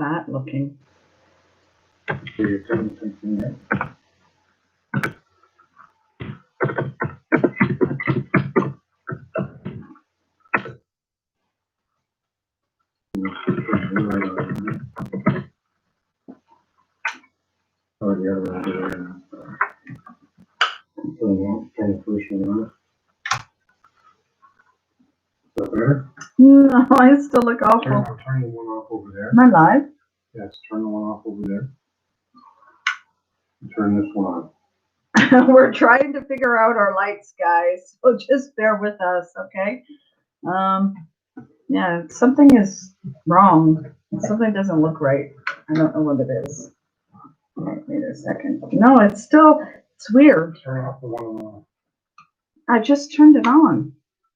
fat looking. Or the other one, turn the first one on. Is that better? No, I still look awful. Turn the one off over there. Am I live? Yes, turn the one off over there. And turn this one on. We're trying to figure out our lights, guys. So just bear with us, okay? Yeah, something is wrong. Something doesn't look right. I don't know what it is. Wait a second. No, it's weird. Turn off the one on. I just turned it on.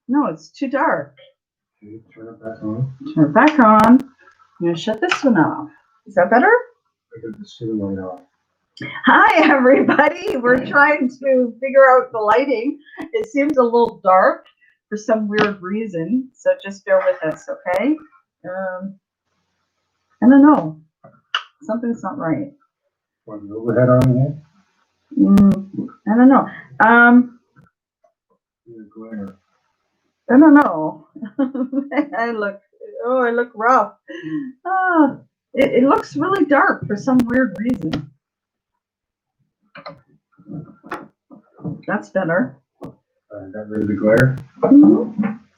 No, it's too dark. Okay, turn it back on. Turn it back on. I'm gonna shut this one off. Is that better? I got the ceiling light off. Hi, everybody. We're trying to figure out the lighting. It seems a little dark for some weird reason, so just bear with us, okay? I don't know. Something's not right. Want the overhead on again? I don't know. Glare. I don't know. I look rough. It looks really dark for some weird reason. That's better. Got rid of the glare.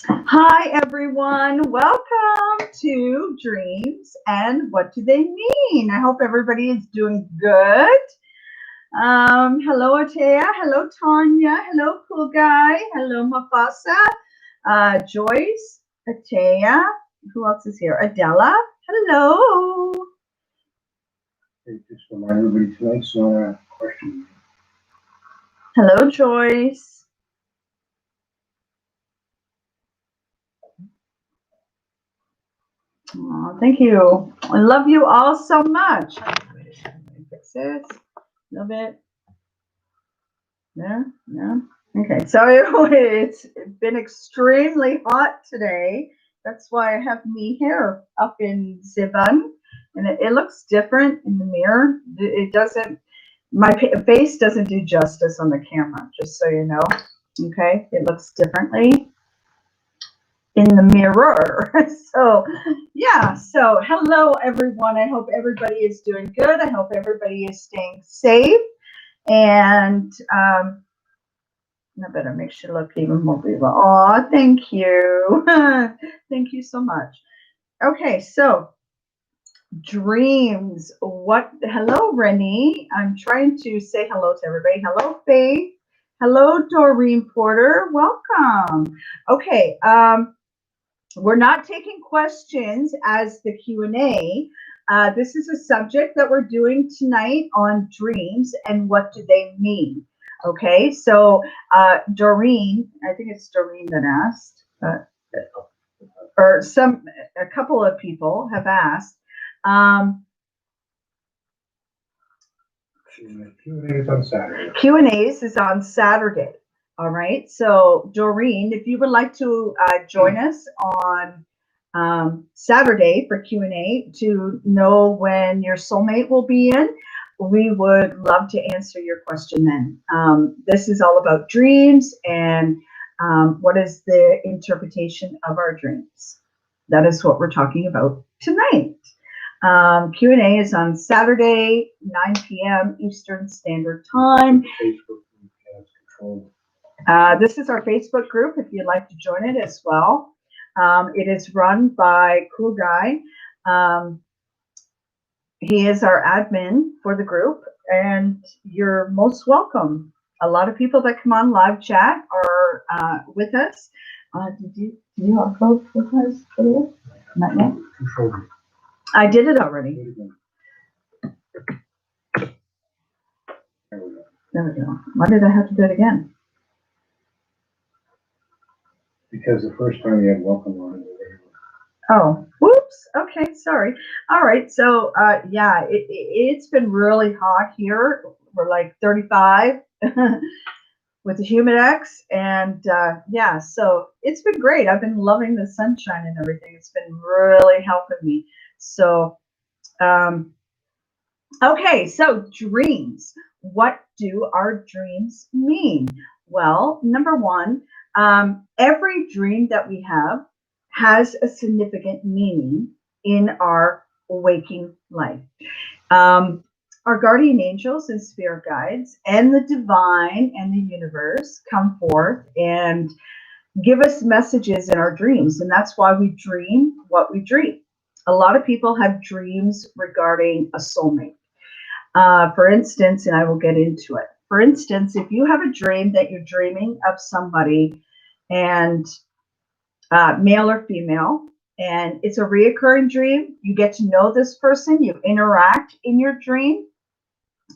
Hi, everyone. Welcome to Dreams and What Do They Mean? I hope everybody is doing good. Hello, Atea. Hello, Tanya. Hello, Cool Guy. Hello, Mafasa. Joyce, Atea. Who else is here? Adela. Hello. Hey, just remind everybody tonight's question. Hello, Joyce. Oh, thank you. I love you all so much. Let me fix this a little bit. There, yeah. Okay, so it's been extremely hot today. That's why I have me hair up in Zivan, and it looks different in the mirror. It doesn't. My face doesn't do justice on the camera, just so you know. Okay, it looks differently in the mirror. So yeah, so hello everyone. I hope everybody is doing good. I hope everybody is staying safe, and I better make sure look even more beautiful. Oh, thank you. Thank you so much. Okay, so dreams. Hello, Rennie. I'm trying to say hello to everybody. Hello, Faith. Hello, Doreen Porter. Welcome. Okay, we're not taking questions as the Q&A. This is a subject that we're doing tonight on dreams and what do they mean. Okay, so Doreen, I think it's Doreen that asked, or a couple of people have asked. Q&A is on Saturday. Q&As is on Saturday. All right. So Doreen, if you would like to join us on Saturday for Q&A to know when your soulmate will be in, we would love to answer your question then. This is all about dreams and what is the interpretation of our dreams. That is what we're talking about tonight. Q&A is on Saturday, 9 p.m. Eastern Standard Time. This is our Facebook group if you'd like to join it as well. It is run by Cool Guy. He is our admin for the group, and you're most welcome. A lot of people that come on live chat are with us. Did you upload with us earlier? Not yet. I did it already. There we go. Why did I have to do it again? Because the first time you had welcome on it. Oh, whoops. Okay, sorry. All right. So, yeah, it's been really hot here. We're like 35 with the humidex. And yeah, so it's been great. I've been loving the sunshine and everything. It's been really helping me. So Okay, so dreams. What do our dreams mean? Well, number one, every dream that we have has a significant meaning in our waking life. Um, our guardian angels and spirit guides and the divine and the universe come forth and give us messages in our dreams. And that's why we dream what we dream. A lot of people have dreams regarding a soulmate. For instance, and I will get into it. For instance, if you have a dream that you're dreaming of somebody and male or female, and it's a reoccurring dream, you get to know this person, you interact in your dream,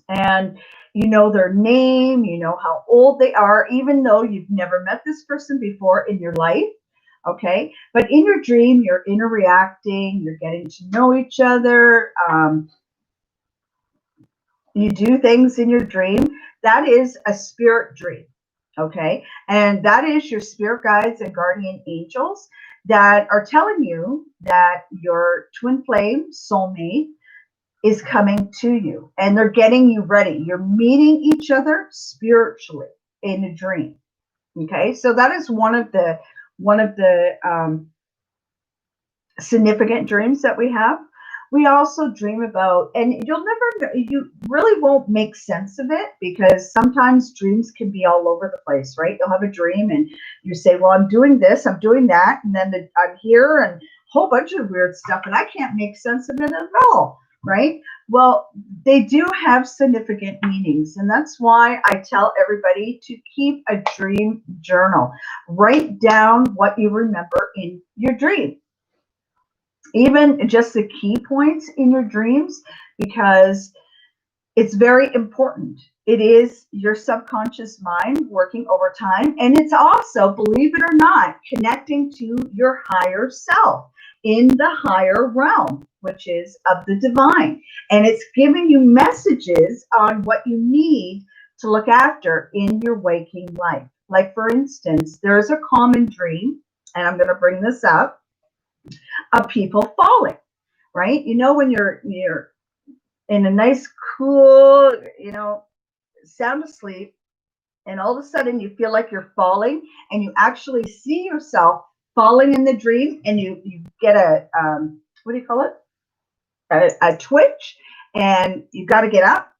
and you know their name, you know how old they are, even though you've never met this person before in your life. Okay, but in your dream, you're interacting, you're getting to know each other. You do things in your dream. That is a spirit dream. Okay, and that is your spirit guides and guardian angels that are telling you that your twin flame soulmate is coming to you, and they're getting you ready. You're meeting each other spiritually in a dream. Okay, so that is one of the significant dreams that we have. We also dream about, and you really won't make sense of it, because sometimes dreams can be all over the place, right? You'll have a dream and you say, well, I'm doing this, I'm doing that, and then I'm here, and a whole bunch of weird stuff, and I can't make sense of it at all, right? Well, they do have significant meanings, and that's why I tell everybody to keep a dream journal. Write down what you remember in your dream, even just the key points in your dreams, because it's very important. It is your subconscious mind working overtime, and it's also, believe it or not, connecting to your higher self in the higher realm, which is of the divine, and it's giving you messages on what you need to look after in your waking life. Like, for instance, there's a common dream, and I'm going to bring this up, of people falling, right? You know, when you're in a nice, cool, sound asleep, and all of a sudden you feel like you're falling, and you actually see yourself falling in the dream, and you get a what do you call it? A twitch, and you got to get up,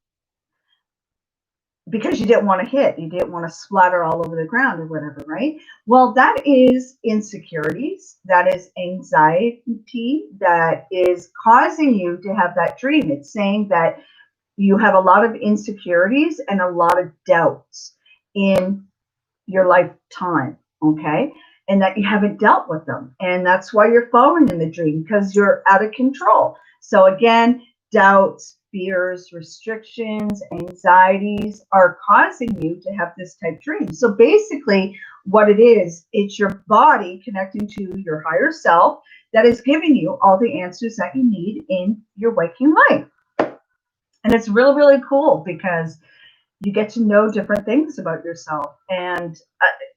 because you didn't want to hit, you didn't want to splatter all over the ground or whatever, right? Well, that is insecurities, that is anxiety, that is causing you to have that dream. It's saying that you have a lot of insecurities and a lot of doubts in your lifetime, okay? And that you haven't dealt with them. And that's why you're falling in the dream, because you're out of control. So again, doubts, fears, restrictions, anxieties are causing you to have this type of dream. So basically what it is, it's your body connecting to your higher self that is giving you all the answers that you need in your waking life. And it's really, really cool, because you get to know different things about yourself. And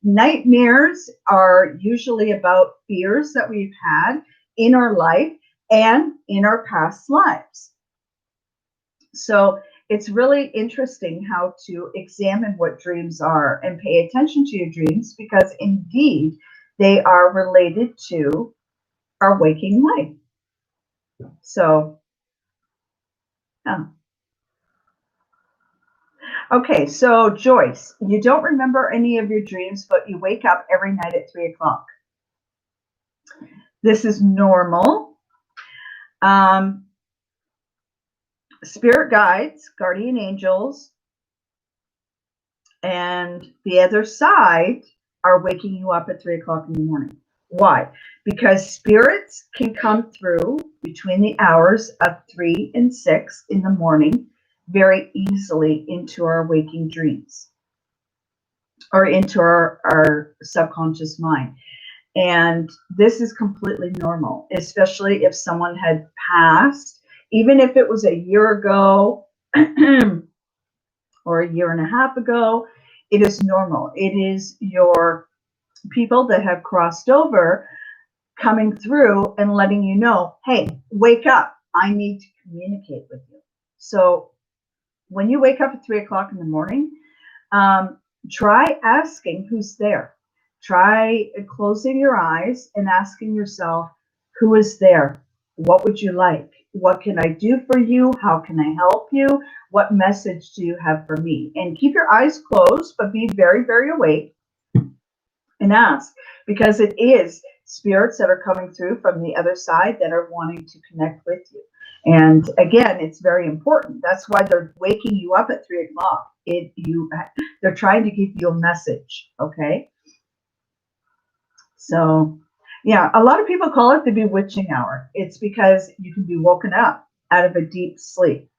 nightmares are usually about fears that we've had in our life and in our past lives. So it's really interesting how to examine what dreams are and pay attention to your dreams, because indeed they are related to our waking life. So, yeah. Okay, so Joyce, you don't remember any of your dreams, but you wake up every night at 3 o'clock. This is normal. Spirit guides, guardian angels, and the other side are waking you up at 3 o'clock in the morning. Why? Because spirits can come through between the hours of 3 and 6 in the morning very easily into our waking dreams, or into our subconscious mind. And this is completely normal, especially if someone had passed, even if it was a year ago or a year and a half ago. It is normal. It is your people that have crossed over coming through and letting you know, hey, wake up. I need to communicate with you. So when you wake up at 3 o'clock in the morning, try asking who's there. Try closing your eyes and asking yourself, who is there? What would you like? What can I do for you? How can I help you? What message do you have for me? And keep your eyes closed, but be very, very awake and ask, because it is spirits that are coming through from the other side that are wanting to connect with you. And again, it's very important. That's why they're waking you up at 3 o'clock. They're trying to give you a message. Okay. So yeah, a lot of people call it the bewitching hour. It's because you can be woken up out of a deep sleep.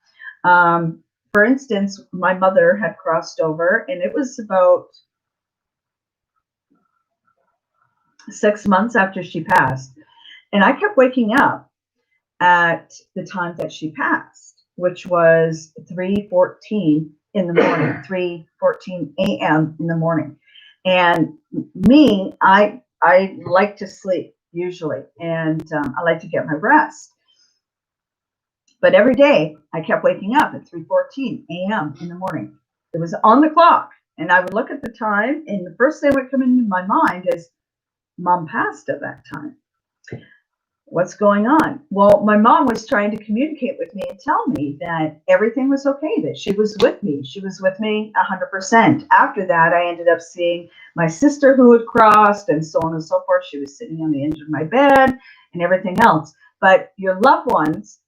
For instance, my mother had crossed over, and it was about 6 months after she passed. And I kept waking up at the time that she passed, which was 3:14 in the morning, 3:14 a.m. in the morning. And me, I like to sleep usually, and I like to get my rest. But every day I kept waking up at 3:14 a.m. in the morning. It was on the clock, and I would look at the time, and the first thing that would come into my mind is, Mom passed at that time. What's going on? Well, my mom was trying to communicate with me and tell me that everything was okay, that she was with me. She was with me 100%. After that, I ended up seeing my sister who had crossed, and so on and so forth. She was sitting on the edge of my bed and everything else. But your loved ones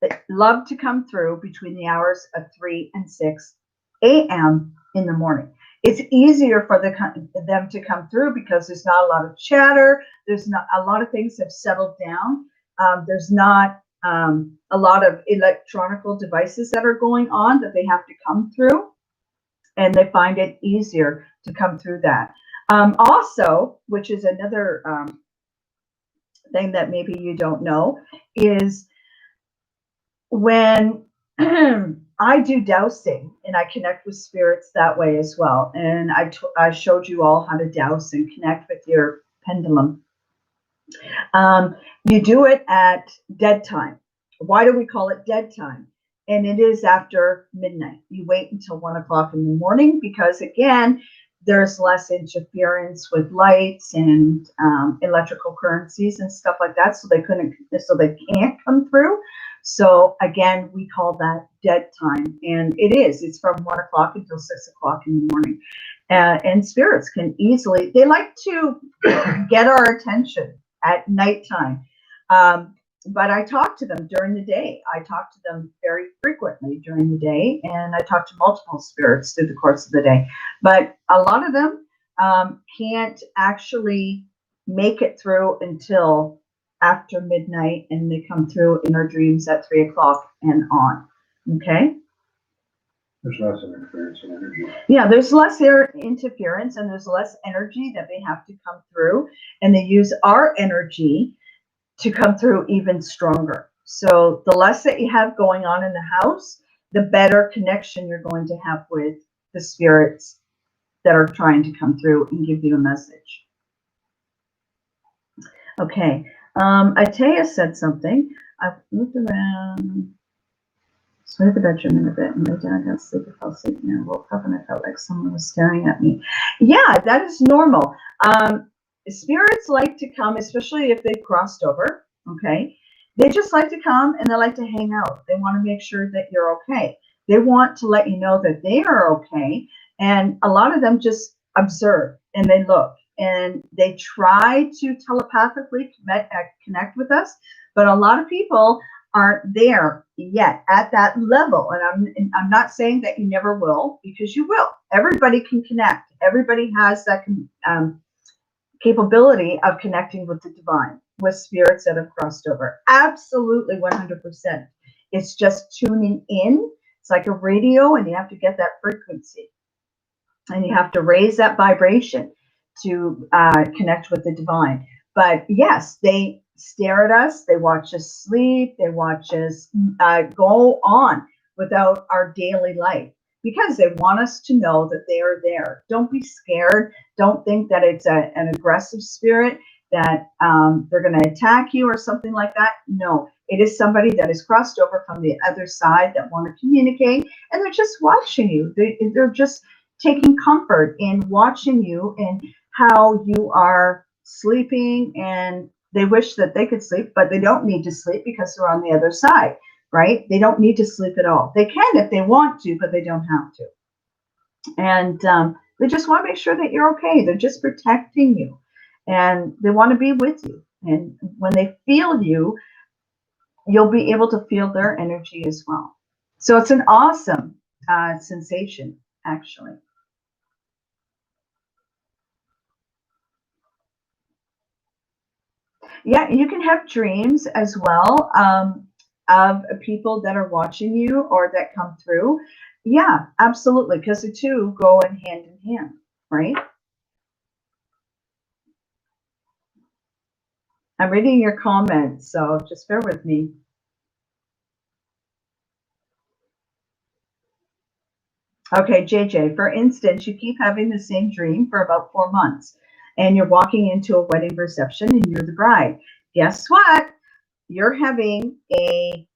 that love to come through between the hours of 3 and 6 a.m. in the morning. It's easier for them to come through because there's not a lot of chatter. There's not a lot of things have settled down. There's not a lot of electronical devices that are going on that they have to come through, and they find it easier to come through that. Also, which is another thing that maybe you don't know, is when I do dowsing, and I connect with spirits that way as well. And I showed you all how to dowse and connect with your pendulum. You do it at dead time. Why do we call it dead time? And it is after midnight. You wait until 1 o'clock in the morning because, again, there's less interference with lights and electrical currencies and stuff like that, so they can't come through. So again, we call that dead time, and it's from 1 o'clock until 6 o'clock in the morning. And spirits can they like to get our attention at nighttime. But I talk to them during the day. I talk to them very frequently during the day, and I talk to multiple spirits through the course of the day. But a lot of them can't actually make it through until after midnight, and they come through in our dreams at 3 o'clock and on. Okay? There's less interference in energy. Yeah, there's less interference, and there's less energy that they have to come through, and they use our energy to come through even stronger. So the less that you have going on in the house, the better connection you're going to have with the spirits that are trying to come through and give you a message. Okay, Atea said something. I've looked around, went to the bedroom in a bit and lay down, got sleep, I fell asleep, and I woke up and I felt like someone was staring at me. Yeah, that is normal. Spirits like to come, especially if they've crossed over, okay? They just like to come and they like to hang out. They want to make sure that you're okay. They want to let you know that they are okay. And a lot of them just observe and they look and they try to telepathically connect with us. But a lot of people aren't there yet at that level. And I'm not saying that you never will, because you will. Everybody can connect. Everybody has that capability of connecting with the divine, with spirits that have crossed over. Absolutely, 100%. It's just tuning in. It's like a radio, and you have to get that frequency. And you have to raise that vibration to connect with the divine. But yes, they stare at us. They watch us sleep. They watch us go on without our daily life, because they want us to know that they are there. Don't be scared. Don't think that it's an aggressive spirit, that they're going to attack you or something like that. No, It is somebody that is crossed over from the other side that want to communicate, and they're just watching you. They're just taking comfort in watching you and how you are sleeping, and they wish that they could sleep, but they don't need to sleep because they're on the other side, right? They don't need to sleep at all. They can if they want to, but they don't have to. And they just want to make sure that you're okay. They're just protecting you, and they want to be with you. And when they feel you, you'll be able to feel their energy as well. So it's an awesome sensation, actually. Yeah, you can have dreams as well of people that are watching you or that come through. Yeah, absolutely, because the two go in hand, right? I'm reading your comments, so just bear with me. Okay, JJ, for instance, you keep having the same dream for about 4 months, and you're walking into a wedding reception and you're the bride. Guess what? You're having a,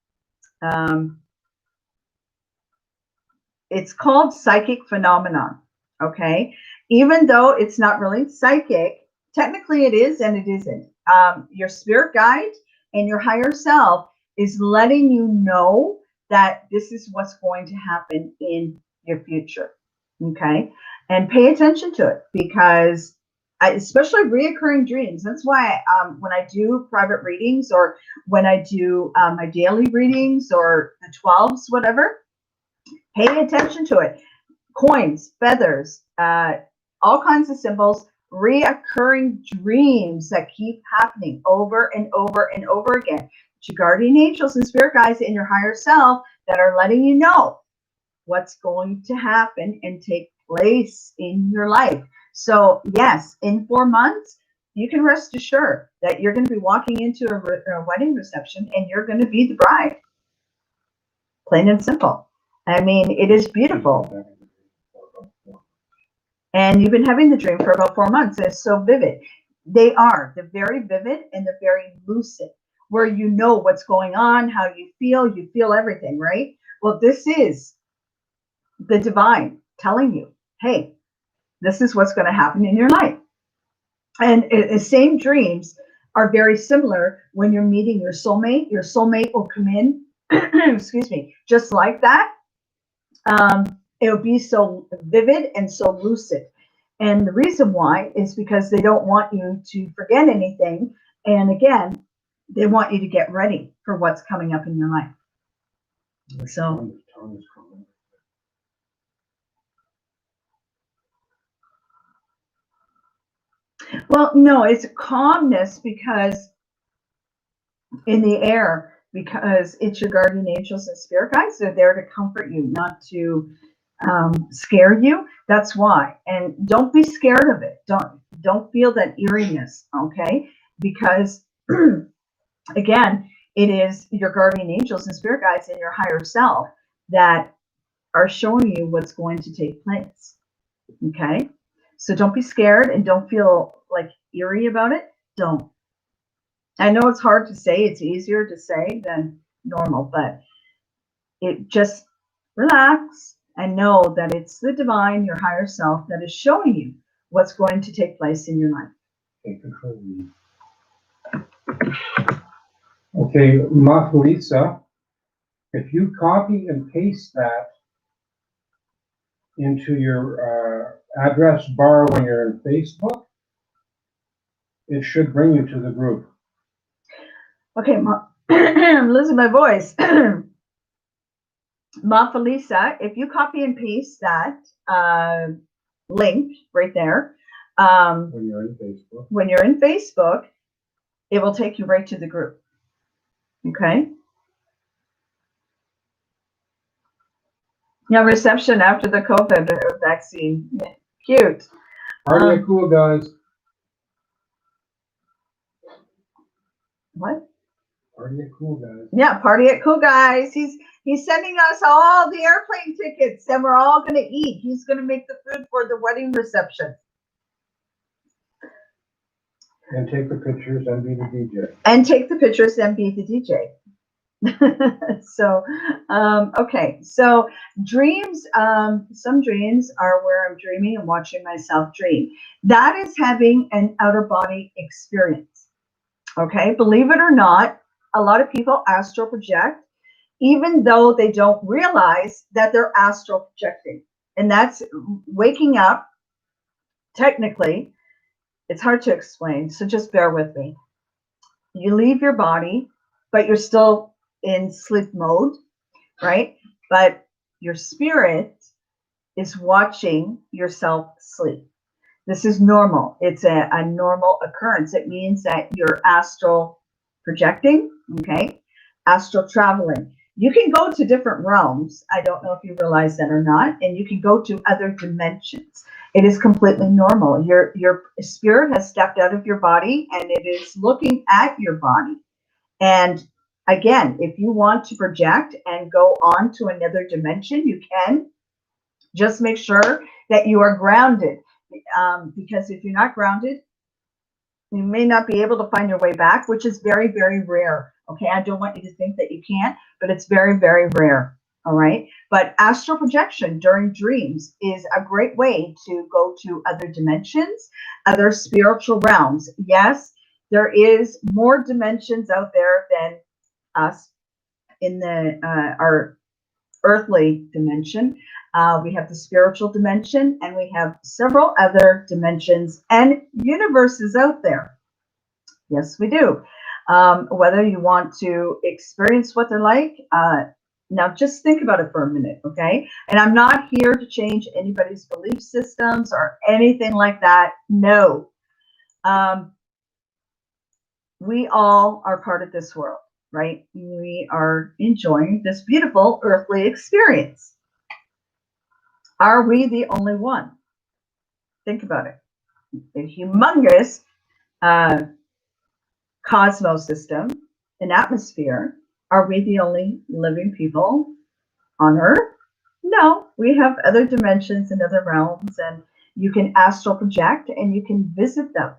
it's called psychic phenomenon, okay? Even though it's not really psychic, technically it is and it isn't. Your spirit guide and your higher self is letting you know that this is what's going to happen in your future, okay? And pay attention to it, because especially reoccurring dreams. That's why when I do private readings, or when I do my daily readings or the 12s, whatever, pay attention to it. Coins, feathers, all kinds of symbols, reoccurring dreams that keep happening over and over and over again. It's your guardian angels and spirit guides in your higher self that are letting you know what's going to happen and take place in your life. So yes, in 4 months, you can rest assured that you're going to be walking into a wedding reception and you're going to be the bride. Plain and simple. I mean, it is beautiful. And you've been having the dream for about 4 months. It's so vivid. They're very vivid, and they're very lucid, where you know what's going on, how you feel everything, right? Well, this is the divine telling you, hey, this is what's going to happen in your life. And the same dreams are very similar when you're meeting your soulmate. Your soulmate will come in, excuse me, just like that. It'll be so vivid and so lucid. And the reason why is because they don't want you to forget anything. And again, they want you to get ready for what's coming up in your life. So, well, no, it's calmness because in the air, because it's your guardian angels and spirit guides. They're there to comfort you, not to scare you. That's why. And don't be scared of it. Don't feel that eeriness, okay? Because again, it is your guardian angels and spirit guides and your higher self that are showing you what's going to take place. Okay? So don't be scared and don't feel like eerie about it. Don't. I know it's hard to say. It's easier to say than normal, but it just relax and know that it's the divine, your higher self, that is showing you what's going to take place in your life. Take control. Okay, Lisa, if you copy and paste that into your address bar when you're in Facebook, it should bring you to the group. Okay, I'm losing my voice. Felisa, if you copy and paste that link right there, When you're in Facebook, it will take you right to the group. Okay. Yeah, reception after the COVID vaccine. Cute. Party at Cool Guys. What? Party at Cool Guys. Yeah, party at Cool Guys. He's sending us all the airplane tickets, and we're all going to eat. He's going to make the food for the wedding reception. And take the pictures and be the DJ. And take the pictures and be the DJ. So, okay. So dreams, some dreams are where I'm dreaming and watching myself dream. That is having an outer body experience. Okay. Believe it or not, a lot of people astral project, even though they don't realize that they're astral projecting. And that's waking up. Technically, it's hard to explain. So just bear with me. You leave your body, but you're still in sleep mode, right? But your spirit is watching yourself sleep. This is normal. It's a normal occurrence. It means that you're astral projecting, okay? Astral traveling. You can go to different realms. I don't know if you realize that or not. And you can go to other dimensions. It is completely normal. Your spirit has stepped out of your body and it is looking at your body. And again, if you want to project and go on to another dimension, you can. Just make sure that you are grounded. Because if you're not grounded, you may not be able to find your way back, which is very, very rare. Okay, I don't want you to think that you can't, but it's very, very rare. All right. But astral projection during dreams is a great way to go to other dimensions, other spiritual realms. Yes, there is more dimensions out there than us in the our earthly dimension. We have the spiritual dimension, and we have several other dimensions and universes out there. Yes, we do. Whether you want to experience what they're like, now just think about it for a minute, okay? And I'm not here to change anybody's belief systems or anything like that. No. We all are part of this world, right? We are enjoying this beautiful earthly experience. Are we the only one? Think about it. A humongous cosmos system, an atmosphere. Are we the only living people on Earth? No, we have other dimensions and other realms, and you can astral project and you can visit them.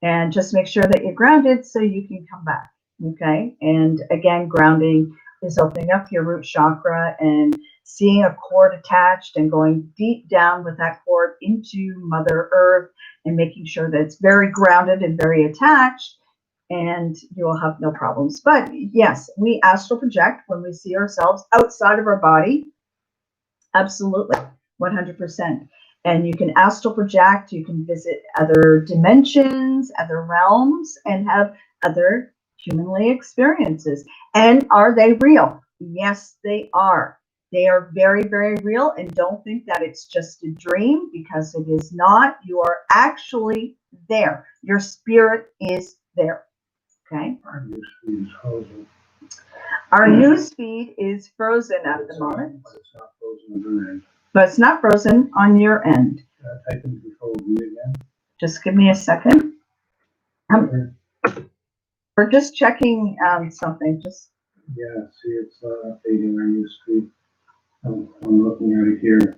And just make sure that you're grounded so you can come back. Okay. And again, grounding is opening up your root chakra and seeing a cord attached and going deep down with that cord into Mother Earth and making sure that it's very grounded and very attached, and you will have no problems. But yes, we astral project when we see ourselves outside of our body. Absolutely, 100%. And you can astral project, you can visit other dimensions, other realms, and have other humanly experiences. And are they real? Yes, they are. They are very, very real. And don't think that it's just a dream, because it is not. You are actually there. Your spirit is there. Okay. Our newsfeed is frozen. Our news feed is frozen at the moment. But it's not frozen on your end. But it's not frozen on your end. Type in Control V again. Just give me a second. We're just checking something. Just Yeah, see, it's updating our newsfeed. I'm looking at it here.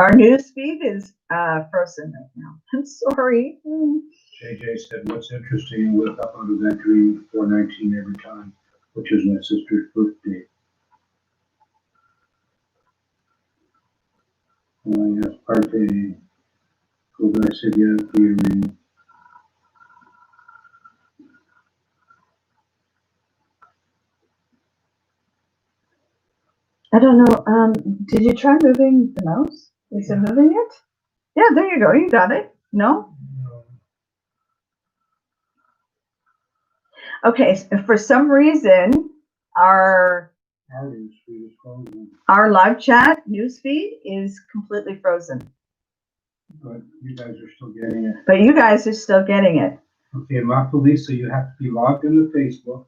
our news feed is frozen right now. I'm sorry. JJ said, what's interesting, you wake up out of that dream 419 every time, which is my sister's birthday. Yes, birthday. Cool guy said, yeah, for your ring. I don't know. Did you try moving the mouse? Is it moving it? Yeah, there you go. You got it. No? Okay. For some reason, our newsfeed is frozen. Our live chat newsfeed is completely frozen. But you guys are still getting it. But you guys are still getting it. Okay, Lisa, you have to be logged into Facebook.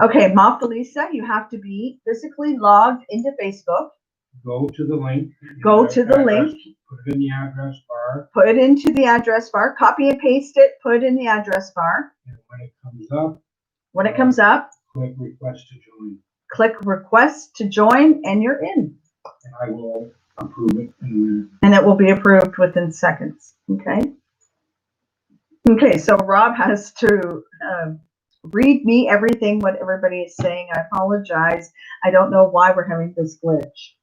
Okay, Lisa, you have to be physically logged into Facebook. Go to the link. Go to the link. Put it in the address bar. Put it into the address bar. Copy and paste it. Put it in the address bar. And when it comes up. When it comes up. Click request to join. Click request to join, and you're in. And I will approve it in a minute. And it will be approved within seconds. Okay. Okay, so Rob has to read me everything what everybody is saying. I apologize. I don't know why we're having this glitch.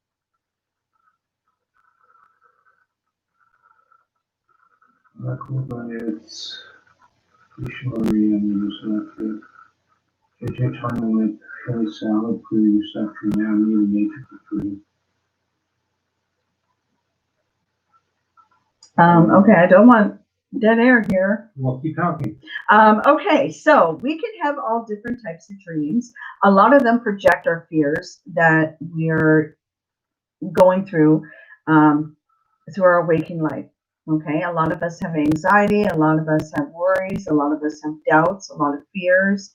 Okay, I don't want dead air here. Well, keep talking. Okay, so we can have all different types of dreams. A lot of them project our fears that we're going through our waking life. Okay, a lot of us have anxiety, a lot of us have worries, a lot of us have doubts, a lot of fears,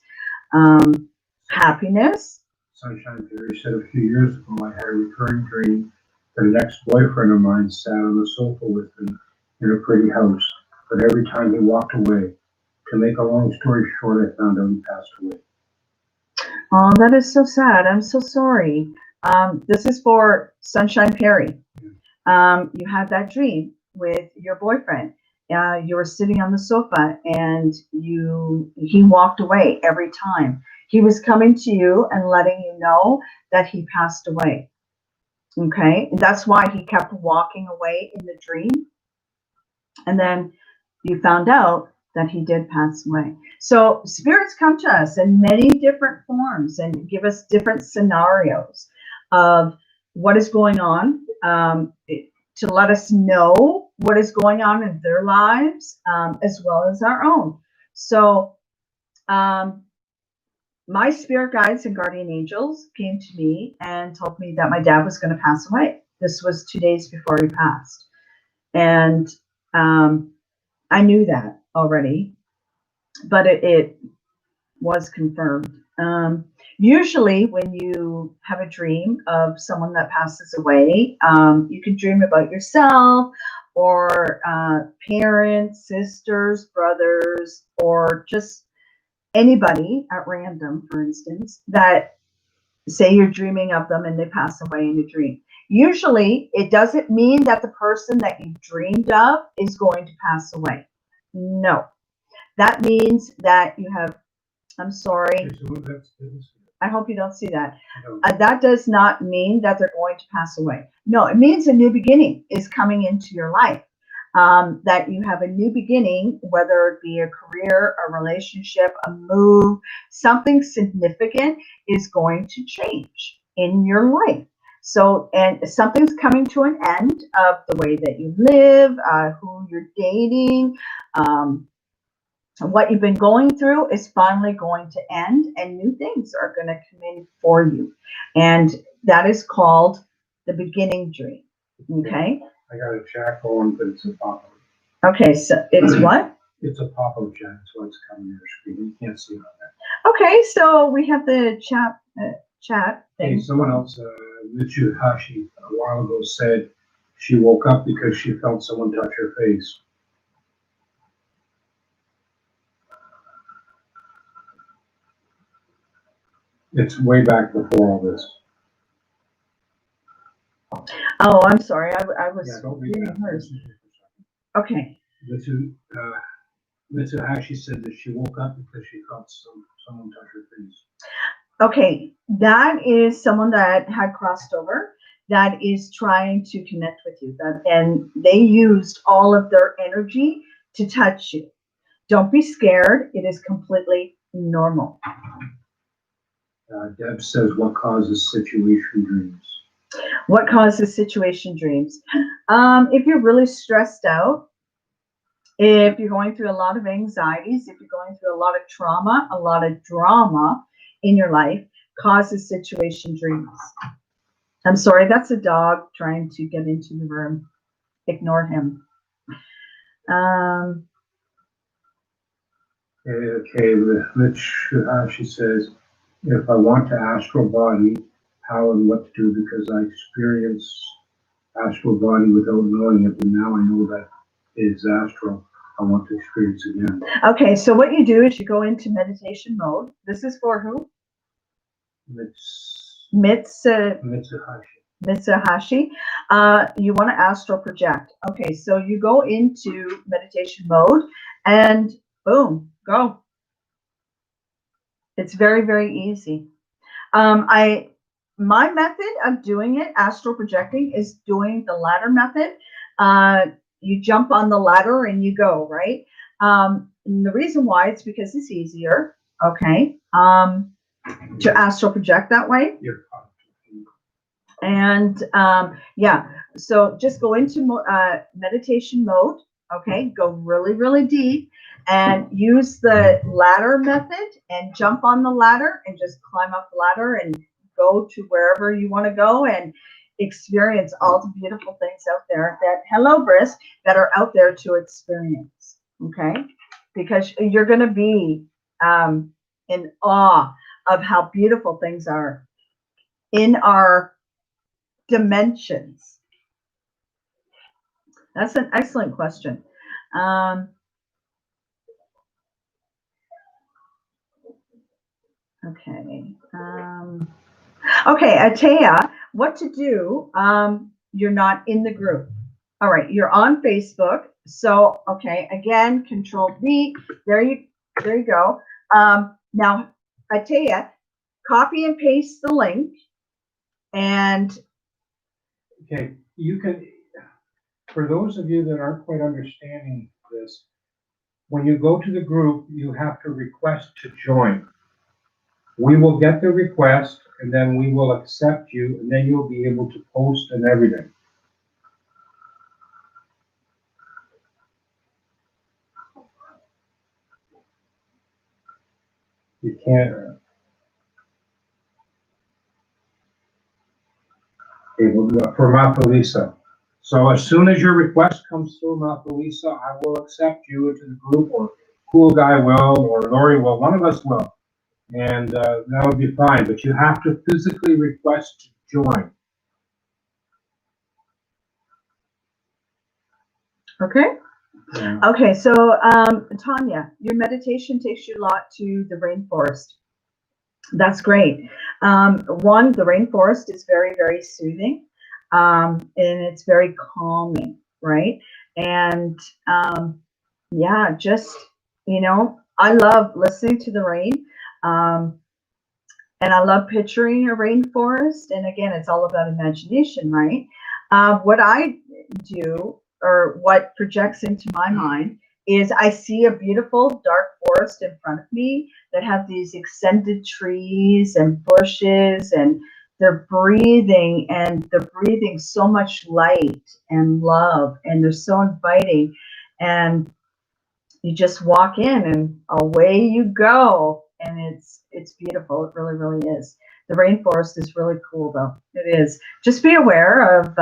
happiness. Sunshine Theory said a few years ago I had a recurring dream that an ex-boyfriend of mine sat on the sofa with me in a pretty house, but every time he walked away, to make a long story short, I found out he passed away. Oh, that is so sad. I'm so sorry. This is for Sunshine Perry. You had that dream with your boyfriend. You were sitting on the sofa and he walked away every time. He was coming to you and letting you know that he passed away. Okay, and that's why he kept walking away in the dream. And then you found out that he did pass away. So spirits come to us in many different forms and give us different scenarios of what is going on, to let us know what is going on in their lives, as well as our own. So my spirit guides and guardian angels came to me and told me that my dad was going to pass away. This was 2 days before he passed. And I knew that already, but it was confirmed. Usually when you have a dream of someone that passes away, you can dream about yourself or parents, sisters, brothers, or just anybody at random, for instance, that say you're dreaming of them and they pass away in a dream. Usually it doesn't mean that the person that you dreamed of is going to pass away. No, that means that you have, I'm sorry, I hope you don't see that. That does not mean that they're going to pass away. No, it means a new beginning is coming into your life. That you have a new beginning, whether it be a career, a relationship, a move, something significant is going to change in your life. So, and something's coming to an end of the way that you live, who you're dating, what you've been going through is finally going to end, and new things are going to come in for you. And that is called the beginning dream. Okay? I got a chat going, but it's a pop-up. Okay, so it's what? It's a pop-up chat, so it's coming to your screen. You can't see it on that. Okay, so we have the chat thing. Hey, someone else, Mitsu Hashi, a while ago said she woke up because she felt someone touch her face. It's way back before all this. Oh, I'm sorry. I was reading that. hers. Okay. Mitsuhashi said that she woke up because she felt someone touch her face. Okay, that is someone that had crossed over, that is trying to connect with you, and they used all of their energy to touch you. Don't be scared. It is completely normal. Deb says, what causes situation dreams? What causes situation dreams? If you're really stressed out, if you're going through a lot of anxieties, if you're going through a lot of trauma, a lot of drama in your life, causes situation dreams. I'm sorry, that's a dog trying to get into the room. Ignore him. Okay, Mitch, she says, if I want to astral body, how and what to do, because I experience astral body without knowing it, and now I know that is astral. I want to experience again. Okay, so what you do is you go into meditation mode. This is for who? Mitsuhashi. You want to astral project. Okay, so you go into meditation mode and boom, go. It's very, very easy. My method of doing it, astral projecting, is doing the ladder method. You jump on the ladder and you go, right? And the reason why, it's because it's easier, okay, to astral project that way. And yeah, so just go into meditation mode, okay, go really, really deep and use the ladder method and jump on the ladder and just climb up the ladder and go to wherever you want to go and experience all the beautiful things out there that, hello, Briss, that are out there to experience, okay? Because you're going to be in awe of how beautiful things are in our dimensions. That's an excellent question. Okay. Okay, Atea, what to do? You're not in the group. All right, you're on Facebook. So, okay, again, Control V. There you go. Now, Atea, copy and paste the link, and okay, you can. For those of you that aren't quite understanding this, when you go to the group, you have to request to join. We will get the request, and then we will accept you, and then you'll be able to post and everything. You can't. Okay, we'll do it for Lisa. So as soon as your request comes through, Lisa, I will accept you into the group, or Cool Guy will, or Lori will. One of us will. And that would be fine, but you have to physically request to join. okay. Yeah. Okay, so Tanya, your meditation takes you a lot to the rainforest. That's great. One, the rainforest is very, very soothing, and it's very calming, right? And yeah, just, I love listening to the rain. And I love picturing a rainforest. And again, it's all about imagination, right? What I do, or what projects into my mind, is I see a beautiful dark forest in front of me that have these extended trees and bushes, and they're breathing so much light and love, and they're so inviting. And you just walk in and away you go. And it's beautiful. It really, really is. The rainforest is really cool, though. It is. Just be aware of,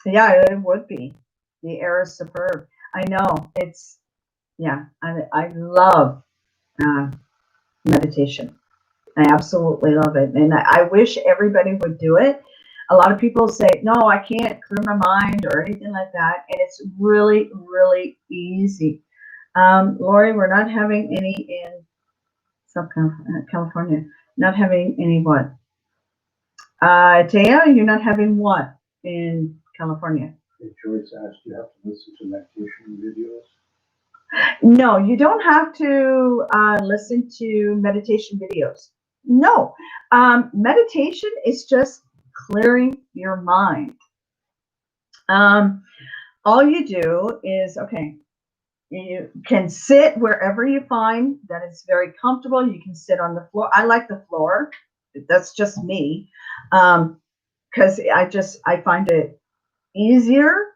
yeah, it would be. The air is superb. I know. It's, yeah, I love meditation. I absolutely love it. And I wish everybody would do it. A lot of people say, no, I can't clear my mind or anything like that. And it's really, really easy. Lori, we're not having any in South California. Not having any what? Taya, you're not having what in California? Joyce asked, you have to listen to meditation videos? No, you don't have to listen to meditation videos. No, meditation is just clearing your mind. All you do is, okay, you can sit wherever you find that is very comfortable. You can sit on the floor. I like the floor. That's just me, because I find it easier.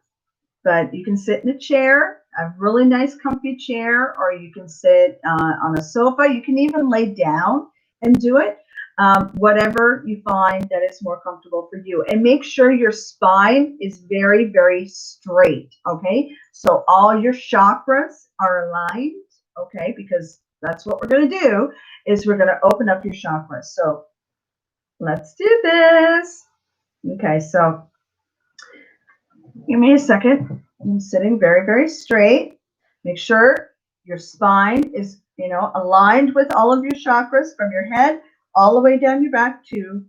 But you can sit in a chair, a really nice comfy chair, or you can sit on a sofa. You can even lay down and do it. Whatever you find that is more comfortable for you. And make sure your spine is very, very straight, okay? So all your chakras are aligned, okay? Because that's what we're going to do, is we're going to open up your chakras. So let's do this. Okay, so give me a second. I'm sitting very, very straight. Make sure your spine is, aligned with all of your chakras from your head all the way down your back to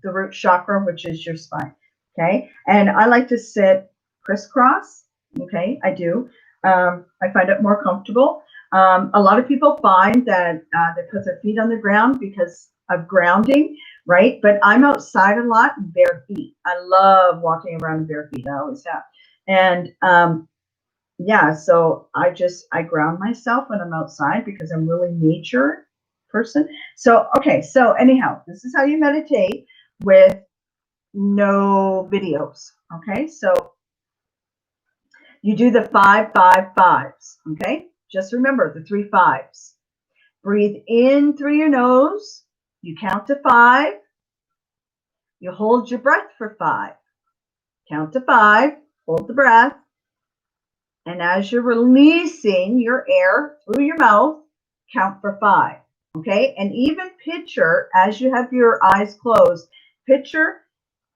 the root chakra, which is your spine. Okay. And I like to sit crisscross. Okay. I do. I find it more comfortable. A lot of people find that they put their feet on the ground because of grounding, right? But I'm outside a lot in bare feet. I love walking around in bare feet. I always have. And yeah, so I ground myself when I'm outside because I'm really nature person. So okay, so anyhow, this is how you meditate with no videos. Okay, so you do the 5 5 5s. Okay, just remember the 3 5s. Breathe in through your nose. You count to 5. You hold your breath for 5. Count to 5. Hold the breath. And as you're releasing your air through your mouth, count for 5. Okay, and even picture as you have your eyes closed, picture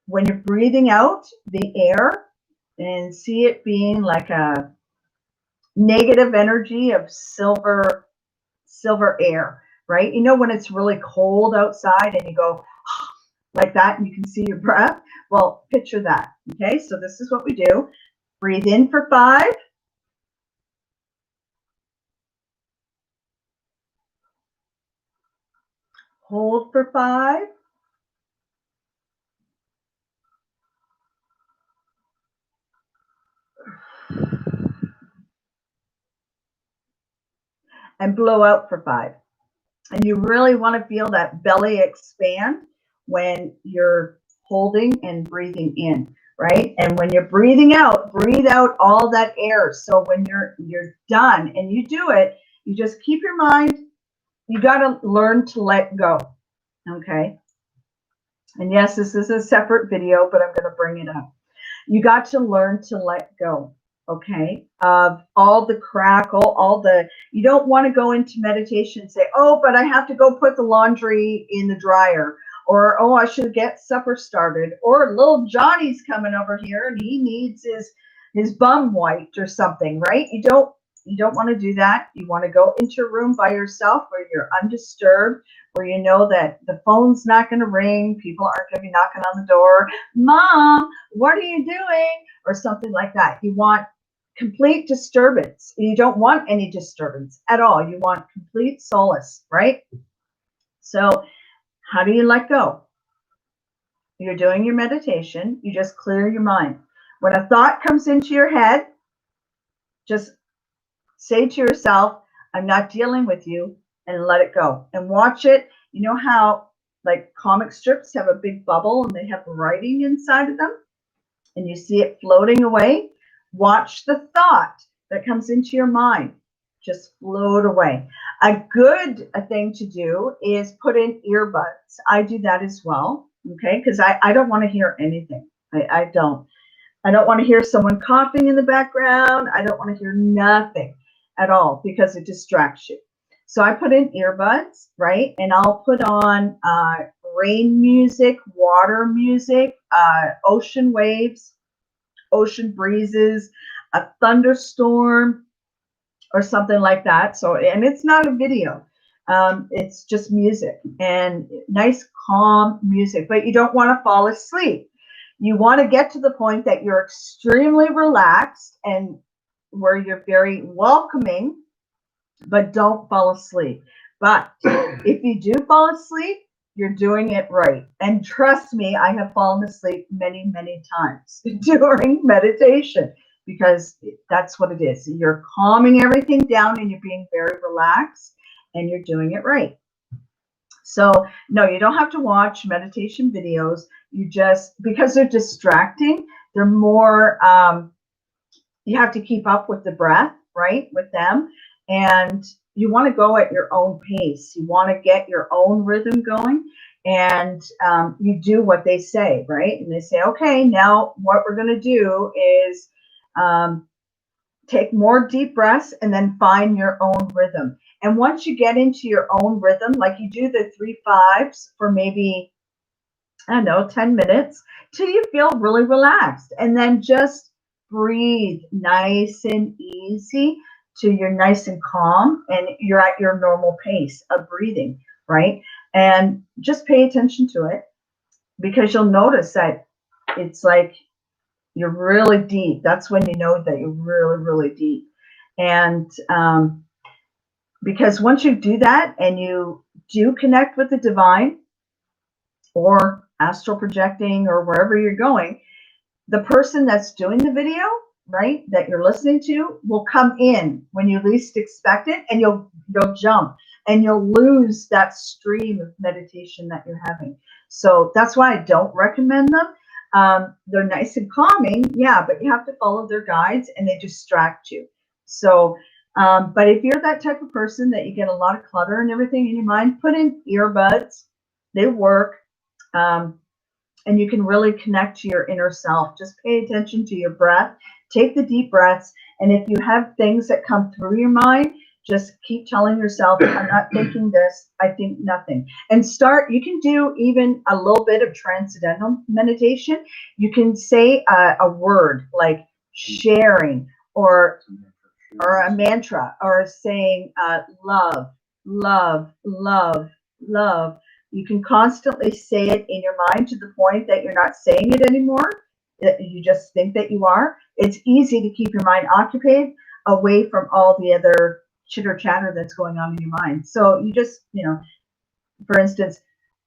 when you're breathing out the air and see it being like a negative energy of silver air, right? You know when it's really cold outside and you go like that and you can see your breath? Well, picture that. Okay, so this is what we do. Breathe in for 5. Hold for 5. And blow out for 5. And you really want to feel that belly expand when you're holding and breathing in, right? And when you're breathing out, breathe out all that air. So when you're done and you do it, you just keep your mind, you got to learn to let go. Okay? And yes, this is a separate video, but I'm going to bring it up. You got to learn to let go, okay, of all the crackle, all the, you don't want to go into meditation and say, oh, but I have to go put the laundry in the dryer, or, oh, I should get supper started, or little Johnny's coming over here and he needs his bum wiped or something, right? You don't want to do that. You want to go into a room by yourself where you're undisturbed, where you know that the phone's not going to ring, people aren't going to be knocking on the door, Mom, what are you doing? Or something like that. You want complete disturbance. You don't want any disturbance at all. You want complete solace, right? So how do you let go? You're doing your meditation. You just clear your mind. When a thought comes into your head, just say to yourself, I'm not dealing with you, and let it go. And watch it. You know how like comic strips have a big bubble and they have writing inside of them? And you see it floating away? Watch the thought that comes into your mind just float away. A good thing to do is put in earbuds. I do that as well, okay? Because I don't want to hear anything. I don't. I don't want to hear someone coughing in the background. I don't want to hear nothing at all because it distracts you. So I put in earbuds, right? And I'll put on rain music, water music, ocean waves, ocean breezes, a thunderstorm, or something like that. So, and it's not a video. It's just music and nice, calm music, but you don't want to fall asleep. You want to get to the point that you're extremely relaxed and where you're very welcoming, but don't fall asleep. But if you do fall asleep, you're doing it right. And trust me, I have fallen asleep many, many times during meditation because that's what it is. You're calming everything down and you're being very relaxed and you're doing it right. So no, you don't have to watch meditation videos. You just, because they're distracting, they're more, you have to keep up with the breath, right, with them. And you want to go at your own pace. You want to get your own rhythm going. And you do what they say, right? And they say, okay, now what we're going to do is take more deep breaths and then find your own rhythm. And once you get into your own rhythm, like you do the 3 5s for maybe, I don't know, 10 minutes till you feel really relaxed. And then just breathe nice and easy till you're nice and calm and you're at your normal pace of breathing, right? And just pay attention to it because you'll notice that it's like you're really deep. That's when you know that you're really, really deep. And because once you do that and you do connect with the divine or astral projecting or wherever you're going, the person that's doing the video, right, that you're listening to will come in when you least expect it, and you'll jump and you'll lose that stream of meditation that you're having. So that's why I don't recommend them. They're nice and calming, yeah, but you have to follow their guides and they distract you. So, but if you're that type of person that you get a lot of clutter and everything in your mind, put in earbuds. They work. And you can really connect to your inner self. Just pay attention to your breath. Take the deep breaths. And if you have things that come through your mind, just keep telling yourself, I'm not thinking this, I think nothing. And start, you can do even a little bit of transcendental meditation. You can say a word like sharing or a mantra, or saying love, love, love, love. You can constantly say it in your mind to the point that you're not saying it anymore. You just think that you are. It's easy to keep your mind occupied away from all the other chitter chatter that's going on in your mind. So you just, for instance,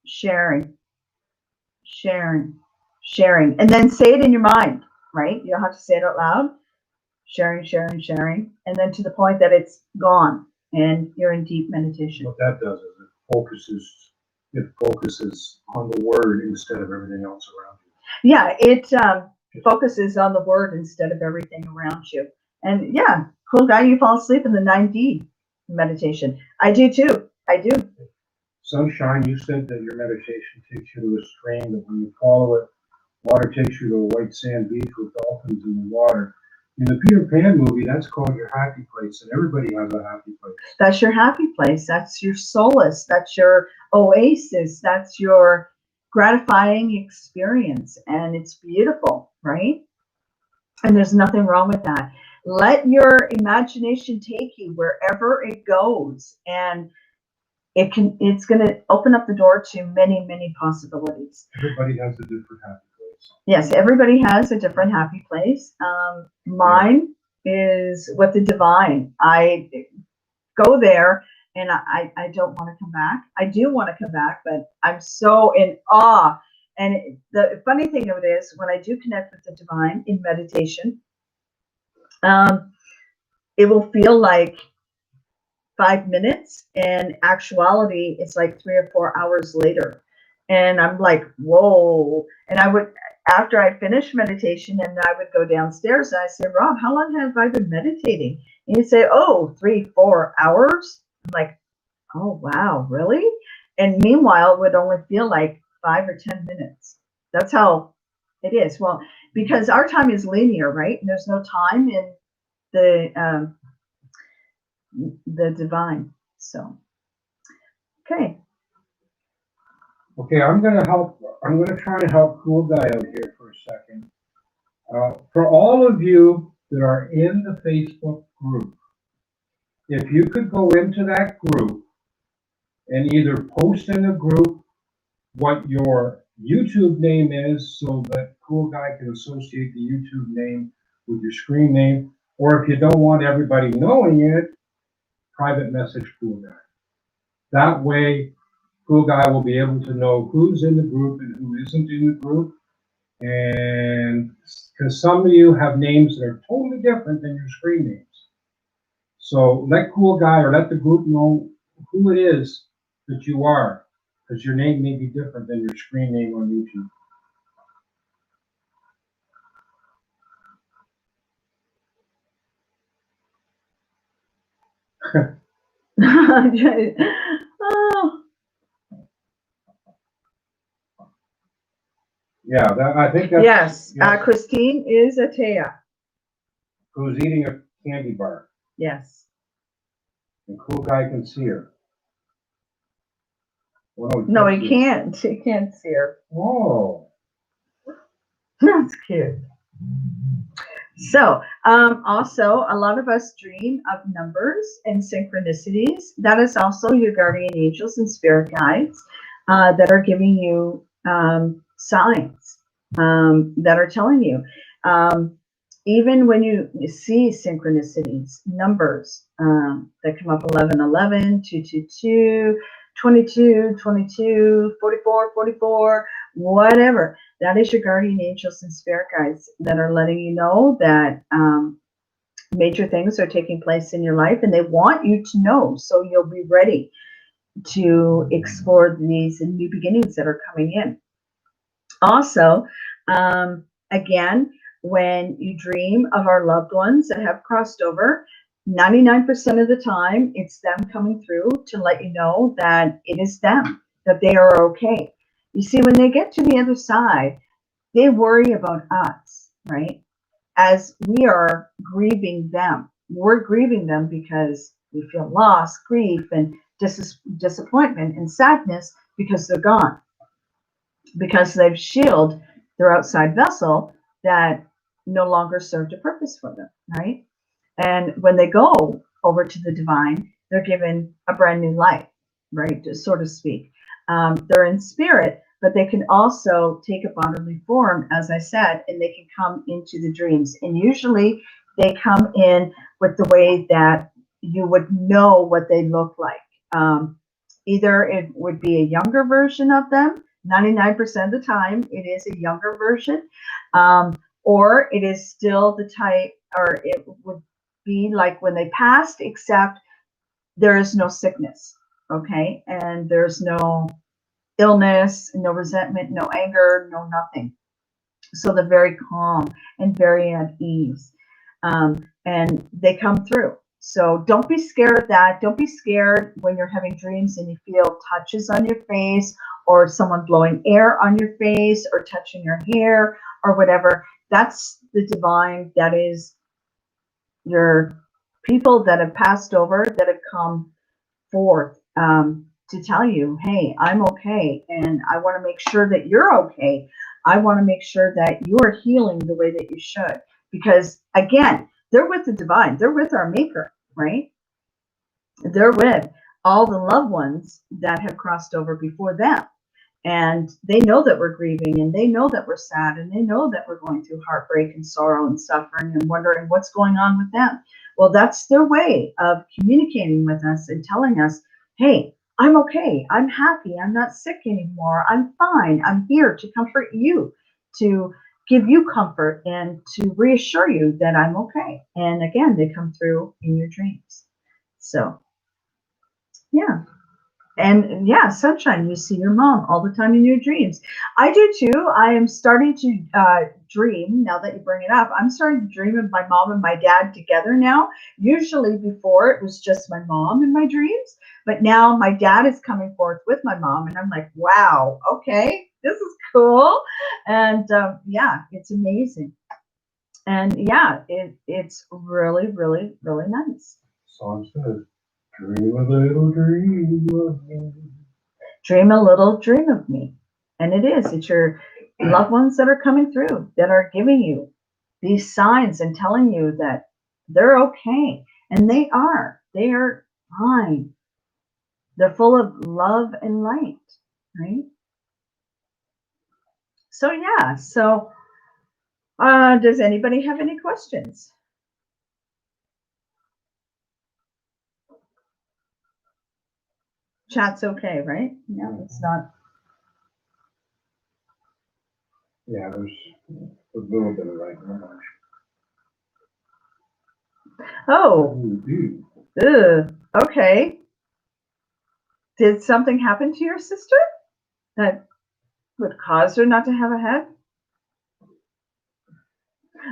sharing, sharing, sharing, and then say it in your mind, right? You don't have to say it out loud. Sharing, sharing, sharing, and then to the point that it's gone and you're in deep meditation. What that does is it focuses on the word instead of everything else around you. Yeah, it focuses on the word instead of everything around you. And yeah, cool guy, you fall asleep in the 9D meditation. I do too. I do. Sunshine, you said that your meditation takes you to a stream, that when you follow it, water takes you to a white sand beach with dolphins in the water. In the Peter Pan movie, that's called your happy place, and everybody has a happy place. That's your happy place. That's your solace. That's your oasis. That's your gratifying experience. And it's beautiful, right? And there's nothing wrong with that. Let your imagination take you wherever it goes. And it's going to open up the door to many, many possibilities. Everybody has a different happy place. Yes, everybody has a different happy place. Mine is with the divine. I go there and I don't want to come back. I do want to come back, but I'm so in awe. And the funny thing of it is, when I do connect with the divine in meditation, it will feel like 5 minutes, and actuality it's like 3 or 4 hours later. And I'm like, whoa. And I would, after I finish meditation, and I would go downstairs and I say, Rob, how long have I been meditating? And he'd say, oh, 3-4 hours. I'm like, oh, wow, really? And meanwhile, it would only feel like 5 or 10 minutes. That's how it is. Well, because our time is linear, right? And there's no time in the divine. So, okay. Okay, I'm going to try to help Cool Guy out here for a second. For all of you that are in the Facebook group, if you could go into that group and either post in the group what your YouTube name is so that Cool Guy can associate the YouTube name with your screen name, or if you don't want everybody knowing it, private message Cool Guy. That way, Cool Guy will be able to know who's in the group and who isn't in the group. And because some of you have names that are totally different than your screen names. So let Cool Guy or let the group know who it is that you are, because your name may be different than your screen name on YouTube. Oh. Yeah, I think that's... Yes, Christine is Atea. Who's eating a candy bar. Yes. And Cool Guy can see her. Well, no, he can't. He can't see her. Oh. That's cute. So, also, a lot of us dream of numbers and synchronicities. That is also your guardian angels and spirit guides that are giving you signs that are telling you. even when you see synchronicities, numbers that come up 11, 11, 2, 2, 2, 22, 22, 44, 44, whatever, that is your guardian angels and spirit guides that are letting you know that major things are taking place in your life, and they want you to know so you'll be ready to explore these new beginnings that are coming in. Also, again, when you dream of our loved ones that have crossed over, 99% of the time, it's them coming through to let you know that it is them, that they are okay. You see, when they get to the other side, they worry about us, right? As we are grieving them. We're grieving them because we feel loss, grief, and disappointment and sadness because they're gone, because they've shielded their outside vessel that no longer served a purpose for them, right? And when they go over to the divine, they're given a brand new life, right, so to speak. They're in spirit, but they can also take a bodily form, as I said, and they can come into the dreams. And usually they come in with the way that you would know what they look like. Either it would be a younger version of them, 99% of the time it is a younger version, or it is still the type, or it would be like when they passed, except there is no sickness, okay? And there's no illness, no resentment, no anger, no nothing. So they're very calm and very at ease. And they come through. So don't be scared of that. Don't be scared when you're having dreams and you feel touches on your face, or someone blowing air on your face, or touching your hair, or whatever. That's the divine. That is your people that have passed over, that have come forth to tell you, hey, I'm okay, and I want to make sure that you're okay. I want to make sure that you are healing the way that you should. Because again, they're with the divine. They're with our maker, right? They're with all the loved ones that have crossed over before them. And they know that we're grieving, and they know that we're sad, and they know that we're going through heartbreak and sorrow and suffering and wondering what's going on with them. Well, that's their way of communicating with us and telling us, hey, I'm okay. I'm happy. I'm not sick anymore. I'm fine. I'm here to comfort you, to give you comfort, and to reassure you that I'm okay. And again, they come through in your dreams. So, yeah. And yeah, sunshine, you see your mom all the time in your dreams. I do too. I am starting to dream, now that you bring it up, I'm starting to dream of my mom and my dad together now. Usually before it was just my mom in my dreams, but now my dad is coming forth with my mom, and I'm like, wow, okay, this is cool. And yeah, it's amazing. And yeah, it's really, really, really nice. Song says, dream a little dream of me. Dream a little dream of me. And it is. It's your loved ones that are coming through, that are giving you these signs and telling you that they're okay. And they are. They are fine. They're full of love and light, right? So yeah. So does anybody have any questions? Chat's okay, right? Yeah, it's not. Yeah, there's a little bit of right now. Oh, okay. Did something happen to your sister that would cause her not to have a head?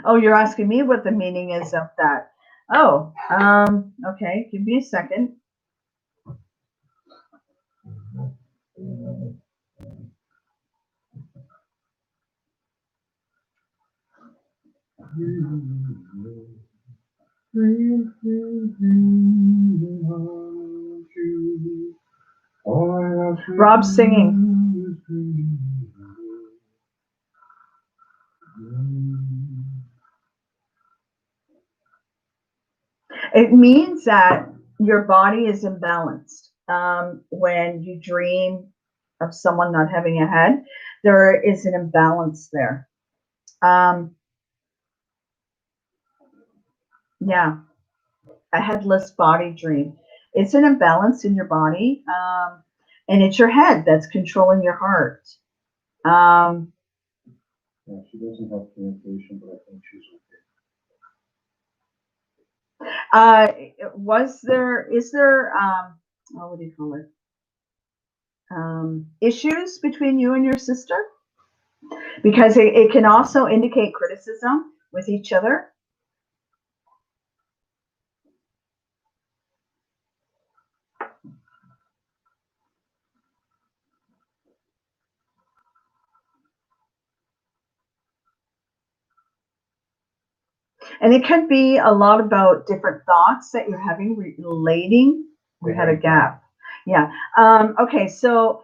Oh, you're asking me what the meaning is of that. Oh, okay. Give me a second. Rob's singing. It means that your body is imbalanced. When you dream of someone not having a head, there is an imbalance there. Yeah, a headless body dream. It's an imbalance in your body, and it's your head that's controlling your heart. Um, Yeah, she doesn't have communication, but I think she's uh, is there, oh, what do you call it? Issues between you and your sister? Because it can also indicate criticism with each other. And it could be a lot about different thoughts that you're having relating. We had a gap. Yeah. Okay. So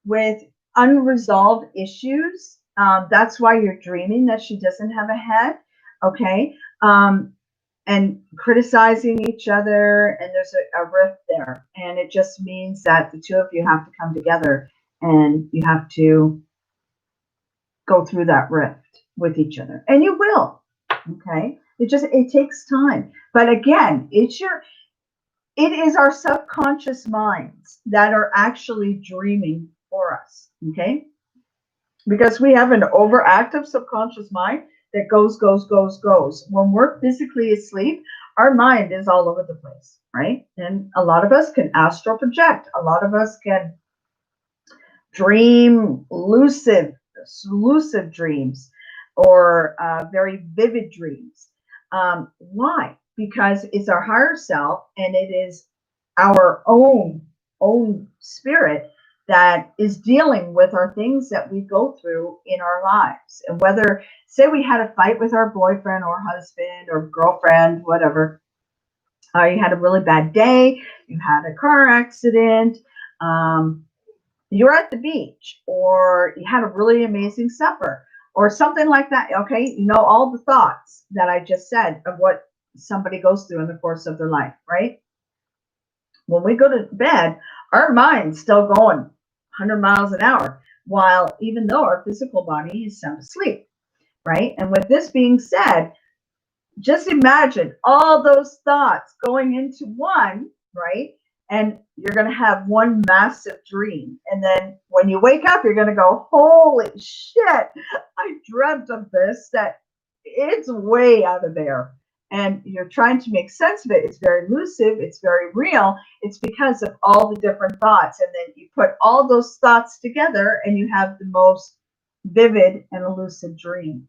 with unresolved issues, that's why you're dreaming that she doesn't have a head. Okay. And criticizing each other, and there's a rift there. And it just means that the two of you have to come together and you have to go through that rift with each other. And you will. Okay. It takes time. But again, it is our subconscious minds that are actually dreaming for us. Okay. Because we have an overactive subconscious mind that goes. When we're physically asleep, our mind is all over the place, right? And a lot of us can astral project. A lot of us can dream lucid dreams, or very vivid dreams. Why? Because it's our higher self, and it is our own spirit that is dealing with our things that we go through in our lives. And whether, say, we had a fight with our boyfriend or husband or girlfriend, whatever, you had a really bad day, you had a car accident, you're at the beach, or you had a really amazing supper, or something like that. Okay, you know, all the thoughts that I just said of what somebody goes through in the course of their life, right? When we go to bed, our mind's still going 100 miles an hour, while even though our physical body is sound asleep, right? And with this being said, just imagine all those thoughts going into one, right? And you're going to have one massive dream. And then when you wake up, you're going to go, holy shit, I dreamt of this, that it's way out of there. And you're trying to make sense of it. It's very lucid. It's very real. It's because of all the different thoughts. And then you put all those thoughts together and you have the most vivid and lucid dream.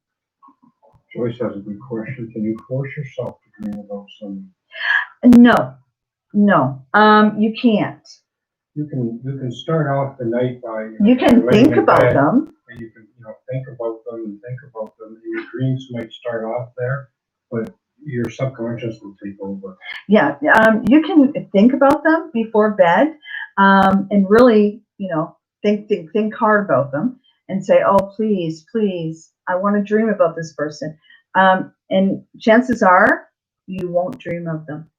Joyce has a good question. Can you force yourself to dream about something? No, you can't. You can start off the night by you can think about them, and you can think about them and think about them. And your dreams might start off there, but your subconscious will take over. Yeah, you can think about them before bed, and really, think hard about them, and say, "Oh, please, I want to dream about this person." And chances are, you won't dream of them.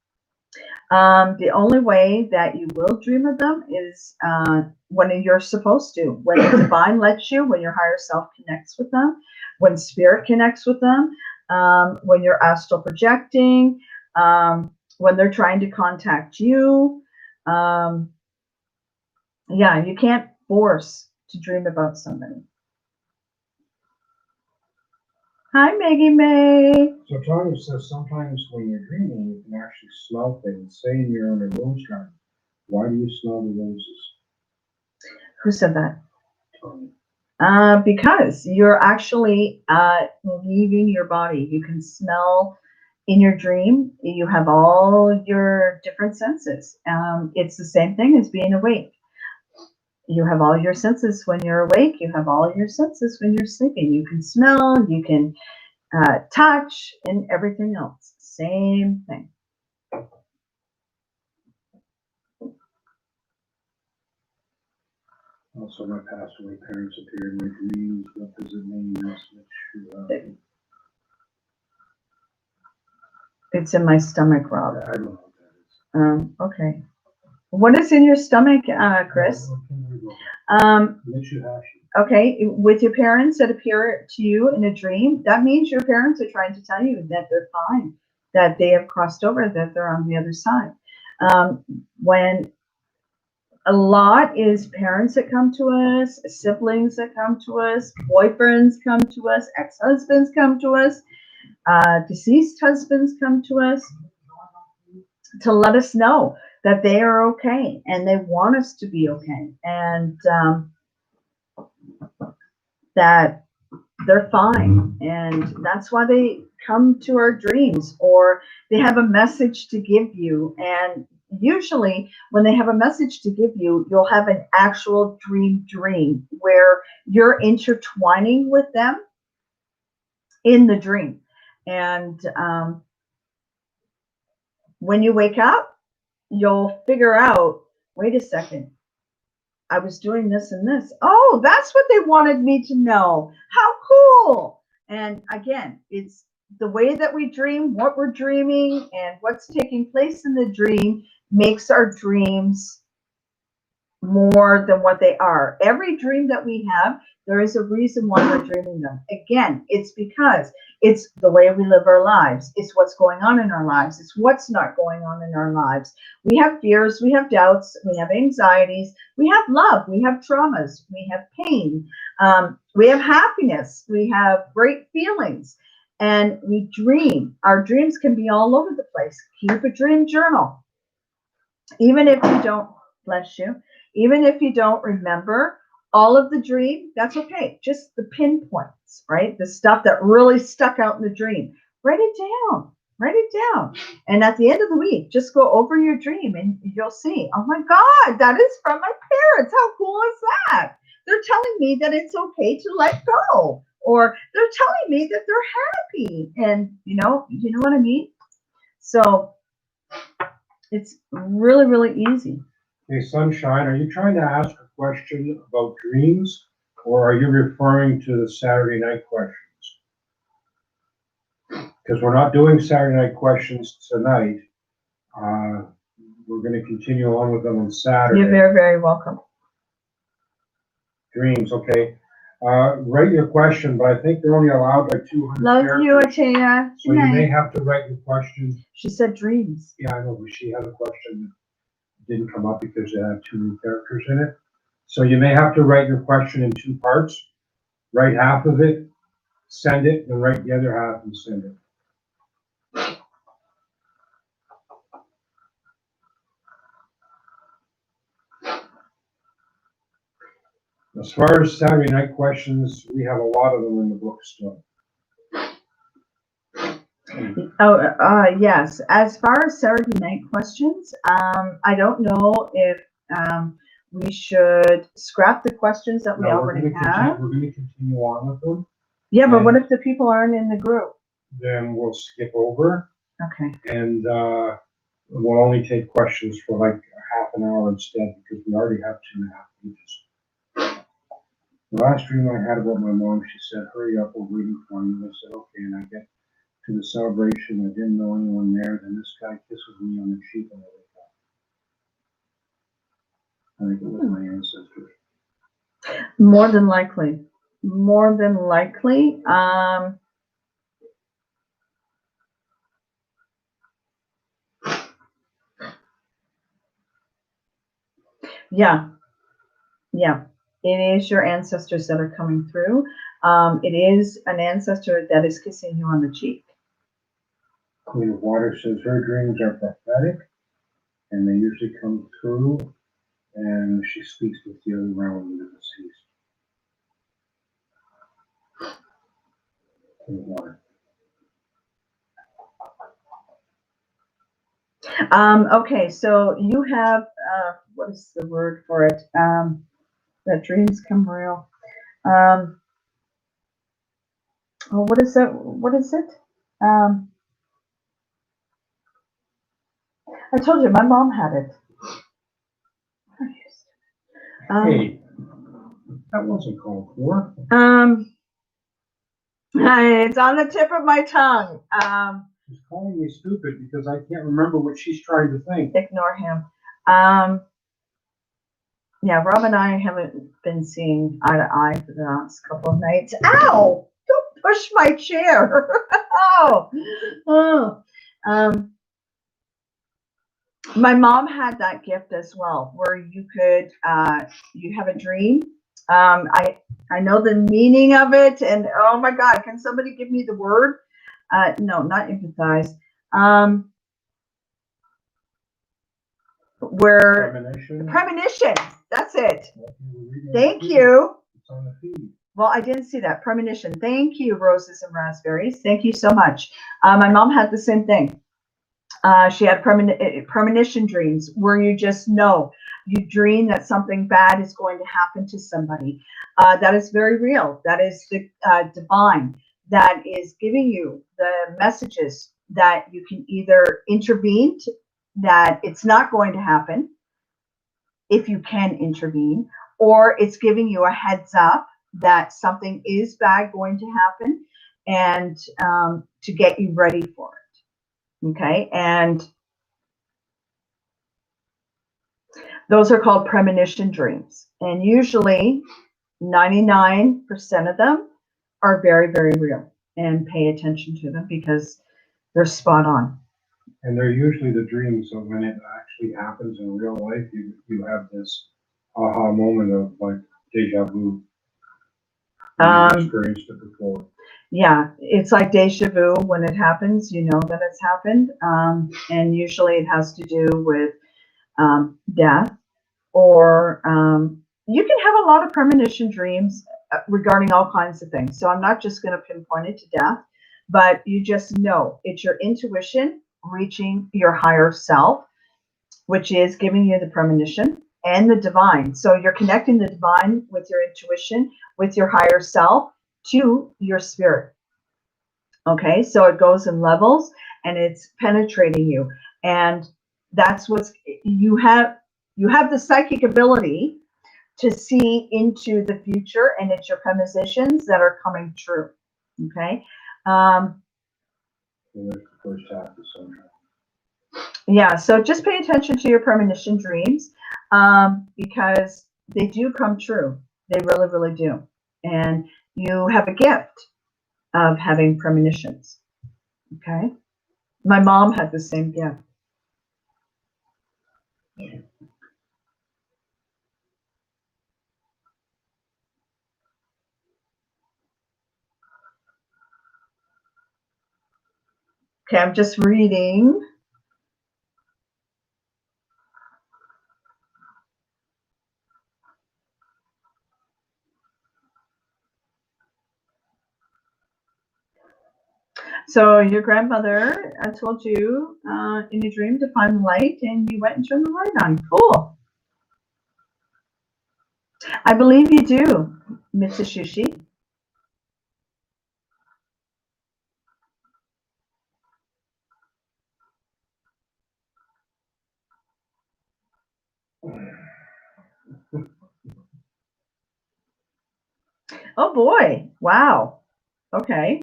The only way that you will dream of them is when you're supposed to, when the divine lets you, when your higher self connects with them, when spirit connects with them, when you're astral projecting, when they're trying to contact you. Yeah, you can't force to dream about somebody. Hi, Maggie May. So Tony says sometimes when you're dreaming, you can actually smell things. Say you're in a rose garden. Why do you smell the roses? Who said that? Tony. Because you're actually leaving your body. You can smell in your dream. You have all your different senses. It's the same thing as being awake. You have all your senses when you're awake. You have all your senses when you're sleeping. You can smell, you can touch, and everything else. Same thing. Also, my passed away parents appear in my dreams. What does it mean? It's in my stomach, Rob. I don't know what that is. Okay. What is in your stomach, Chris? Okay, with your parents that appear to you in a dream, that means your parents are trying to tell you that they're fine. that they have crossed over, that they're on the other side. When a lot is parents that come to us, siblings that come to us, boyfriends come to us, ex-husbands come to us, deceased husbands come to us to let us know that they are okay and they want us to be okay, and that they're fine. And that's why they come to our dreams, or they have a message to give you. And usually when they have a message to give you, you'll have an actual dream where you're intertwining with them in the dream. And when you wake up, you'll figure out, wait a second, I was doing this and this. Oh, that's what they wanted me to know. How cool. And again, it's the way that we dream, what we're dreaming, and what's taking place in the dream makes our dreams more than what they are. Every dream that we have, there is a reason why we're dreaming them. Again, it's because it's the way we live our lives. It's what's going on in our lives. It's what's not going on in our lives. We have fears, we have doubts, we have anxieties, we have love, we have traumas, we have pain, we have happiness, we have great feelings, and we dream. Our dreams can be all over the place. Keep a dream journal. Even if you don't, bless you, even if you don't remember all of the dream, that's okay. Just the pinpoints, right? The stuff that really stuck out in the dream. Write it down. Write it down. And at the end of the week, just go over your dream and you'll see, oh my God, that is from my parents. How cool is that? They're telling me that it's okay to let go. Or they're telling me that they're happy. And you know what I mean? So it's really, really easy. Hey, Sunshine, are you trying to ask a question about dreams, or are you referring to the Saturday night questions? Because we're not doing Saturday night questions tonight. We're going to continue on with them on Saturday. You're very, very welcome. Dreams, okay. Write your question, but I think they're only allowed like 200 Love characters. you, Ataya. So you may have to write your question. She said dreams. Yeah, I know, but she had a question that didn't come up because it had too many characters in it. So you may have to write your question in 2 parts. Write half of it, send it, and write the other half and send it. As far as Saturday night questions, we have a lot of them in the book still. Oh, yes. As far as Saturday night questions, I don't know if we should scrap the questions that we already have. We're going to continue on with them. Yeah, but what if the people aren't in the group? Then we'll skip over. Okay. And we'll only take questions for like half an hour instead, because we already have 2.5 pages. The last dream I had about my mom, she said, hurry up, we're waiting for you. I said, okay, and I get to the celebration, I didn't know anyone there, then this guy kisses me on the cheek and I wake up. I think it was my ancestors. More than likely. More than likely. Yeah. Yeah. It is your ancestors that are coming through. It is an ancestor that is kissing you on the cheek. Queen of Water says her dreams are prophetic, and they usually come through, and she speaks with the other realm of the deceased. Queen of Water. Okay, so you have, what is the word for it? That dreams come real. Oh, what is that? What is it? I told you, my mom had it. Hey, that wasn't called for. It's on the tip of my tongue. She's calling me stupid because I can't remember what she's trying to think. Ignore him. Yeah, Rob and I haven't been seeing eye to eye for the last couple of nights. Ow! Don't push my chair. Oh. My mom had that gift as well, where you could, you have a dream. I know the meaning of it, and oh my God, can somebody give me the word? No, not empathize. Where premonition. That's it. Thank you. It's on the feed. Well, I didn't see that premonition. Thank you, roses and raspberries. Thank you so much. My mom had the same thing. She had premonition dreams where you just know, you dream that something bad is going to happen to somebody. That is very real. That is the divine that is giving you the messages that you can either intervene, that it's not going to happen if you can intervene, or it's giving you a heads up that something is bad going to happen, and to get you ready for it. Okay, and those are called premonition dreams, and usually 99% of them are very, very real, and pay attention to them because they're spot on. And they're usually the dreams, so when it actually happens in real life, you have this aha moment of like deja vu. You've experienced it before. Yeah, it's like deja vu. When it happens, you know that it's happened, and usually it has to do with death, or you can have a lot of premonition dreams regarding all kinds of things. So I'm not just going to pinpoint it to death, but you just know it's your intuition reaching your higher self, which is giving you the premonition, and the divine. So you're connecting the divine with your intuition, with your higher self, to your spirit. Okay, so it goes in levels, and it's penetrating you, and that's what's you have the psychic ability to see into the future, and it's your premonitions that are coming true. Okay. So that's the first half of Sunshine. Yeah, so just pay attention to your premonition dreams, because they do come true. They really, really do. And you have a gift of having premonitions. Okay. My mom had the same gift. Okay, I'm just reading. So your grandmother told you in your dream to find the light, and you went and turned the light on. Cool. I believe you do, Mitsushi. Oh boy! Wow. Okay.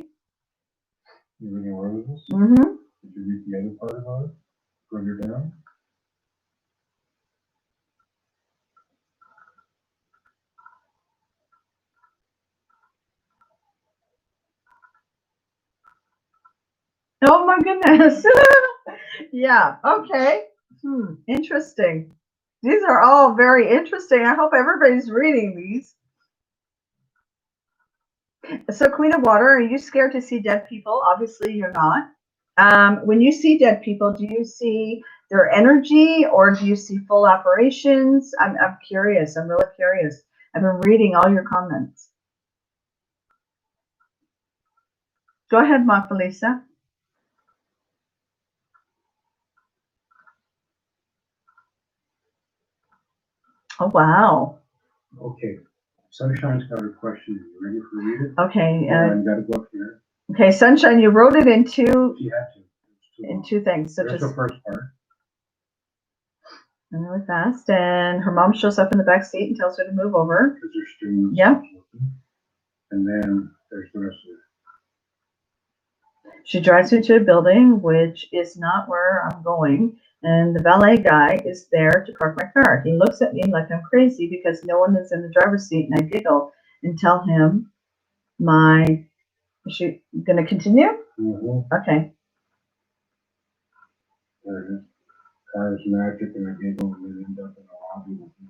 You reading roses? Mm-hmm. Did you read the other part about it? Further down? Oh my goodness. Yeah. Okay. Interesting. These are all very interesting. I hope everybody's reading these. So, Queen of Water, are you scared to see dead people? Obviously, you're not. When you see dead people, do you see their energy, or do you see full apparitions? I'm curious. I'm really curious. I've been reading all your comments. Go ahead, Ma Felisa. Oh, wow. Okay. Sunshine's got a question. You ready for read it? Okay. I've got to go up here. Okay, Sunshine, you wrote it in two. She had to. In two things. So There's just the first part. really fast, and her mom shows up in the back seat and tells her to move over. Because there's students. Yeah. And then there's the rest of it. She drives me to a building, which is not where I'm going, and the valet guy is there to park my car. He looks at me like I'm crazy because no one is in the driver's seat, and I giggle and tell him is she going to continue? Mm-hmm. Okay. There it is. Car is magic, and I giggle and then end up in the lobby with no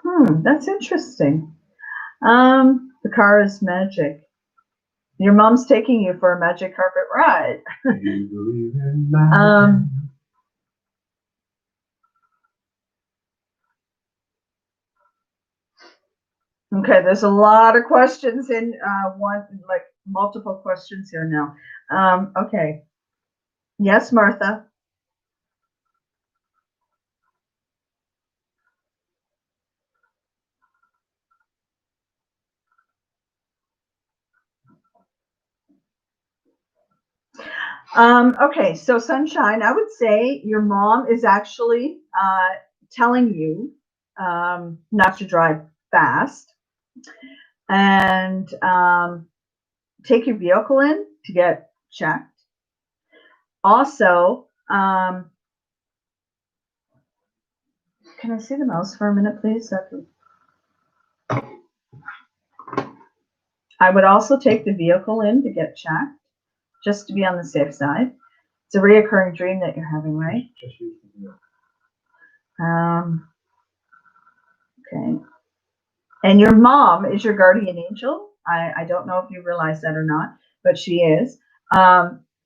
clue. That's interesting. The car is magic. Your mom's taking you for a magic carpet ride. Do you believe in magic? Okay, there's a lot of questions in like multiple questions here now. Okay. Yes, Martha. Okay, so Sunshine, I would say your mom is actually telling you not to drive fast and take your vehicle in to get checked. Also, can I see the mouse for a minute, please? I would also take the vehicle in to get checked, just to be on the safe side. It's a reoccurring dream that you're having, right? Just use the wheel. Okay. And your mom is your guardian angel. I don't know if you realize that or not, but she is.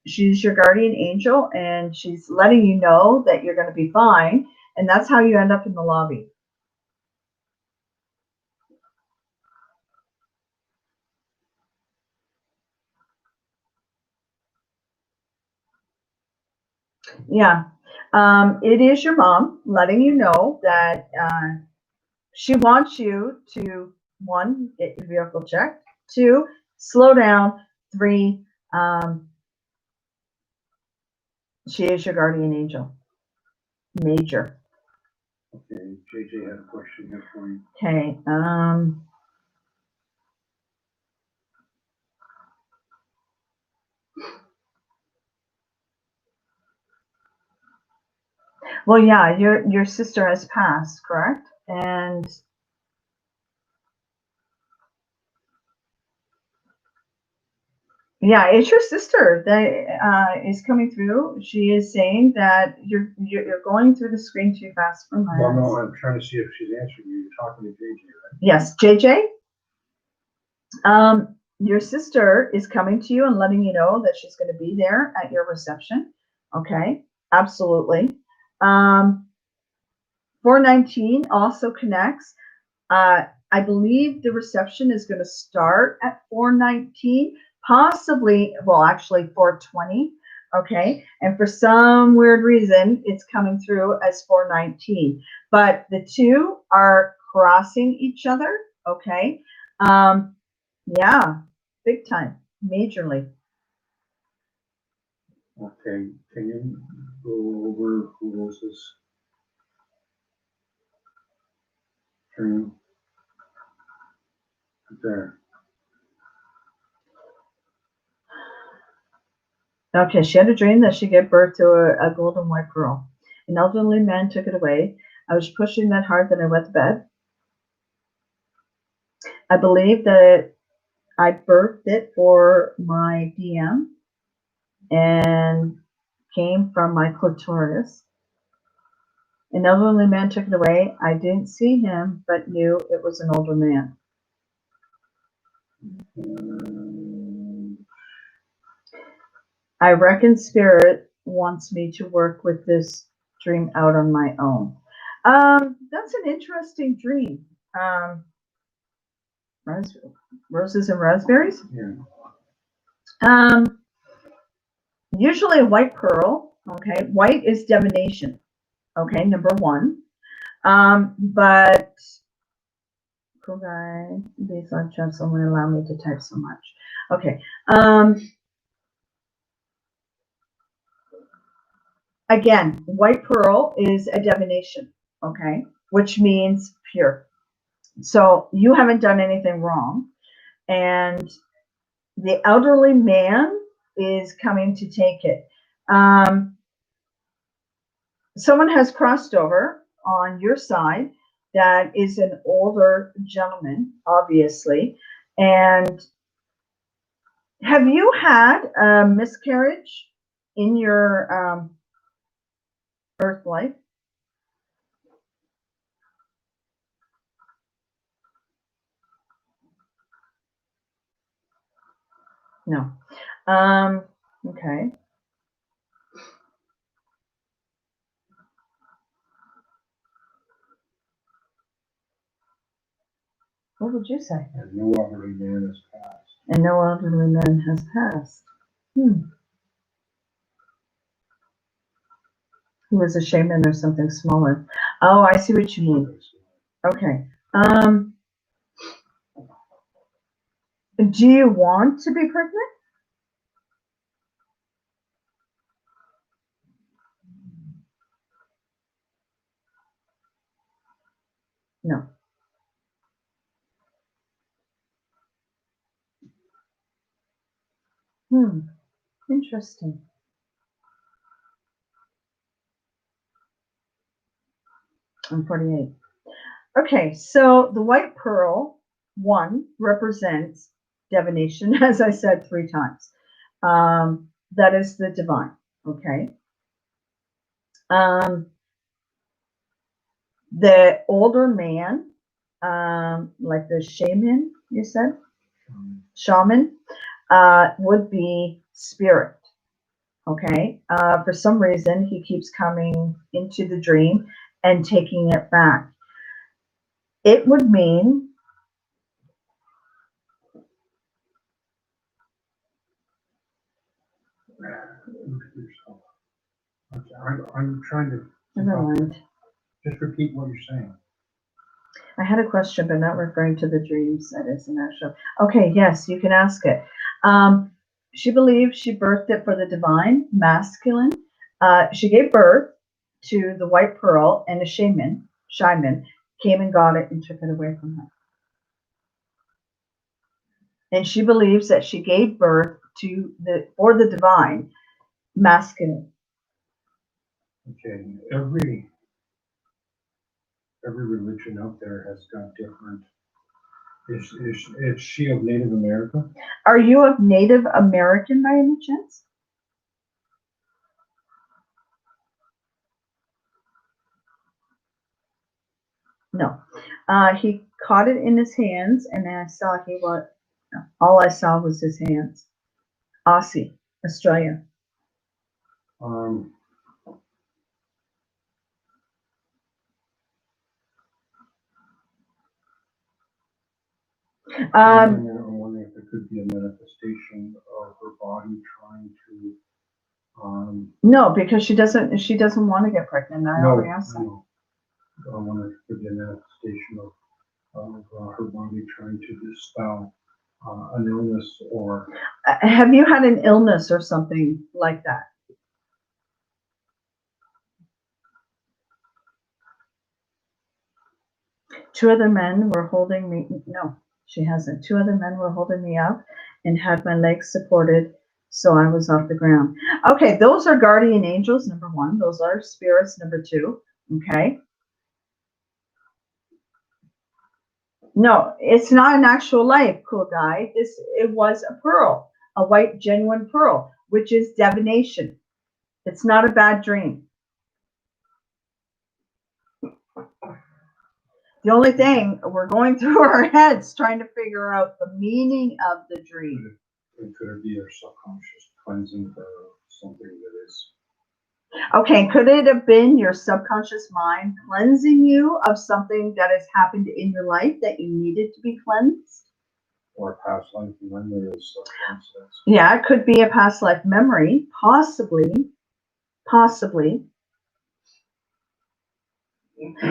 She's your guardian angel, and she's letting you know that you're going to be fine. And that's how you end up in the lobby. Yeah. It is your mom letting you know that she wants you to, 1, get your vehicle checked, 2, slow down, 3, she is your guardian angel. Major. Okay, JJ had a question here for you. Okay. Well, yeah, your sister has passed, correct? And yeah, it's your sister that is coming through. She is saying that you're going through the screen too fast for my Well, eyes. no, I'm trying to see if she's answering you. You're talking to JJ, right? Yes, JJ. Your sister is coming to you and letting you know that she's going to be there at your reception. Okay, absolutely. 419 also connects. I believe the reception is going to start at 419, possibly, well, actually 420. Okay, and for some weird reason, it's coming through as 419, but the two are crossing each other. Okay, yeah, big time, majorly. Okay, can you go over who was this dream? There. Okay, she had a dream that she gave birth to a golden white pearl. An elderly man took it away. I was pushing that hard that I went to bed. I believe that I birthed it for my DM and came from my clitoris. An elderly man took it away. I didn't see him, but knew it was an older man. I reckon spirit wants me to work with this dream out on my own. That's an interesting dream. Roses and raspberries. Yeah. Usually a white pearl. Okay, white is divination. Okay, number 1. But cool guy, these chats only allow me to type so much. Okay. Again, white pearl is a divination. Okay, which means pure. So you haven't done anything wrong, and the elderly man is coming to take it. Someone has crossed over on your side that is an older gentleman, obviously, and Have you had a miscarriage in your Earth life? No. Okay. What would you say? And no elderly man has passed. And no elderly man has passed. He was a shaman or something smaller. Oh, I see what you mean. Okay. Do you want to be pregnant? No. Interesting. I'm 48. Okay, so the white pearl, 1, represents divination, as I said 3 times. That is the divine, okay? The older man, like the shaman, you said? Shaman, would be spirit, okay? For some reason, he keeps coming into the dream and taking it back. It would mean I'm trying to. never mind. Just repeat what you're saying. I had a question, but not referring to the dreams. That is an actual. Okay, yes, you can ask it. She believes she birthed it for the divine, masculine. She gave birth to the white pearl, and a shaman came and got it and took it away from her. And she believes that she gave birth to for the divine, masculine. Okay, every religion out there has got different. Is she of Native America? Are you of Native American by any chance? No. He caught it in his hands, and I saw all I saw was his hands. Aussie, Australia. I'm wondering if it could be a manifestation of her body trying to. No, because she doesn't want to get pregnant. I already asked that. No. I wonder if it could be a manifestation of her body trying to dispel an illness or. Have you had an illness or something like that? Two other men were holding me. No, she hasn't. Two other men were holding me up and had my legs supported, so I was off the ground. Okay, those are guardian angels, number 1. Those are spirits, number 2. Okay. No, it's not an actual life, cool guy. It was a pearl, a white genuine pearl, which is divination. It's not a bad dream. The only thing, we're going through our heads trying to figure out the meaning of the dream. Could it be your subconscious cleansing for something that is. Okay, could it have been your subconscious mind cleansing you of something that has happened in your life that you needed to be cleansed? Or a past life memory of subconscious. Yeah, it could be a past life memory, possibly.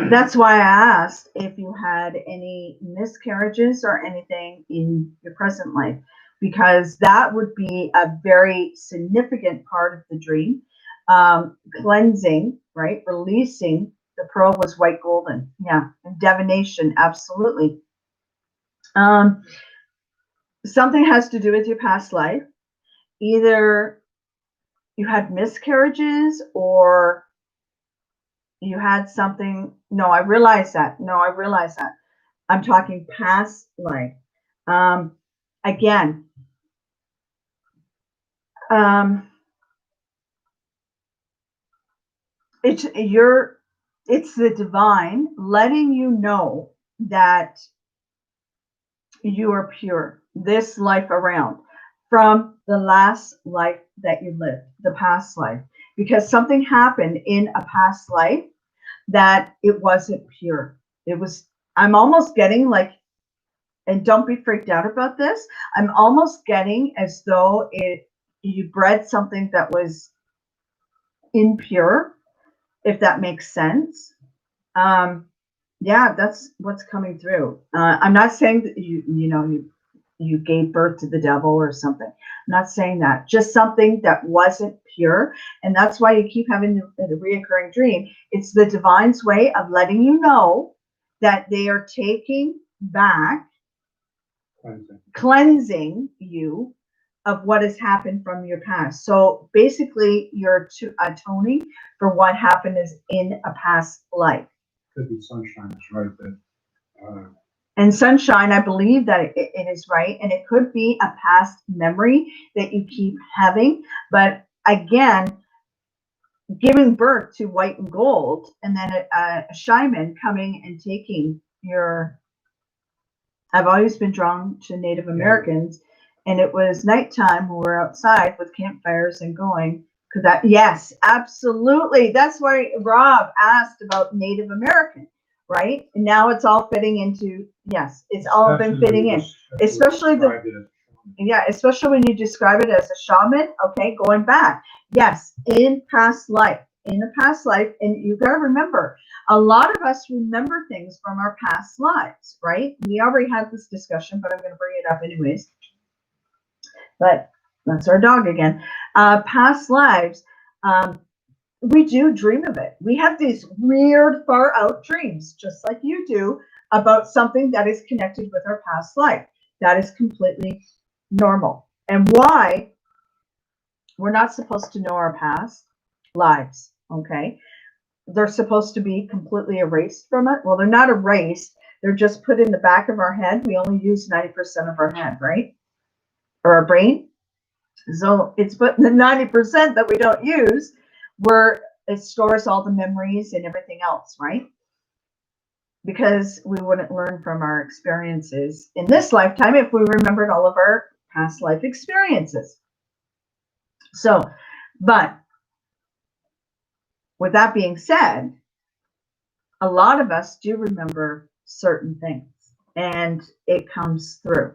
That's why I asked if you had any miscarriages or anything in your present life, because that would be a very significant part of the dream. Cleansing, right? Releasing. The pearl was white golden. Yeah. And divination, absolutely. Something has to do with your past life. Either you had miscarriages or you had something. No, I realize that. I'm talking past life. Again, um, it's the divine letting you know that you are pure this life around from the last life that you lived, the past life, because something happened in a past life that it wasn't pure. It was, I'm almost getting like, and don't be freaked out about this, I'm almost getting as though you bred something that was impure, if that makes sense. Yeah, that's what's coming through. I'm not saying that you gave birth to the devil or something. I'm not saying that. Just something that wasn't pure, and that's why you keep having the reoccurring dream. It's the divine's way of letting you know that they are taking back, cleansing you of what has happened from your past. So basically, you're atoning for what happened is in a past life. Could be sunshine, is right. That and sunshine, I believe that it is right, and it could be a past memory that you keep having. But again, giving birth to white and gold, and then a shaman coming and taking your. I've always been drawn to Native Americans, and it was nighttime when we're outside with campfires and going. Because that, yes, absolutely. That's why Rob asked about Native American, right? And now it's all fitting into, yes, it's all been fitting in, especially especially when you describe it as a shaman. Okay, going back, yes, in a past life, and you got to remember, a lot of us remember things from our past lives, right? We already had this discussion, but I'm going to bring it up anyways. But that's our dog again. Past lives, we do dream of it. We have these weird, far out dreams, just like you do, about something that is connected with our past life. That is completely normal. And why we're not supposed to know our past lives, okay? They're supposed to be completely erased from it. Well, they're not erased. They're just put in the back of our head. We only use 90% of our head, right? Or our brain. So it's put in the 90% that we don't use, where it stores all the memories and everything else, right? Because we wouldn't learn from our experiences in this lifetime if we remembered all of our past life experiences. So, but with that being said, a lot of us do remember certain things, and it comes through.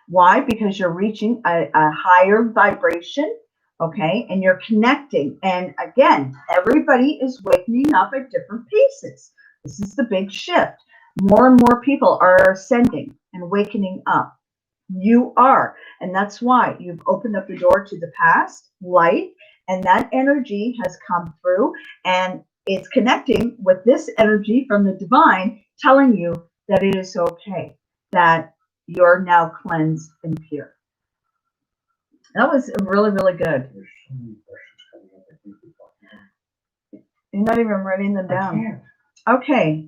Why? Because you're reaching a higher vibration, okay, and you're connecting. And again, everybody is waking up at different paces. This is the big shift. More and more people are ascending and wakening up. You are, and that's why you've opened up the door to the past life, and that energy has come through, and it's connecting with this energy from the divine, telling you that it is okay, that you're now cleansed and pure. That was really, really good. there's so many questions coming up. I think we're talking about. You're not even writing them I down. can't. Okay.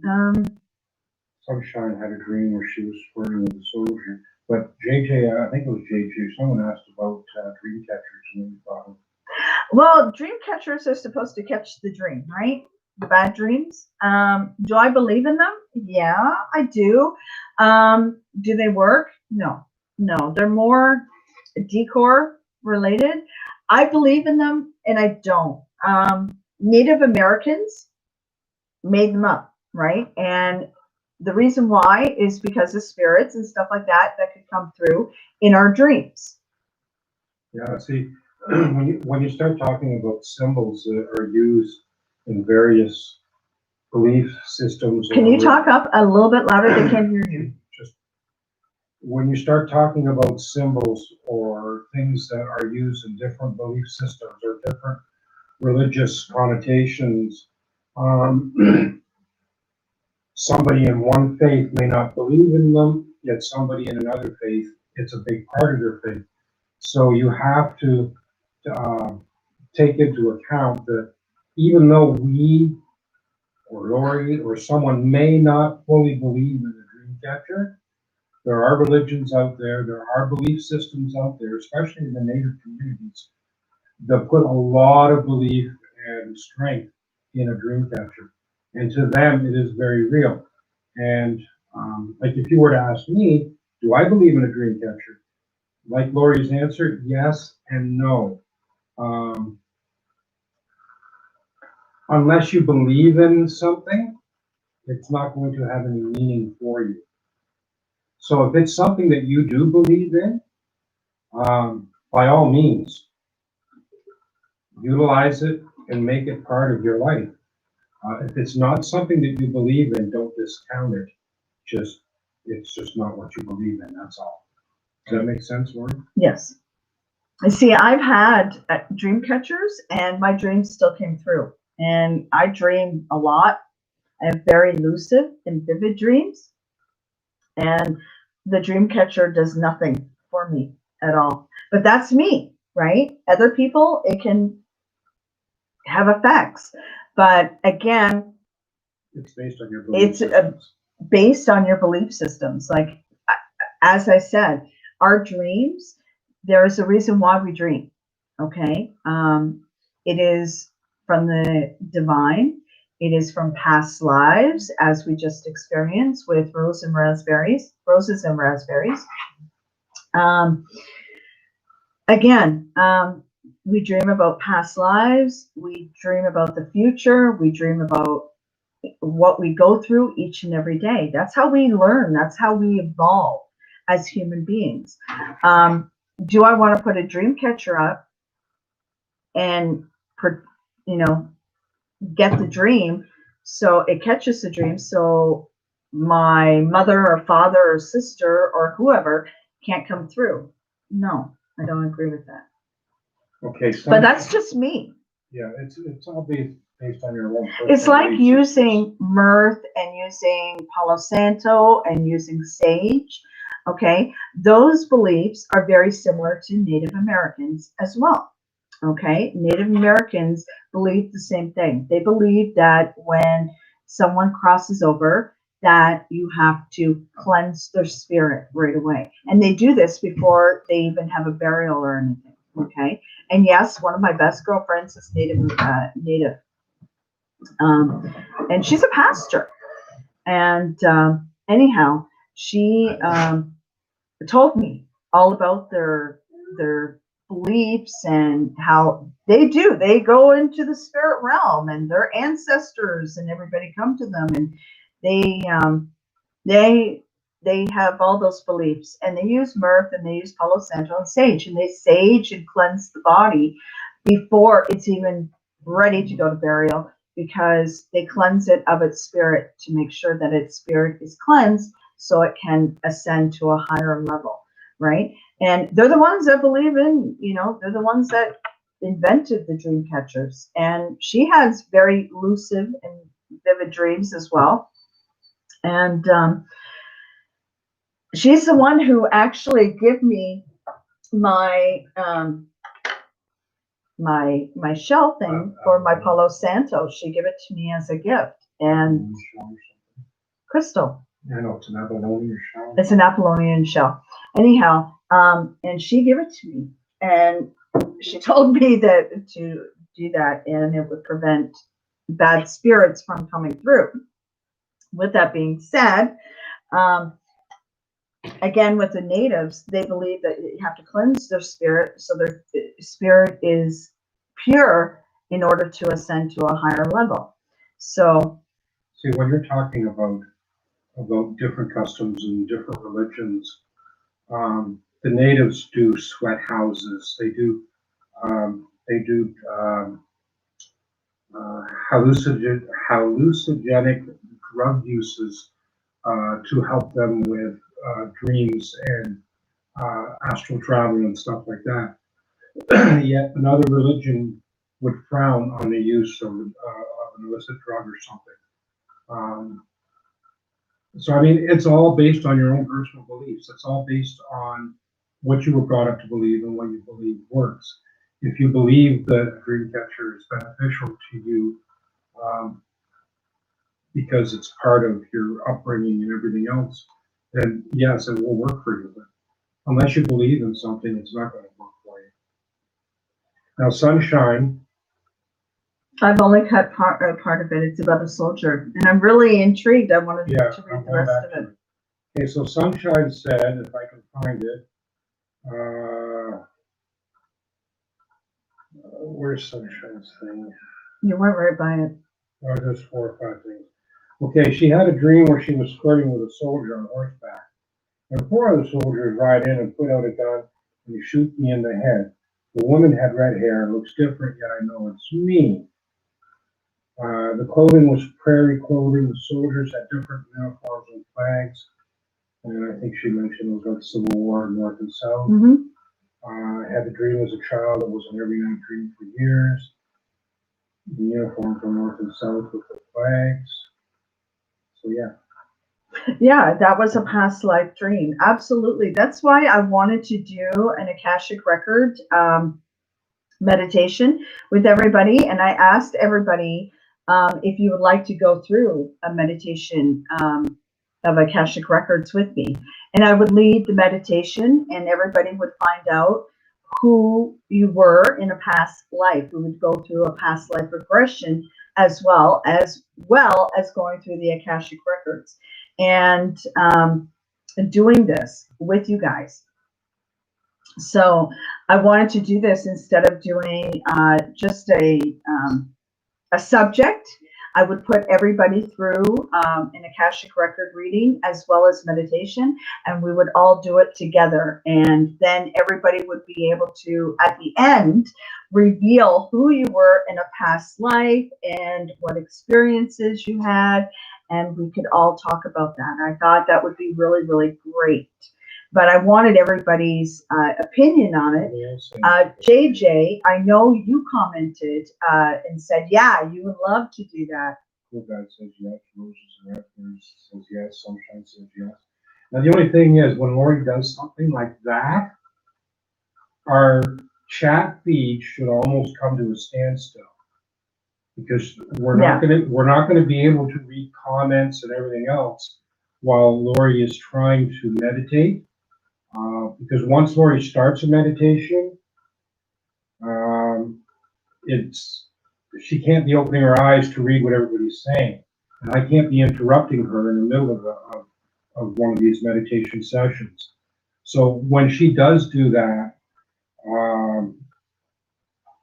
Sunshine had a dream where she was flirting with a soldier. But JJ, I think it was JJ, someone asked about dream catchers and we thought, Well, dream catchers are supposed to catch the dream, right? The bad dreams. Do I believe in them? Yeah, I do. Do they work? No. They're more decor related. I believe in them and I don't. Native Americans made them up, right? And the reason why is because of spirits and stuff like that could come through in our dreams. yeah, see, when you start talking about symbols that are used in various belief systems. Can you talk up a little bit louder? They can't hear you. Just when you start talking about symbols or things that are used in different belief systems or different religious connotations, somebody in one faith may not believe in them, yet somebody in another faith, it's a big part of their faith. So you have to take into account that even though we or Lori or someone may not fully believe in the dream catcher, there are religions out there, there are belief systems out there, especially in the Native communities, they'll put a lot of belief and strength in a dream catcher. And to them, it is very real. And like if you were to ask me, do I believe in a dream catcher? Like Lori's answer, yes and no. Um, unless you believe in something, it's not going to have any meaning for you. So if it's something that you do believe in, by all means, utilize it and make it part of your life. If it's not something that you believe in, don't discount it. It's just not what you believe in. That's all. Does that make sense, Lauren? Yes. I see. I've had dream catchers, and my dreams still came through. And I dream a lot. I have very lucid and vivid dreams, and the dream catcher does nothing for me at all. But that's me, right? Other people, it can have effects, but again, It's based on your belief it's systems. based on your belief systems. Like, as I said, our dreams, there is a reason why we dream. Okay. It is from the divine. It is from past lives, as we just experienced with roses and raspberries. Again, we dream about past lives. We dream about the future. We dream about what we go through each and every day. That's how we learn. That's how we evolve as human beings. Do I want to put a dream catcher up and, get the dream so it catches the dream so my mother or father or sister or whoever can't come through? No, I don't agree with that. Okay, But that's just me. Yeah, it's all based on your own. It's like using mirth and using Palo Santo and using sage. Okay, those beliefs are very similar to Native Americans as well. Okay, Native Americans believe the same thing. They believe that when someone crosses over, that you have to cleanse their spirit right away. And they do this before they even have a burial or anything. Okay, and yes, one of my best girlfriends is Native, and she's a pastor. And anyhow, she told me all about their beliefs and how they go into the spirit realm, and their ancestors and everybody come to them, and they they have all those beliefs, and they use mirth and they use Palo Santo and sage, and they sage and cleanse the body before it's even ready to go to burial, because they cleanse it of its spirit to make sure that its spirit is cleansed so it can ascend to a higher level, right? And they're the ones that believe in, they're the ones that invented the dream catchers. And she has very lucid and vivid dreams as well. And she's the one who actually gave me my my shell thing for my Palo Santo. She gave it to me as a gift. And crystal. I know, it's an Apollonian shell. It's an Apollonian shell. Anyhow, and she gave it to me, and she told me that to do that, and it would prevent bad spirits from coming through. With that being said, again, with the natives, they believe that you have to cleanse their spirit so their spirit is pure in order to ascend to a higher level. So, see, when you're talking about different customs and different religions, the natives do sweat houses. They do hallucinogenic drug uses to help them with dreams and astral travel and stuff like that. Yet another religion would frown on the use of an illicit drug or something. So, I mean, it's all based on your own personal beliefs. It's all based on what you were brought up to believe and what you believe works. If you believe that a dream catcher is beneficial to you because it's part of your upbringing and everything else, then yes, it will work for you. But unless you believe in something, it's not going to work for you. Now, Sunshine, I've only cut part of it. It's about a soldier, and I'm really intrigued. I wanted yeah, to I'm read the going rest back of to it. it. Okay, so Sunshine said, if I can find it, uh, where's Sunshine's thing? You weren't right by it. Oh, there's 4 or 5 things. Okay, she had a dream where she was flirting with a soldier on horseback. And 4 other soldiers ride in and put out a gun and they shoot me in the head. The woman had red hair, looks different, yet I know it's me. The clothing was prairie clothing. The soldiers had different uniforms and flags. And I think she mentioned it was like Civil War, North and South. Mm-hmm. I had the dream as a child. It was an every night dream for years. The uniforms were North and South with the flags. So yeah. Yeah, that was a past life dream. Absolutely. That's why I wanted to do an Akashic record meditation with everybody. And I asked everybody if you would like to go through a meditation of Akashic records with me. And I would lead the meditation, and everybody would find out who you were in a past life. We would go through a past life regression as well as going through the Akashic records and doing this with you guys. So I wanted to do this instead of doing just a subject. I would put everybody through an Akashic record reading as well as meditation, and we would all do it together. And then everybody would be able to, at the end, reveal who you were in a past life and what experiences you had, and we could all talk about that. I thought that would be really, really great. But I wanted everybody's opinion on it. JJ, I know you commented and said, yeah, you would love to do that. Cool guy says yes. Roses and Raspberries says yes. Sunshine says yes. Now, the only thing is, when Lori does something like that, our chat feed should almost come to a standstill because we're not going to be able to read comments and everything else while Lori is trying to meditate. Because once Lori starts a meditation, she can't be opening her eyes to read what everybody's saying, and I can't be interrupting her in the middle of one of these meditation sessions. So when she does do that,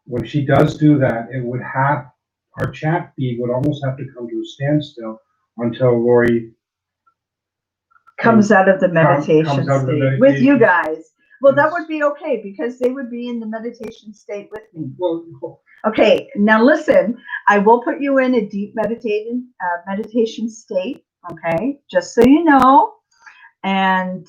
it would have our chat feed would almost have to come to a standstill until Lori comes out of the meditation state with you guys. Well, that would be okay because they would be in the meditation state with me. Well, okay, now listen, I will put you in a deep meditation state, okay, just so you know. And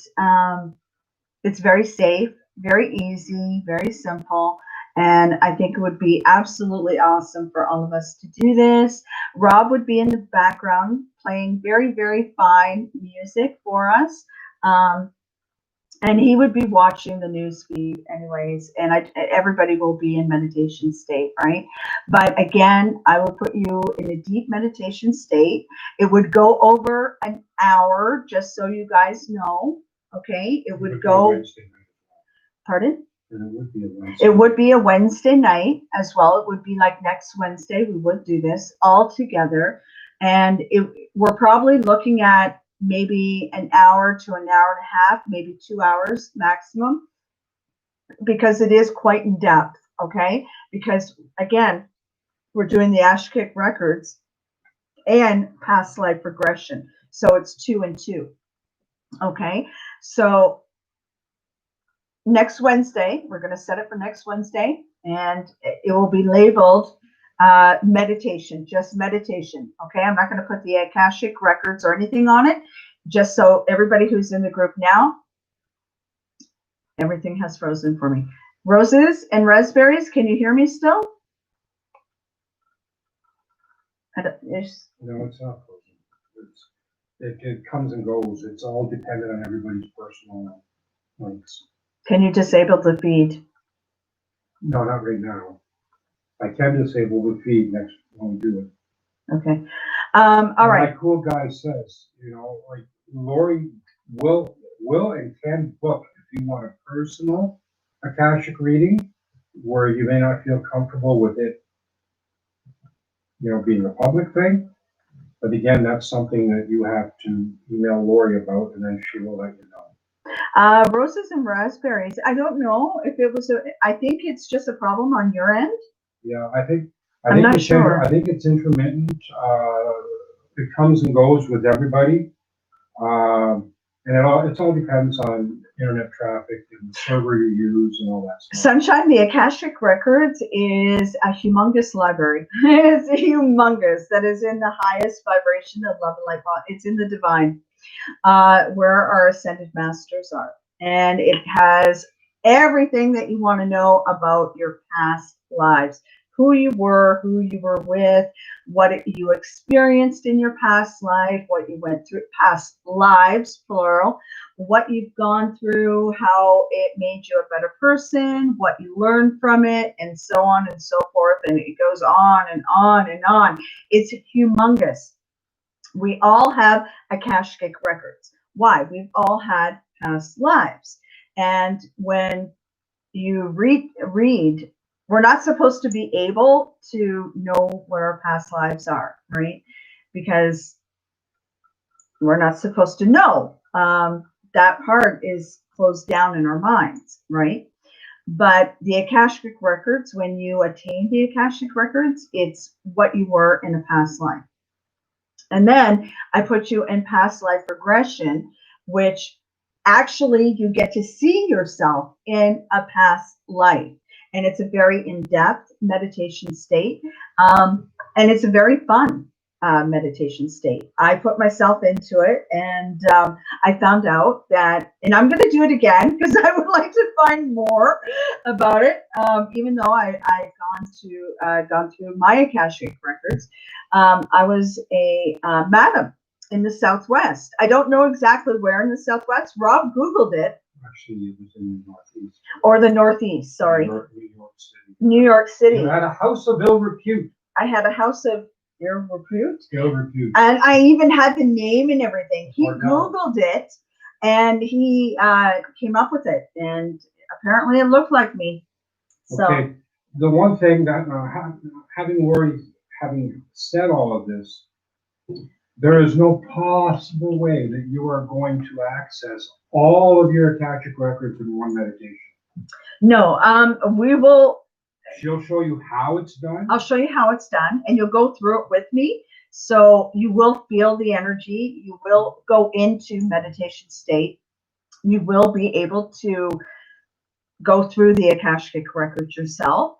it's very safe, very easy, very simple. And I think it would be absolutely awesome for all of us to do this. Rob would be in the background playing very, very fine music for us. And he would be watching the news feed anyways. And everybody will be in meditation state, right? But again, I will put you in a deep meditation state. It would go over an hour, just so you guys know. Okay, it would go. Pardon? It would be a Wednesday night as well. It would be like next Wednesday. We would do this all together, and we're probably looking at maybe an hour to an hour and a half, maybe 2 hours maximum, because it is quite in depth. Okay, because again, we're doing the Akashic records and past life regression, so it's 2 and 2. Okay, so next Wednesday, we're going to set it for next Wednesday, and it will be labeled meditation, just meditation. Okay, I'm not going to put the Akashic records or anything on it, just so everybody who's in the group now, everything has frozen for me. Roses and raspberries, can you hear me still? No, it's not frozen. It comes and goes. It's all dependent on everybody's personal links. Can you disable the feed? No, not right now. I can disable the feed next when we do it. Okay. All right. My cool guy says, like Lori will and can book if you want a personal Akashic reading. where you may not feel comfortable with it, being a public thing. But again, that's something that you have to email Lori about, and then she will let you know. Roses and raspberries. I don't know if it was I think it's just a problem on your end. Yeah, I think I'm not sure. I think it's intermittent. It comes and goes with everybody, and it all depends on internet traffic and the server you use and all that stuff. Sunshine, the Akashic Records is a humongous library. It's humongous. That is in the highest vibration of love and light. It's in the divine, where our ascended masters are, and it has everything that you want to know about your past lives. Who you were with, what you experienced in your past life, what you went through, past lives, plural, what you've gone through, how it made you a better person, what you learned from it, and so on and so forth. And it goes on and on and on. It's humongous. We all have Akashic records. Why? We've all had past lives. And when you read, we're not supposed to be able to know what our past lives are, right? Because we're not supposed to know. That part is closed down in our minds, right? But the Akashic records, when you attain the Akashic records, it's what you were in a past life. And then I put you in past life regression, which actually you get to see yourself in a past life. And it's a very in-depth meditation state. And it's a very fun meditation state. I put myself into it, and I found out that, and I'm going to do it again because I would like to find more about it. Even though I've gone through my Akashic records, I was a madam in the Southwest. I don't know exactly where in the Southwest. Rob Googled it. Actually, it was in the Northeast. Or the Northeast, sorry. New York City. New York City. You had a house of ill repute. I had a house of ill repute. Ill repute. And I even had the name and everything. He Googled it, and he came up with it. And apparently it looked like me. So. Okay. The one thing that, having said all of this, there is no possible way that you are going to access all of your Akashic records in one meditation. No, we will. She'll show you how it's done. I'll show you how it's done, and you'll go through it with me. So you will feel the energy. You will go into meditation state. You will be able to go through the Akashic records yourself.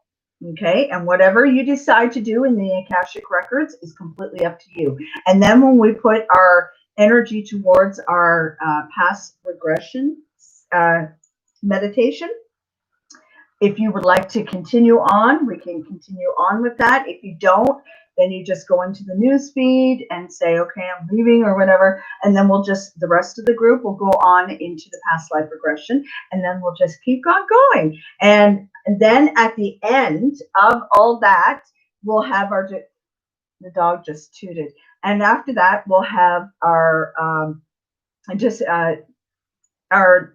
Okay, and whatever you decide to do in the Akashic records is completely up to you. And then when we put our energy towards our past regression meditation, if you would like to continue on, we can continue on with that. If you don't, then you just go into the news feed and say, okay, I'm leaving or whatever. And then the rest of the group will go on into the past life regression. And then we'll just keep on going. And then at the end of all that, we'll have the dog just tooted. And after that, we'll have our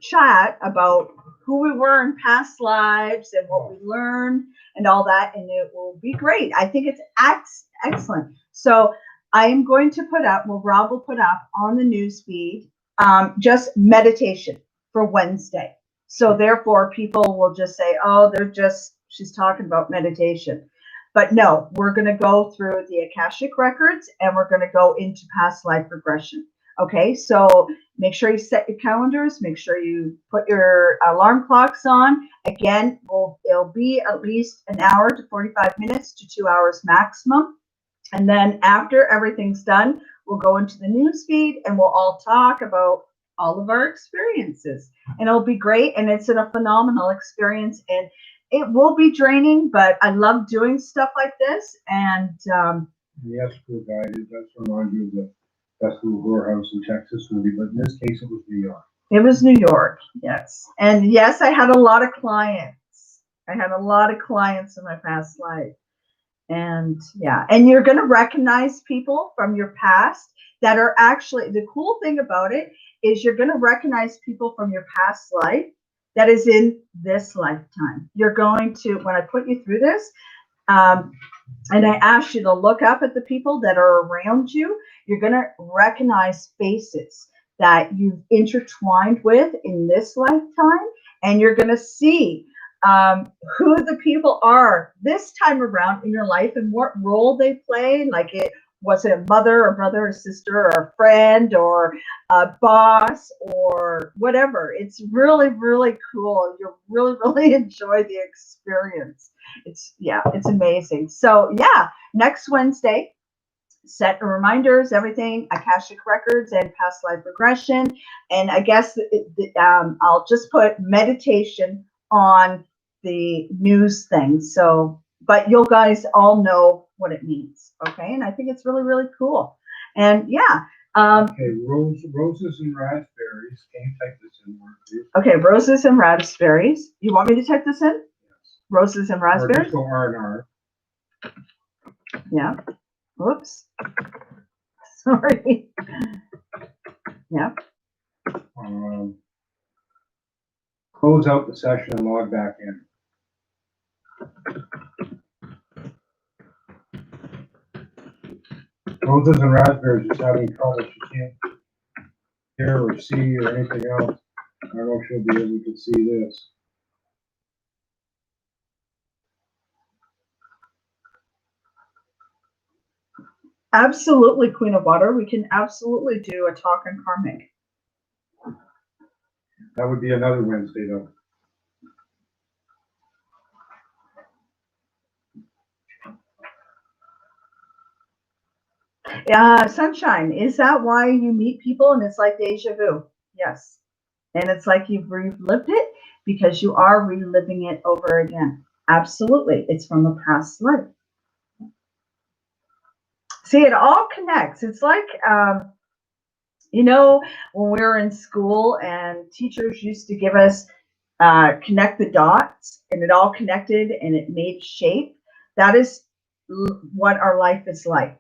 chat about who we were in past lives and what we learned and all that, and it will be great. I think it's excellent. So I am going to Rob will put up on the news feed just meditation for Wednesday. So therefore people will just say, oh, she's talking about meditation. But no, we're going to go through the Akashic records and we're going to go into past life regression. Okay, so make sure you set your calendars. Make sure you put your alarm clocks on. Again, it'll be at least an hour to 45 minutes to 2 hours maximum. And then after everything's done, we'll go into the news feed and we'll all talk about all of our experiences. And it'll be great. And it's a phenomenal experience. And it will be draining, but I love doing stuff like this. And the Astral guide, that's remind you of the Festival Whorehouse in Texas movie, but in this case, it was New York. It was New York, yes. And yes, I had a lot of clients. I had a lot of clients in my past life. And yeah, and you're going to recognize people from your past that are actually, the cool thing about it is you're going to recognize people from your past life that is in this lifetime. You're going to, when I put you through this, and I ask you to look up at the people that are around you, you're going to recognize faces that you've intertwined with in this lifetime, and you're going to see who the people are this time around in your life and what role they play. Like, it was it a mother or brother or sister or a friend or a boss or whatever. It's really, really cool. You'll really, really enjoy the experience. It's amazing. So yeah, next Wednesday, set reminders, everything, Akashic records and past life regression. And I guess I'll just put meditation on the news thing. So, but you guys all know what it means. Okay. And I think it's really, really cool. And yeah. Okay, roses and raspberries. Can you type this in more, please? Okay, roses and raspberries. You want me to type this in? Yes. Roses and raspberries? Or just go R&R. Yeah. Whoops. Sorry. Yeah. Close out the session and log back in. Roses and raspberries is having trouble. She can't hear or see or anything else. I don't know if she'll be able to see this. Absolutely, Queen of Water. We can absolutely do a talk on karmic. That would be another Wednesday, though. Sunshine, is that why you meet people and it's like deja vu? Yes. And it's like you've relived it because you are reliving it over again. Absolutely. It's from a past life. See, it all connects. It's like, when we were in school and teachers used to give us connect the dots, and it all connected and it made shape. That is what our life is like.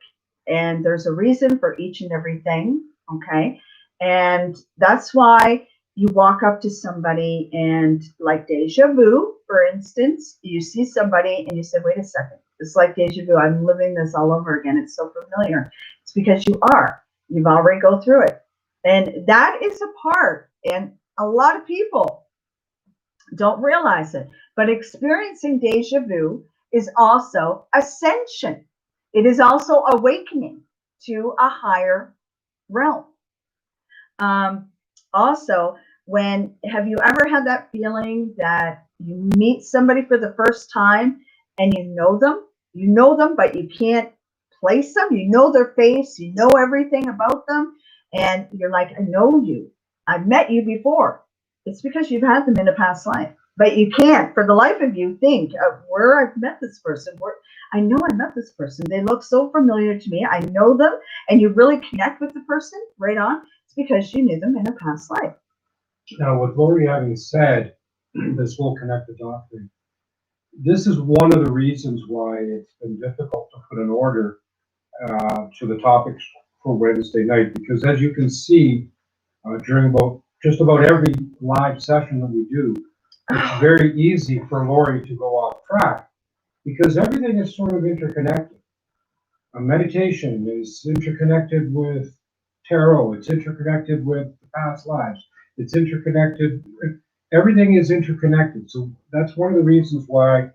And there's a reason for each and everything. Okay. And that's why you walk up to somebody and, like deja vu, for instance, you see somebody and you say, wait a second, it's like deja vu. I'm living this all over again. It's so familiar. It's because you've already go through it. And that is a part. And a lot of people don't realize it, but experiencing deja vu is also ascension. It is also awakening to a higher realm. Also, have you ever had that feeling that you meet somebody for the first time and you know them, but you can't place them? You know their face, you know everything about them, and you're like, I know you. I've met you before. It's because you've had them in a past life, but you can't, for the life of you, think of where I've met this person. I know I met this person. They look so familiar to me. I know them, and you really connect with the person right on. It's because you knew them in a past life. Now, with Lori having said this whole connected dot thing, this is one of the reasons why it's been difficult to put an order to the topics for Wednesday night, because as you can see, during just about every live session that we do, it's very easy for Lori to go off track because everything is sort of interconnected. Meditation is interconnected with tarot. It's interconnected with past lives. It's interconnected. Everything is interconnected. So that's one of the reasons why.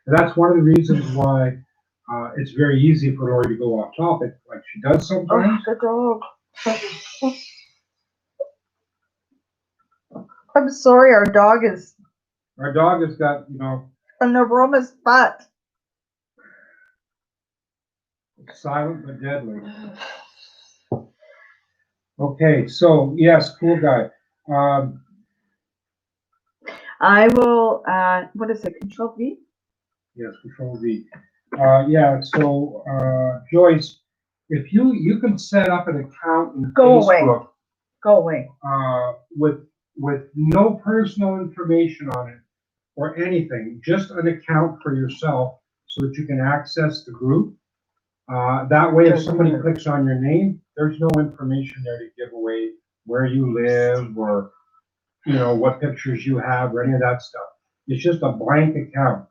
That's one of the reasons why it's very easy for Lori to go off topic, like she does sometimes. Oh, good dog. I'm sorry, our dog has got, an aroma's butt. Silent but deadly. Okay, so yes, cool guy. I will, what is it, Control V? Yes, Control V. So Joyce, if you can set up an account in Facebook. Go away. With no personal information on it or anything, just an account for yourself so that you can access the group. That way, if somebody clicks on your name, there's no information there to give away where you live or, you know, what pictures you have or any of that stuff. It's just a blank account.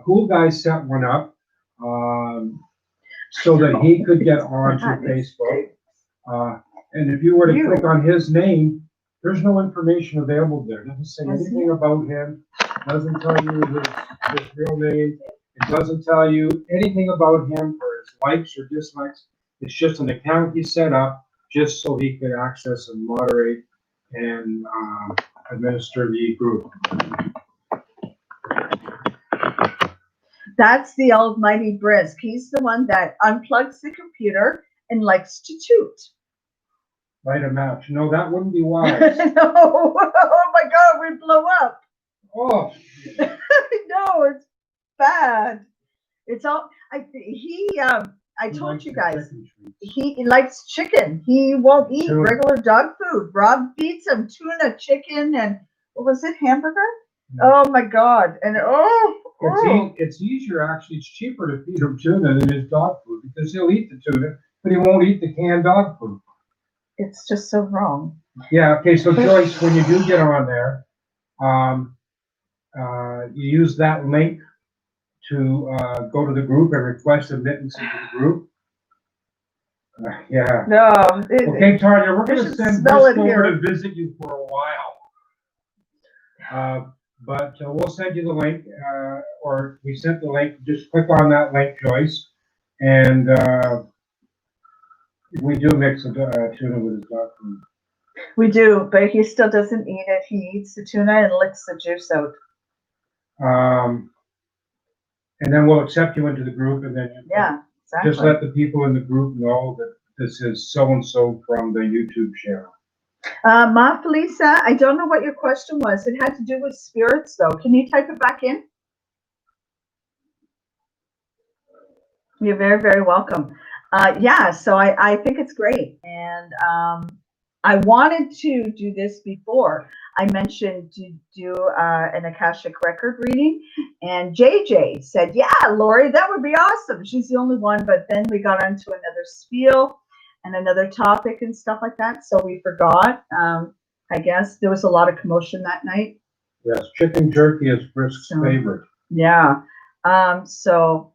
Cool Guy set one up so that he could get onto Facebook. And if you were to click on his name, there's no information available there. It doesn't say anything about him. It doesn't tell you his real name. It doesn't tell you anything about him or his likes or dislikes. It's just an account he set up just so he could access and moderate and administer the group. That's the almighty Brisk. He's the one that unplugs the computer and likes to toot. Light a match. No, that wouldn't be wise. No. Oh my God, we'd blow up. Oh. No, it's bad. It's all. I told you guys. He likes chicken. He won't eat regular dog food. Rob feeds him tuna, chicken, and what was it? Hamburger? Oh my God! And it's easier actually. It's cheaper to feed him tuna than his dog food because he'll eat the tuna, but he won't eat the canned dog food. It's just so wrong. Yeah. Okay. So Joyce, when you do get on there, you use that link to go to the group and request admittance into the group. Yeah. No. Okay, Tanya, we're going to send Brisk over to visit you for a while. But we'll send you the link, or we sent the link. Just click on that link, Joyce, and we do mix a tuna with his dog food. We do, but he still doesn't eat it. He eats the tuna and licks the juice out. And then we'll accept you into the group, and then exactly. Just let the people in the group know that this is so-and-so from the YouTube channel. Ma Felisa, I don't know what your question was. It had to do with spirits, though. Can you type it back in? You're very, very welcome. So I think it's great. And I wanted to do this before. I mentioned to do an Akashic record reading, and JJ said, yeah, Lori, that would be awesome. She's the only one, but then we got onto another spiel and another topic and stuff like that, so we forgot. I guess there was a lot of commotion that night. Yes, chicken jerky is Brisk's favorite. Yeah, so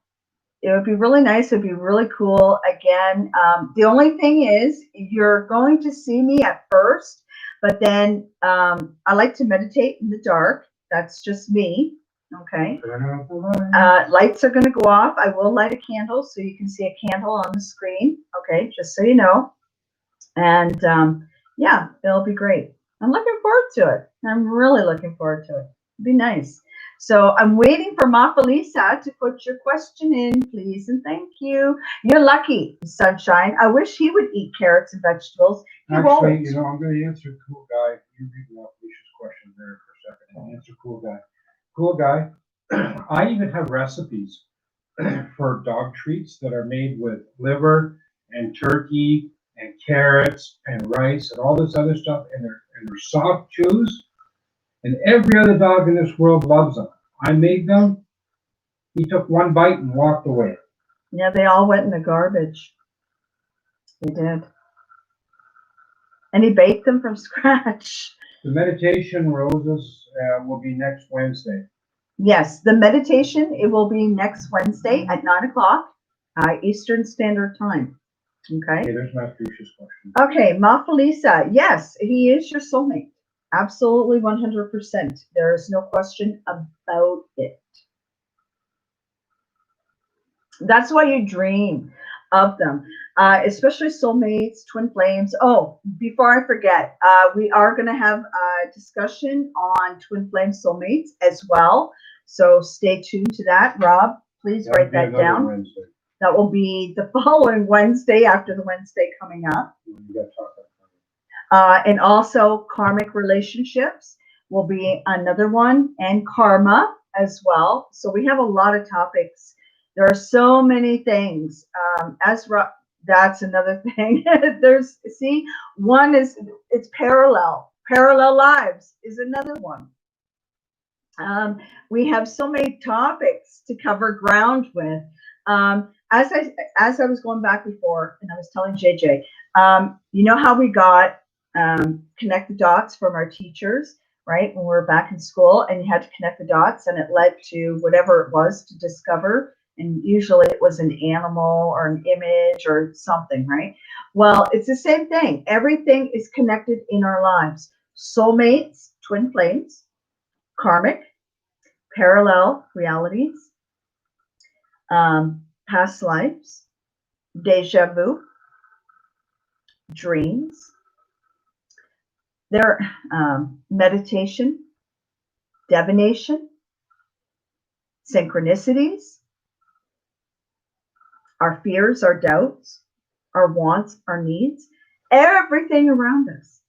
it would be really nice. It would be really cool. Again, the only thing is you're going to see me at first, but then I like to meditate in the dark. That's just me. Okay. Lights are going to go off. I will light a candle so you can see a candle on the screen. Okay, just so you know. And yeah, it'll be great. I'm looking forward to it. I'm really looking forward to it. It'll be nice. So I'm waiting for Ma Felisa to put your question in, please, and thank you. You're lucky, Sunshine. I wish he would eat carrots and vegetables. He Actually, won't. you know, I'm going to answer Cool Guy. You read Ma Felisa's question there for a second and answer Cool Guy. Cool Guy, I even have recipes for dog treats that are made with liver and turkey and carrots and rice and all this other stuff, and they're soft chews. And every other dog in this world loves them. I made them. He took one bite and walked away. Yeah, they all went in the garbage. They did. And he baked them from scratch. The meditation, Roses, will be next Wednesday. Yes, the meditation, it will be next Wednesday at 9 o'clock Eastern Standard Time. Okay, there's my Fuchsia's question. Okay, Ma Felisa, yes, he is your soulmate. Absolutely 100%. There is no question about it. That's why you dream of them, especially soulmates, twin flames. Oh, before I forget, we are going to have a discussion on twin flame soulmates as well. So stay tuned to that. Rob, please write that down. Wednesday. That will be the following Wednesday after the Wednesday coming up. And also karmic relationships will be another one, and karma as well. So we have a lot of topics. There are so many things. That's another thing. One is, it's parallel. Parallel lives is another one. We have so many topics to cover ground with. as I was going back before, and I was telling JJ, you know how we got connect the dots from our teachers, right? When we were back in school, and you had to connect the dots, and it led to whatever it was to discover. And usually it was an animal or an image or something, right? Well, it's the same thing. Everything is connected in our lives. Soulmates, twin flames, karmic, parallel realities, past lives, deja vu, dreams, their meditation, divination, synchronicities, our fears, our doubts, our wants, our needs, everything around us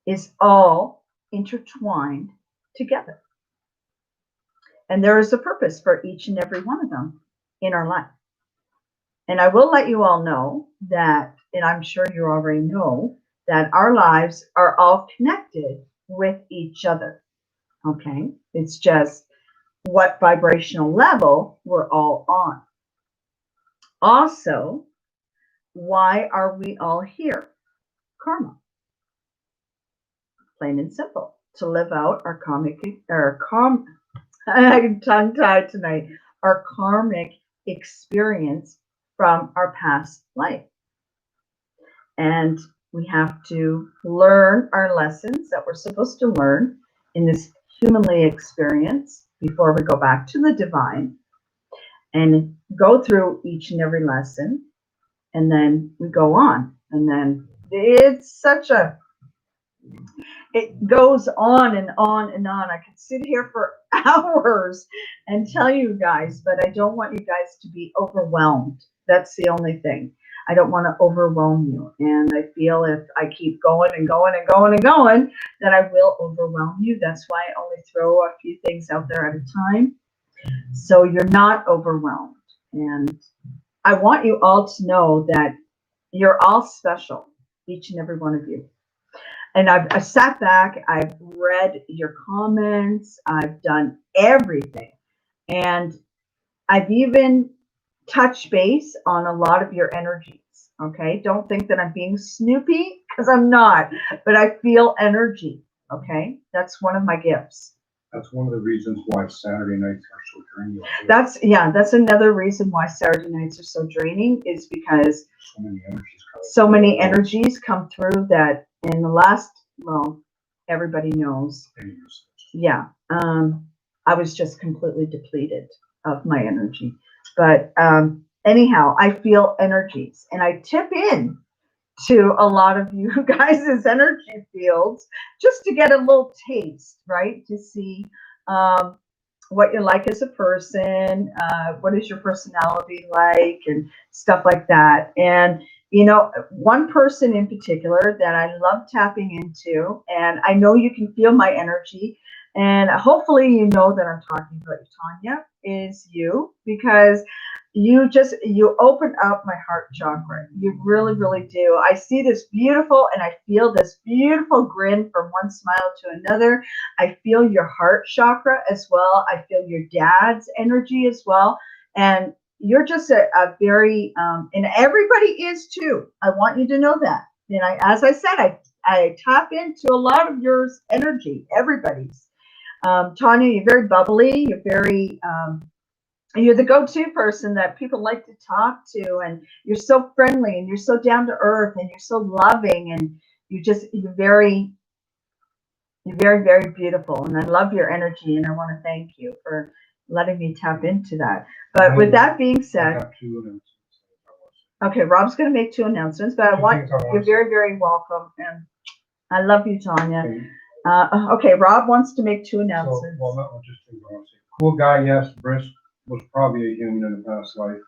is all intertwined together. And there is a purpose for each and every one of them in our life. And I will let you all know that, and I'm sure you already know, that our lives are all connected with each other. Okay? It's just what vibrational level we're all on. Also, why are we all here? Karma. Plain and simple. To live out our I'm tongue-tied tonight. Our karmic experience from our past life. And we have to learn our lessons that we're supposed to learn in this humanly experience before we go back to the divine, and go through each and every lesson, and then we go on. And then it goes on and on and on. I could sit here for hours and tell you guys, but I don't want you guys to be overwhelmed. That's the only thing. I don't want to overwhelm you. And I feel if I keep going and going and going and going, that I will overwhelm you. That's why I only throw a few things out there at a time, so you're not overwhelmed. And I want you all to know that you're all special, each and every one of you. And I've sat back, I've read your comments, I've done everything. And I've even touched base on a lot of your energies. Okay, don't think that I'm being snoopy, because I'm not, but I feel energy. Okay, that's one of my gifts. That's one of the reasons why Saturday nights are so draining. That's another reason why Saturday nights are so draining, is because so many energies come through that in the last, well, everybody knows. Yeah. I was just completely depleted of my energy. But anyhow, I feel energies, and I tip in to a lot of you guys' energy fields just to get a little taste, right? To see what you're like as a person, what is your personality like, and stuff like that. And, you know, one person in particular that I love tapping into, and I know you can feel my energy, and hopefully you know that I'm talking about you, Tanya, is you, because you open up my heart chakra. You really, really do. I see this beautiful, and I feel this beautiful grin from one smile to another. I feel your heart chakra as well. I feel your dad's energy as well. And you're just a very, and everybody is too. I want you to know that. And as I said, I tap into a lot of your energy, everybody's. Tanya, you're very bubbly. You're the go-to person that people like to talk to, and you're so friendly, and you're so down to earth, and you're so loving, and you're very, very beautiful. And I love your energy, and I want to thank you for letting me tap into that. But with that being said, okay, Rob's going to make 2 announcements, but you're very, very welcome, and I love you, Tanya. Okay, Rob wants to make 2 announcements. Cool guy, yes. Brisk was probably a human in a past life.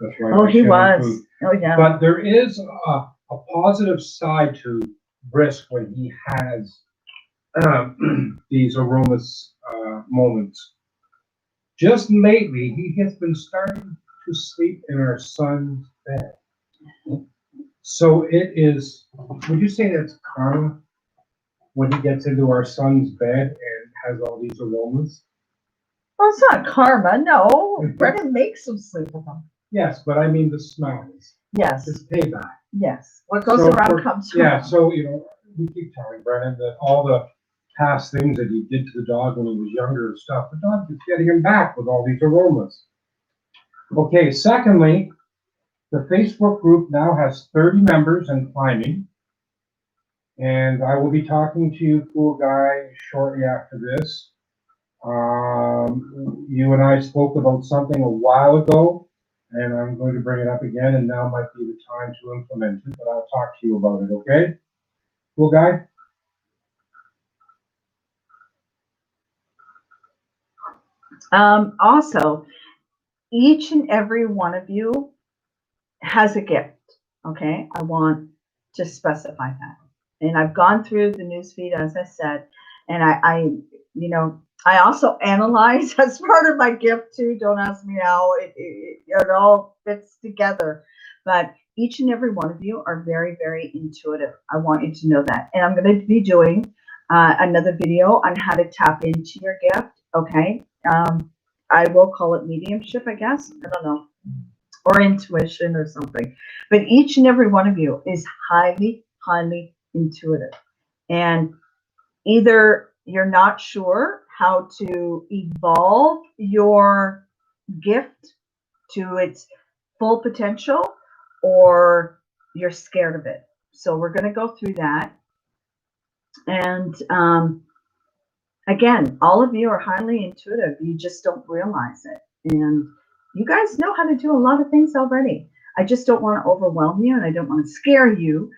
That's right. Oh, he was. Oh, yeah. But there is a positive side to Brisk when he has these aromas moments. Just lately, he has been starting to sleep in our son's bed. So it is, would you say that's karma when he gets into our son's bed and has all these aromas? Well, it's not karma, no. Brennan makes him sleep with them. Yes, but I mean the smiles. Yes, It's payback. yes. What goes So around for- comes Yeah, around. so, we keep telling Brennan that all the past things that he did to the dog when he was younger and stuff, the dog is getting him back with all these aromas. Okay, secondly, the Facebook group now has 30 members and climbing. And I will be talking to you, cool guy, shortly after this. You and I spoke about something a while ago, and I'm going to bring it up again, and now might be the time to implement it, but I'll talk to you about it, okay? Cool guy? Also, each and every one of you has a gift. Okay, I want to specify that. And I've gone through the newsfeed, as I said, and I also analyze as part of my gift too. Don't ask me how it all fits together, but each and every one of you are very, very intuitive. I want you to know that, and I'm going to be doing another video on how to tap into your gift. Okay, I will call it mediumship, I guess. I don't know, or intuition or something. But each and every one of you is highly, highly intuitive. And either you're not sure how to evolve your gift to its full potential, or you're scared of it. So we're going to go through that. And again, all of you are highly intuitive. You just don't realize it. And you guys know how to do a lot of things already. I just don't want to overwhelm you, and I don't want to scare you.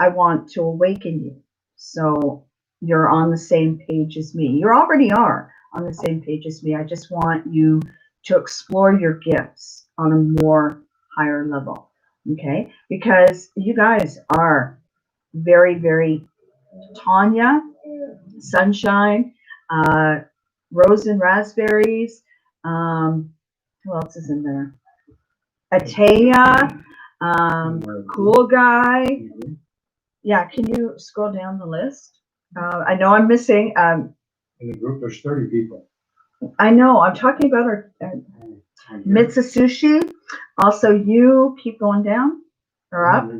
I want to awaken you. So you're on the same page as me. You already are on the same page as me. I just want you to explore your gifts on a more higher level. Okay? Because you guys are very, very Tanya, Sunshine, Rose and Raspberries. Who else is in there? Ataya, Cool Guy. Yeah, can you scroll down the list? I know I'm missing. In the group, there's 30 people. I know. I'm talking about our Mitsusushi. Also, you keep going down or up.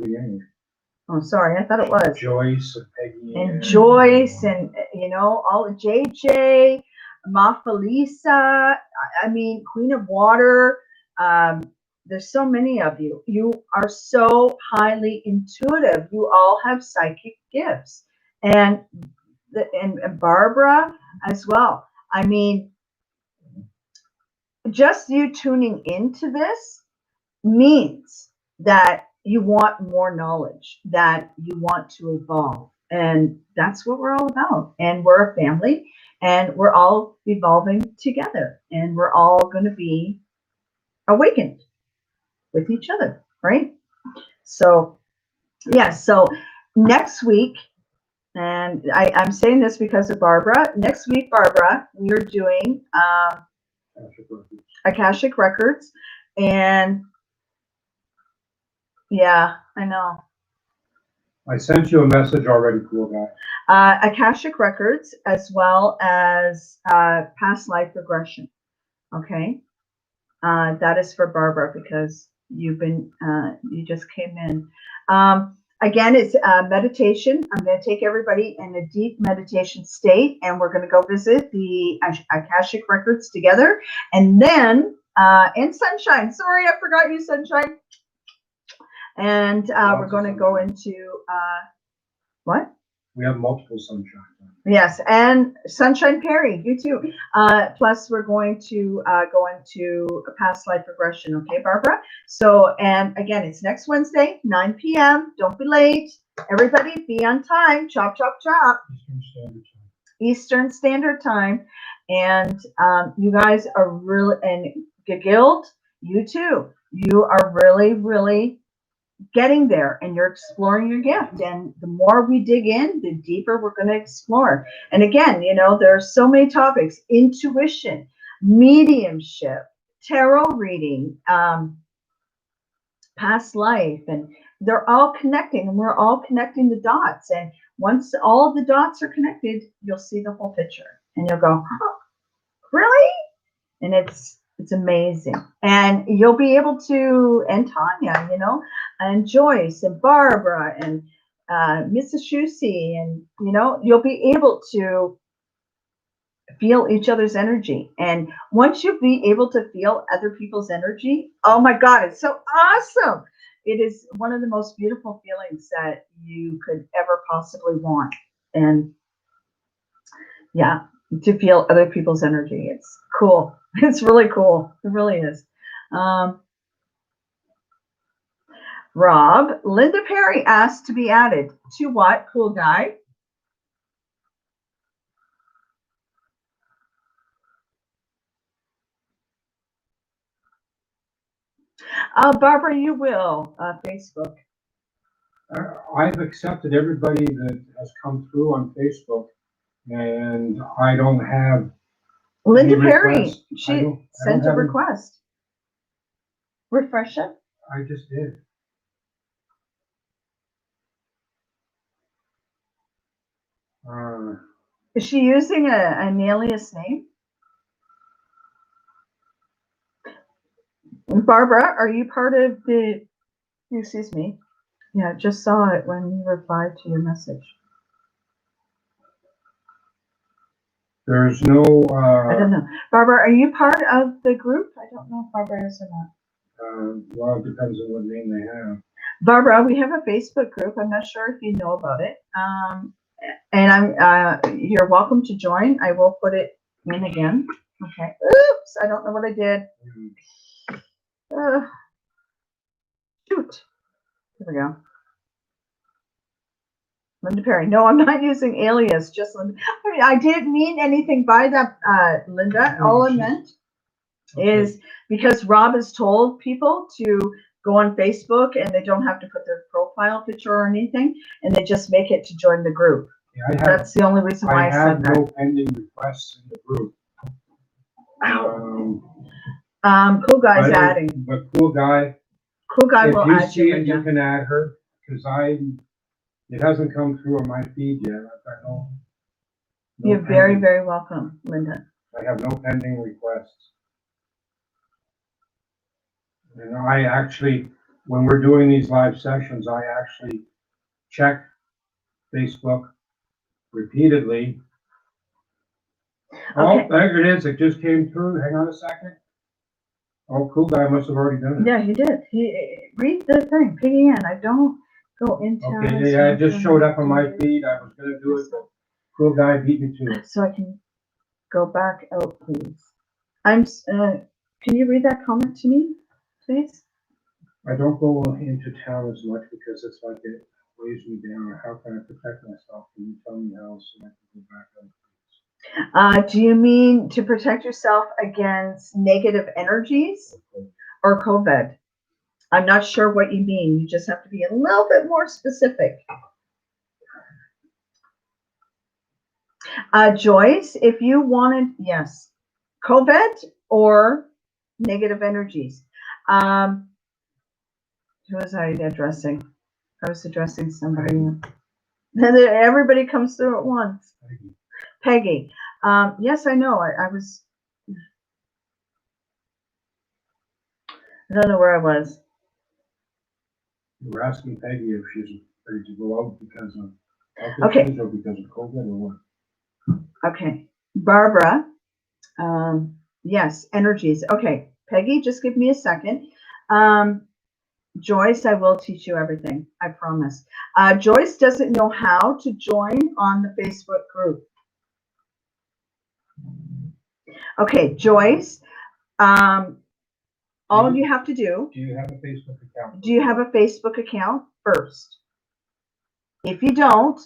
Oh, sorry. I thought it was Joyce and Peggy. And Joyce, and all of JJ, Mafalisa. I mean, Queen of Water. There's so many of you. You are so highly intuitive. You all have psychic gifts, and Barbara as well. I mean, just you tuning into this means that you want more knowledge, that you want to evolve. And that's what we're all about. And we're a family, and we're all evolving together, and we're all going to be awakened with each other, right? So, yeah, so next week, and I'm saying this because of Barbara. Next week, Barbara, we're doing Akashic Records. And yeah, I know. I sent you a message already, cool guy. Akashic Records, as well as past life regression. Okay, that is for Barbara because you just came in. Again, it's meditation. I'm going to take everybody in a deep meditation state, and we're going to go visit the Akashic Records together. And then, and Sunshine. Sorry, I forgot you, Sunshine. And we're going to go into what? We have multiple Sunshine. Yes, and Sunshine Perry, you too. Plus, we're going to go into a past life regression. Okay, Barbara? So, and again, it's next Wednesday, 9 p.m. Don't be late. Everybody be on time. Chop, chop, chop. Eastern Standard Time. And you guys are really, and Gigild, you too. You are really, really getting there, and you're exploring your gift. And the more we dig in, the deeper we're going to explore. And again, there are so many topics: intuition, mediumship, tarot reading, past life, and they're all connecting, and we're all connecting the dots. And once all the dots are connected, you'll see the whole picture, and you'll go, oh, really? And it's It's amazing. And you'll be able to, and Tanya, you know, and Joyce and Barbara and Mrs. Shusi, and, you know, you'll be able to feel each other's energy. And once you be able to feel other people's energy, oh my God, it's so awesome. It is one of the most beautiful feelings that you could ever possibly want. And yeah, to feel other people's energy. It's cool. It's really cool. It really is. Rob, Linda Perry asked to be added to what? Cool guy. Barbara, you will. Facebook. I've accepted everybody that has come through on Facebook, and I don't have Linda any Perry, requests. I she don't sent a have any- request. Refresh it. I just did. Is she using an alias name? Barbara, are you part of the, excuse me. Yeah, just saw it when you replied to your message. There's no. I don't know. Barbara, are you part of the group? I don't know if Barbara is or not. Well, it depends on what name they have. Barbara, we have a Facebook group. I'm not sure if you know about it. And you're welcome to join. I will put it in again. Okay. Oops, I don't know what I did. Shoot. Here we go. Linda Perry. No, I'm not using alias, just Linda. I didn't mean anything by that, Linda. All I meant is because Rob has told people to go on Facebook and they don't have to put their profile picture or anything, and they just make it to join the group. Yeah, That's the only reason why I said that. I have no pending requests in the group. Cool guy's adding. But cool guy. Cool guy will add If you see you, it, you can add her, because it hasn't come through on my feed yet. I've got no You're very, very welcome, Linda. I have no pending requests. And I actually, when we're doing these live sessions, I actually check Facebook repeatedly. Okay. Oh, there it is. It just came through. Hang on a second. Oh, cool guy must have already done it. Yeah, he did. Read the thing. Piggy in. I don't go into. Okay, yeah, it just showed up on my feed. I was gonna do it, but cool guy beat me to it. So I can go back out, please. Can you read that comment to me, please? I don't go into town as much because it's like it weighs me down. How can I protect myself? Can you tell me how so I can go back on? Do you mean to protect yourself against negative energies or COVID? I'm not sure what you mean. You just have to be a little bit more specific. Joyce, if you wanted, yes, COVID or negative energies. Who was I addressing? I was addressing somebody. Everybody comes through at once. Peggy. Yes, I know. I was. I don't know where I was. You were asking Peggy if she's ready to go out because of Okay. or because of COVID or what? Okay. Barbara. Yes, energies. Okay. Peggy, just give me a second. Joyce, I will teach you everything. I promise. Joyce doesn't know how to join on the Facebook group. Okay, Joyce. All you have to do. Do you have a Facebook account? Do you have a Facebook account first? If you don't,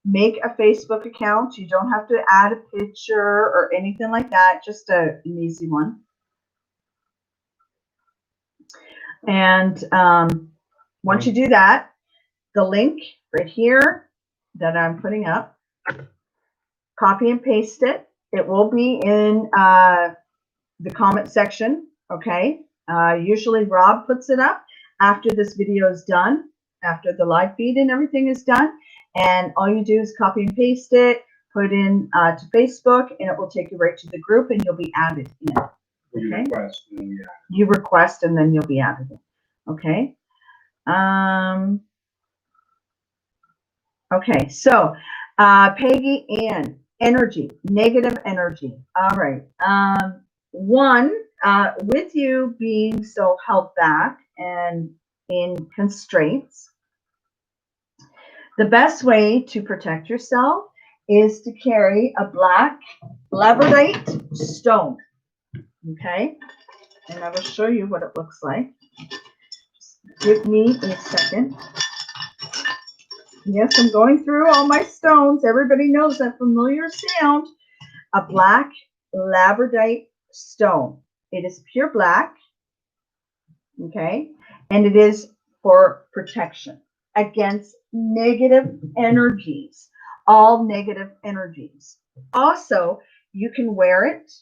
make a Facebook account. You don't have to add a picture or anything like that. Just an easy one. And once you do that, the link right here that I'm putting up, copy and paste it. It will be in the comment section. Okay. Usually Rob puts it up after this video is done, after the live feed and everything is done. And all you do is copy and paste it, put in to Facebook, and it will take you right to the group, and you'll be added in. You Okay. request, and then we add. You request, and then you'll be added in. Okay. Okay. So, Peggy Ann, energy, negative energy. All right. One, with you being so held back and in constraints, the best way to protect yourself is to carry a black labradorite stone. Okay. And I will show you what it looks like. Just give me a second. Yes, I'm going through all my stones. Everybody knows that familiar sound. A black labradorite stone. It is pure black. Okay. And it is for protection against negative energies, all negative energies. Also, you can wear it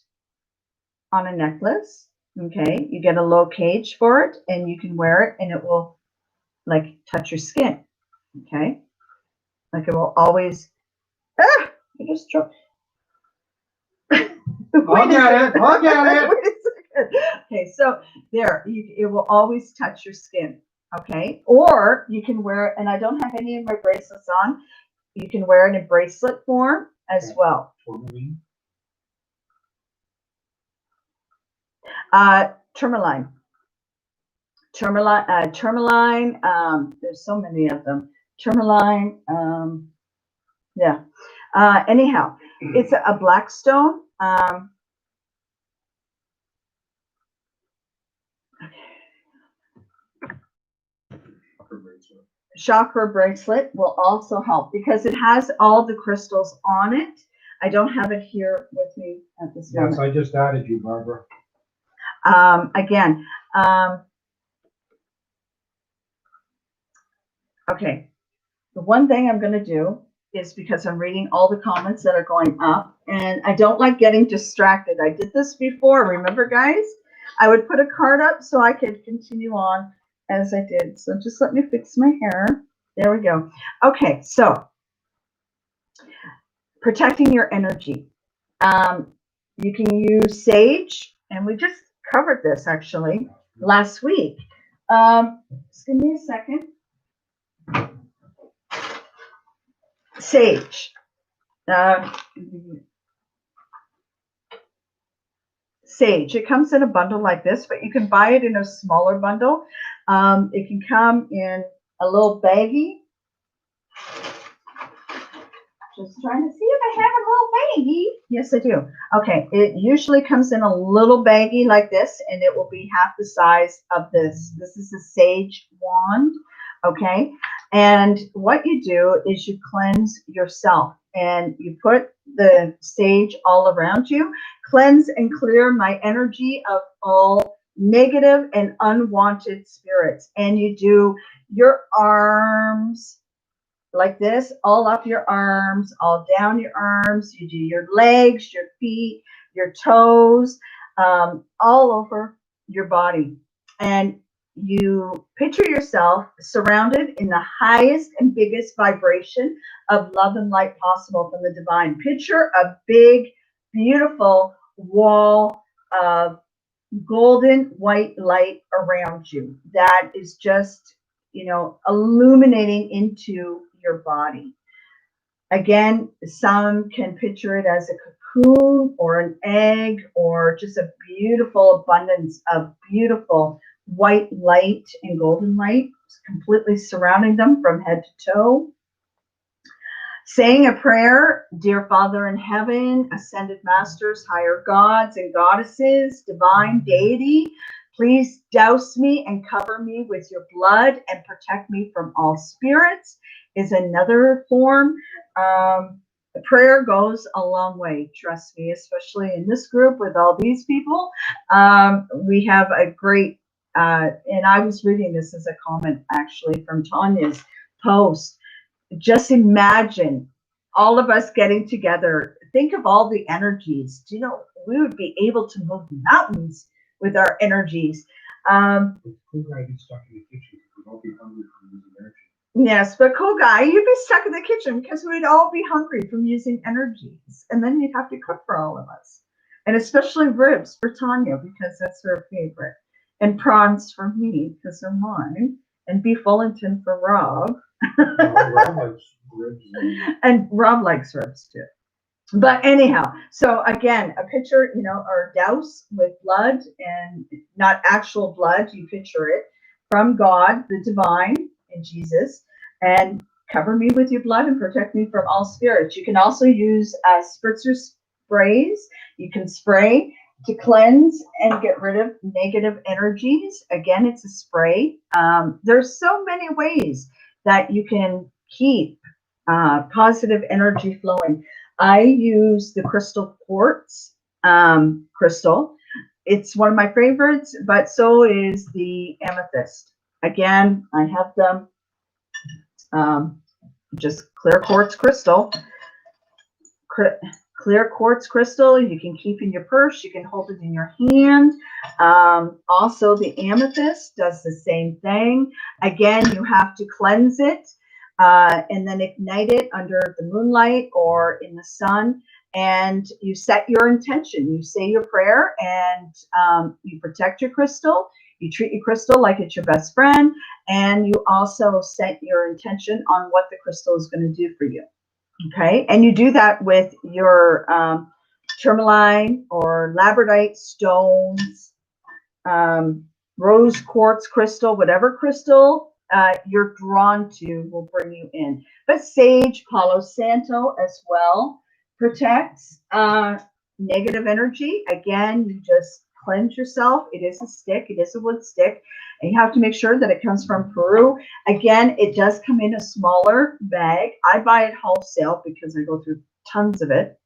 on a necklace. Okay. You get a low cage for it, and you can wear it, and it will like touch your skin. Okay. Like it will always, I just dropped. I'll get it. I'll get it. Wait a second. Okay, so there, it will always touch your skin. Okay, or you can wear it, and I don't have any of my bracelets on. You can wear it in bracelet form as well. Tourmaline. Tourmaline. There's so many of them. Tourmaline. Yeah. Anyhow, it's a black stone. Chakra bracelet will also help because it has all the crystals on it. I don't have it here with me at this moment. Yes, I just added you, Barbara. Again, okay. The one thing I'm going to do is, because I'm reading all the comments that are going up, and I don't like getting distracted. I did this before. Remember, guys? I would put a card up so I could continue on as I did. So just let me fix my hair. There we go. Okay, so protecting your energy. You can use sage, and we just covered this actually last week. Just give me a second. Sage. Sage. It comes in a bundle like this, but you can buy it in a smaller bundle. It can come in a little baggie. Just trying to see if I have a little baggie. Yes, I do. Okay. It usually comes in a little baggie like this, and it will be half the size of this. This is a sage wand. Okay. And what you do is you cleanse yourself, and you put the sage all around you. Cleanse and clear my energy of all negative and unwanted spirits. And you do your arms like this, all up your arms, all down your arms. You do your legs, your feet, your toes, all over your body. And you picture yourself surrounded in the highest and biggest vibration of love and light possible from the divine. Picture a big, beautiful wall of golden white light around you that is just, illuminating into your body. Again, some can picture it as a cocoon or an egg, or just a beautiful abundance of beautiful white light and golden light completely surrounding them from head to toe. Saying a prayer, dear Father in heaven, ascended masters, higher gods and goddesses, divine deity, please douse me and cover me with your blood and protect me from all spirits, is another form. The prayer goes a long way, trust me, especially in this group with all these people. We have a great, and I was reading this as a comment actually from Tanya's post. Just imagine all of us getting together. Think of all the energies. Do you know, we would be able to move mountains with our energies. Who might be stuck in the kitchen? We won't be hungry from losing energy. Yes, but cool guy, you'd be stuck in the kitchen because we'd all be hungry from using energies. And then you'd have to cook for all of us. And especially ribs for Tanya because that's her favorite. And prawns for me because they're mine. And beef Wellington for Rob. Rob likes ribs. And Rob likes ribs too. But anyhow, so again, a picture, or douse with blood and not actual blood, you picture it from God, the divine, and Jesus, and cover me with your blood and protect me from all spirits. You can also use spritzer sprays. You can spray to cleanse and get rid of negative energies. Again, it's a spray. There's so many ways that you can keep positive energy flowing. I use the crystal quartz crystal. It's one of my favorites, but so is the amethyst. Again, I have them just clear quartz crystal. Clear quartz crystal you can keep in your purse. You can hold it in your hand. Also, the amethyst does the same thing. Again, you have to cleanse it. And then ignite it under the moonlight or in the sun. And you set your intention. You say your prayer and you protect your crystal. You treat your crystal like it's your best friend. And you also set your intention on what the crystal is going to do for you. Okay. And you do that with your tourmaline or labradorite stones, rose quartz crystal, whatever crystal you're drawn to will bring you in. But sage, Palo Santo as well protects negative energy. Again, you just cleanse yourself. It is a stick. It is a wood stick. And you have to make sure that it comes from Peru. Again, it does come in a smaller bag. I buy it wholesale because I go through tons of it.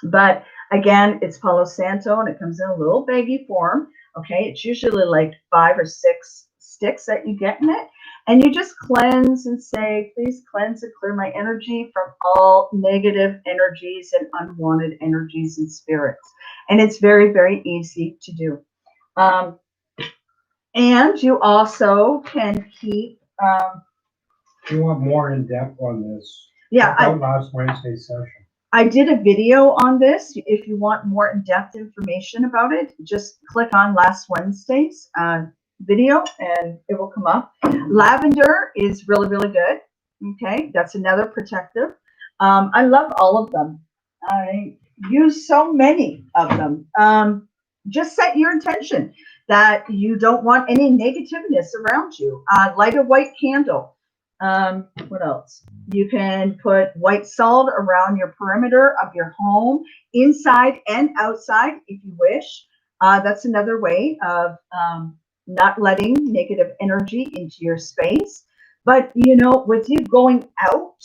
But again, it's Palo Santo and it comes in a little baggy form. Okay, it's usually like 5 or 6 sticks that you get in it. And you just cleanse and say, please cleanse and clear my energy from all negative energies and unwanted energies and spirits. And it's very, very easy to do. And you also can keep. You want more in depth on this? Yeah. Last Wednesday's session. I did a video on this. If you want more in-depth information about it, just click on last Wednesday's video and it will come up. Lavender is really, really good. Okay, that's another protective. I love all of them. I use so many of them. Just set your intention that you don't want any negativeness around you. Light a white candle. What else? You can put white salt around your perimeter of your home, inside and outside if you wish. That's another way of not letting negative energy into your space. But, with you going out,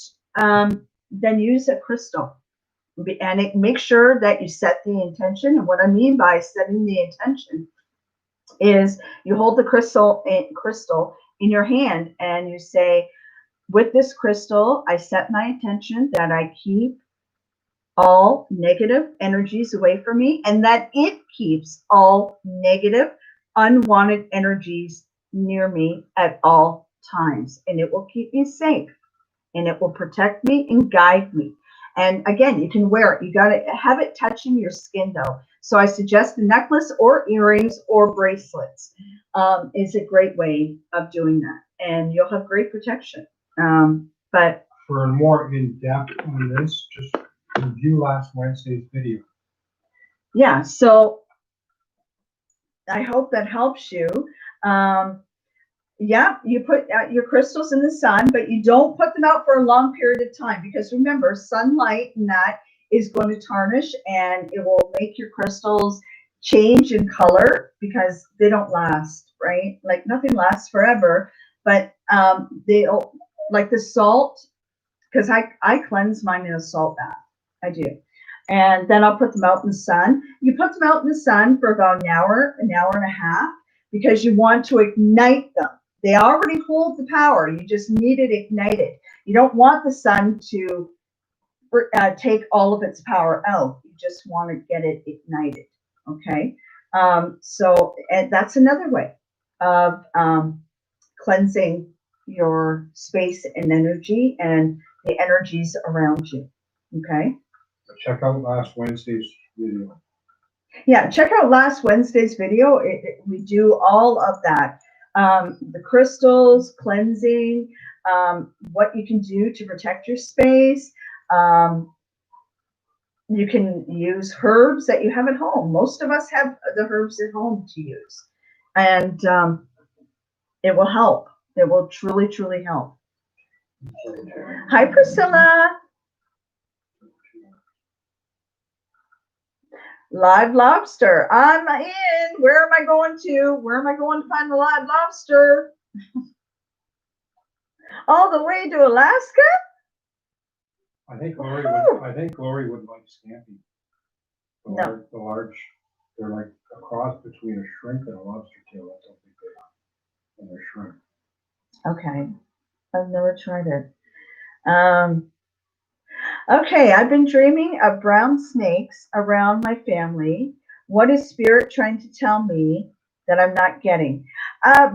then use a crystal. And make sure that you set the intention. And what I mean by setting the intention is you hold the crystal in your hand and you say, with this crystal, I set my intention that I keep all negative energies away from me and that it keeps all negative, unwanted energies near me at all times. And it will keep me safe and it will protect me and guide me. And again, you can wear it. You got to have it touching your skin though. So I suggest a necklace or earrings or bracelets is a great way of doing that. And you'll have great protection. But for more in depth on this, just review last Wednesday's video. Yeah, so I hope that helps you. Yeah, you put your crystals in the sun, but you don't put them out for a long period of time because remember, sunlight and that is going to tarnish and it will make your crystals change in color because they don't last, right? Like nothing lasts forever, but they'll, like the salt, because I cleanse mine in a salt bath. I do. And then I'll put them out in the sun. You put them out in the sun for about an hour and a half, because you want to ignite them. They already hold the power. You just need it ignited. You don't want the sun to take all of its power out. You just want to get it ignited. Okay. So and that's another way of cleansing your space and energy and the energies around you. Okay. Check out last Wednesday's video. Yeah, check out last Wednesday's video. We do all of that. The crystals, cleansing, what you can do to protect your space. You can use herbs that you have at home. Most of us have the herbs at home to use. And it will help. It will truly, truly help. Hi, Priscilla. Live lobster. I'm in. Where am I going to? Where am I going to find the live lobster? All the way to Alaska? I think Lori would like scampi. No. The large, they're like a cross between a shrimp and a lobster tail. That's what they do. And they're shrimp. Okay. I've never tried it. Okay, I've been dreaming of brown snakes around my family. What is spirit trying to tell me that I'm not getting?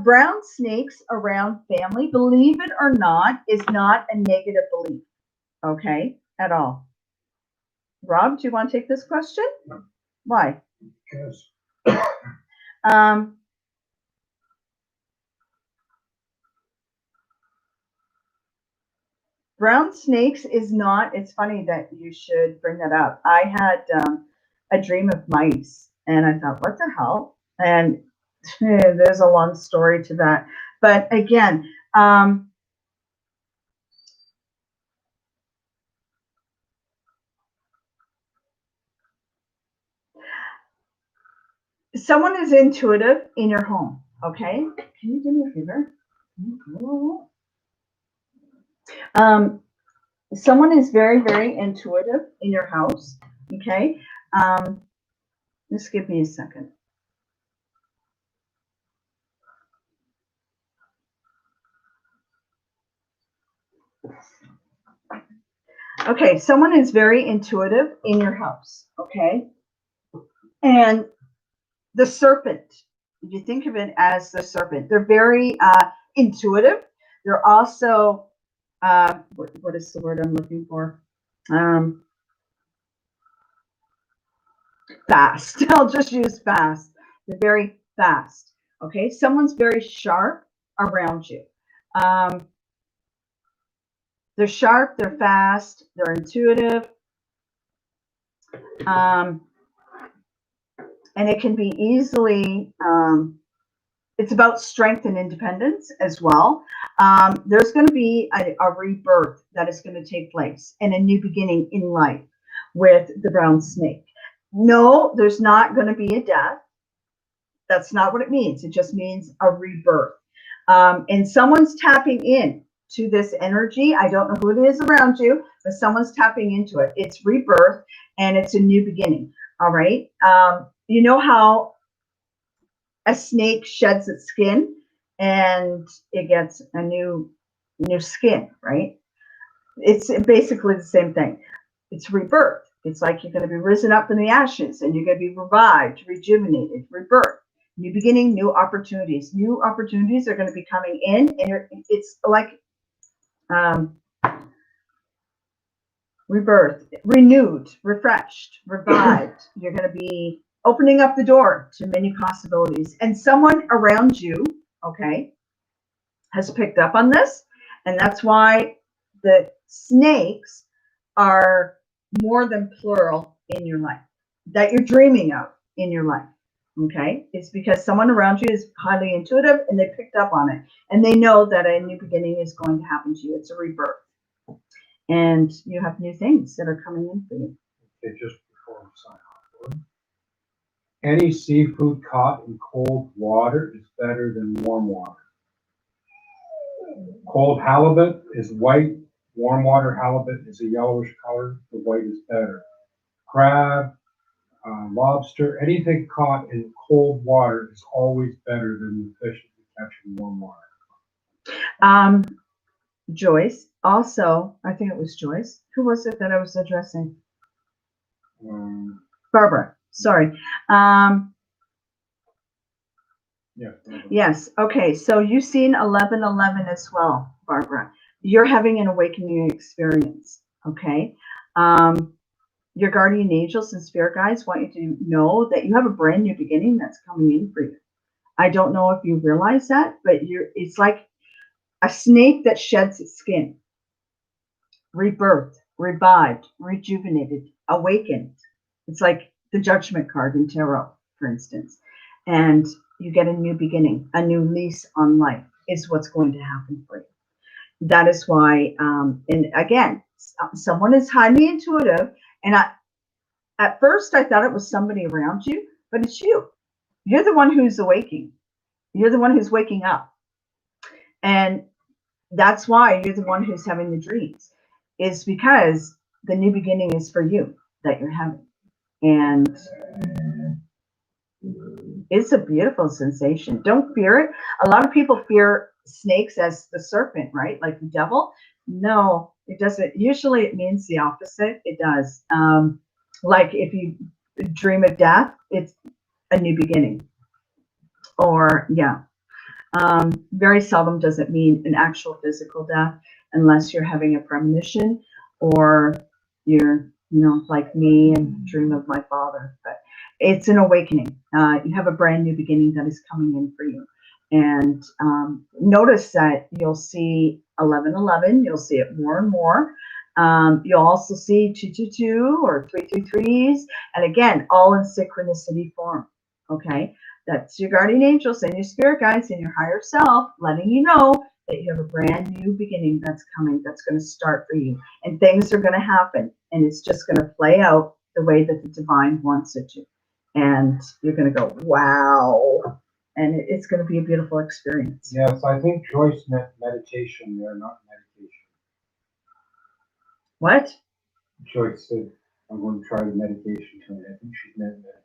Brown snakes around family, believe it or not, is not a negative belief. Okay, at all. Rob, do you want to take this question? No. Why? Because brown snakes is not, it's funny that you should bring that up. I had a dream of mice and I thought, what the hell? And there's a long story to that. But again, someone is intuitive in your home, okay? Can you do me a favor? Someone is very, very intuitive in your house, okay? Just give me a second. Okay, someone is very intuitive in your house, okay? And the serpent, if you think of it as the serpent, they're very intuitive. They're also, what is the word I'm looking for? Fast. I'll just use fast. They're very fast, okay? Someone's very sharp around you. They're sharp, they're fast, they're intuitive. And it can be easily, it's about strength and independence as well. There's going to be a rebirth that is going to take place and a new beginning in life with the brown snake. No, there's not going to be a death. That's not what it means. It just means a rebirth. And someone's tapping in to this energy. I don't know who it is around you, but someone's tapping into it. It's rebirth and it's a new beginning. All right. You know how a snake sheds its skin and it gets a new skin, right? It's basically the same thing. It's rebirth. It's like you're going to be risen up from the ashes and you're going to be revived, rejuvenated, rebirth, new beginning, new opportunities. New opportunities are going to be coming in, and it's like rebirth, renewed, refreshed, revived. You're going to be opening up the door to many possibilities. And someone around you, okay, has picked up on this. And that's why the snakes are more than plural in your life, that you're dreaming of in your life. Okay, it's because someone around you is highly intuitive and they picked up on it and they know that a new beginning is going to happen to you. It's a rebirth. And you have new things that are coming in for you. Okay, just before we sign off, any seafood caught in cold water is better than warm water. Cold halibut is white. Warm water halibut is a yellowish color. The white is better. Crab, lobster, anything caught in cold water is always better than the fish that you catch in warm water. Joyce, also, I think it was Joyce. Who was it that I was addressing? Barbara, sorry. Yeah. Yes. Okay. So you've seen 1111 as well, Barbara. You're having an awakening experience. Okay. Um, your guardian angels and spirit guides want you to know that you have a brand new beginning that's coming in for you. I don't know if you realize that, but it's like a snake that sheds its skin, rebirthed, revived, rejuvenated, awakened. It's like the judgment card in tarot, for instance. And you get a new beginning, a new lease on life is what's going to happen for you. That is why, and again, someone is highly intuitive. And at first I thought it was somebody around you, but it's you. You're the one who's awaking. You're the one who's waking up. And that's why you're the one who's having the dreams, is because the new beginning is for you that you're having. And it's a beautiful sensation. Don't fear it. A lot of people fear snakes as the serpent, right? Like the devil. No, it doesn't. Usually it means the opposite. It does. Like if you dream of death, it's a new beginning. Or, yeah. Very seldom does it mean an actual physical death unless you're having a premonition or you're, like me and dream of my father. But it's an awakening. You have a brand new beginning that is coming in for you. And notice that you'll see 1111. You'll see it more and more. You'll also see 222 or 333s. And again, all in synchronicity form. Okay. That's your guardian angels and your spirit guides and your higher self letting you know that you have a brand new beginning that's coming, that's going to start for you. And things are going to happen. And it's just going to play out the way that the divine wants it to. And you're going to go, wow. And it's going to be a beautiful experience. Yes, I think Joyce meant meditation there, not medication. What? Joyce said, I'm going to try the meditation tonight. I think she meant meditation.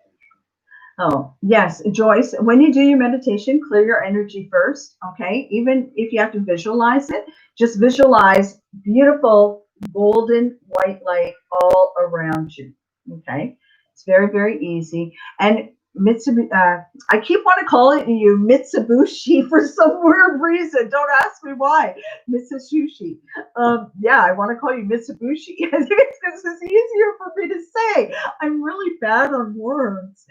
Oh, yes, Joyce, when you do your meditation, clear your energy first, okay? Even if you have to visualize it, just visualize beautiful golden white light all around you, okay? It's very, very easy. And I keep wanting to call it you Mitsubishi for some weird reason. Don't ask me why. Mitsubishi. Yeah, I want to call you Mitsubishi. I think it's because it's easier for me to say. I'm really bad on words,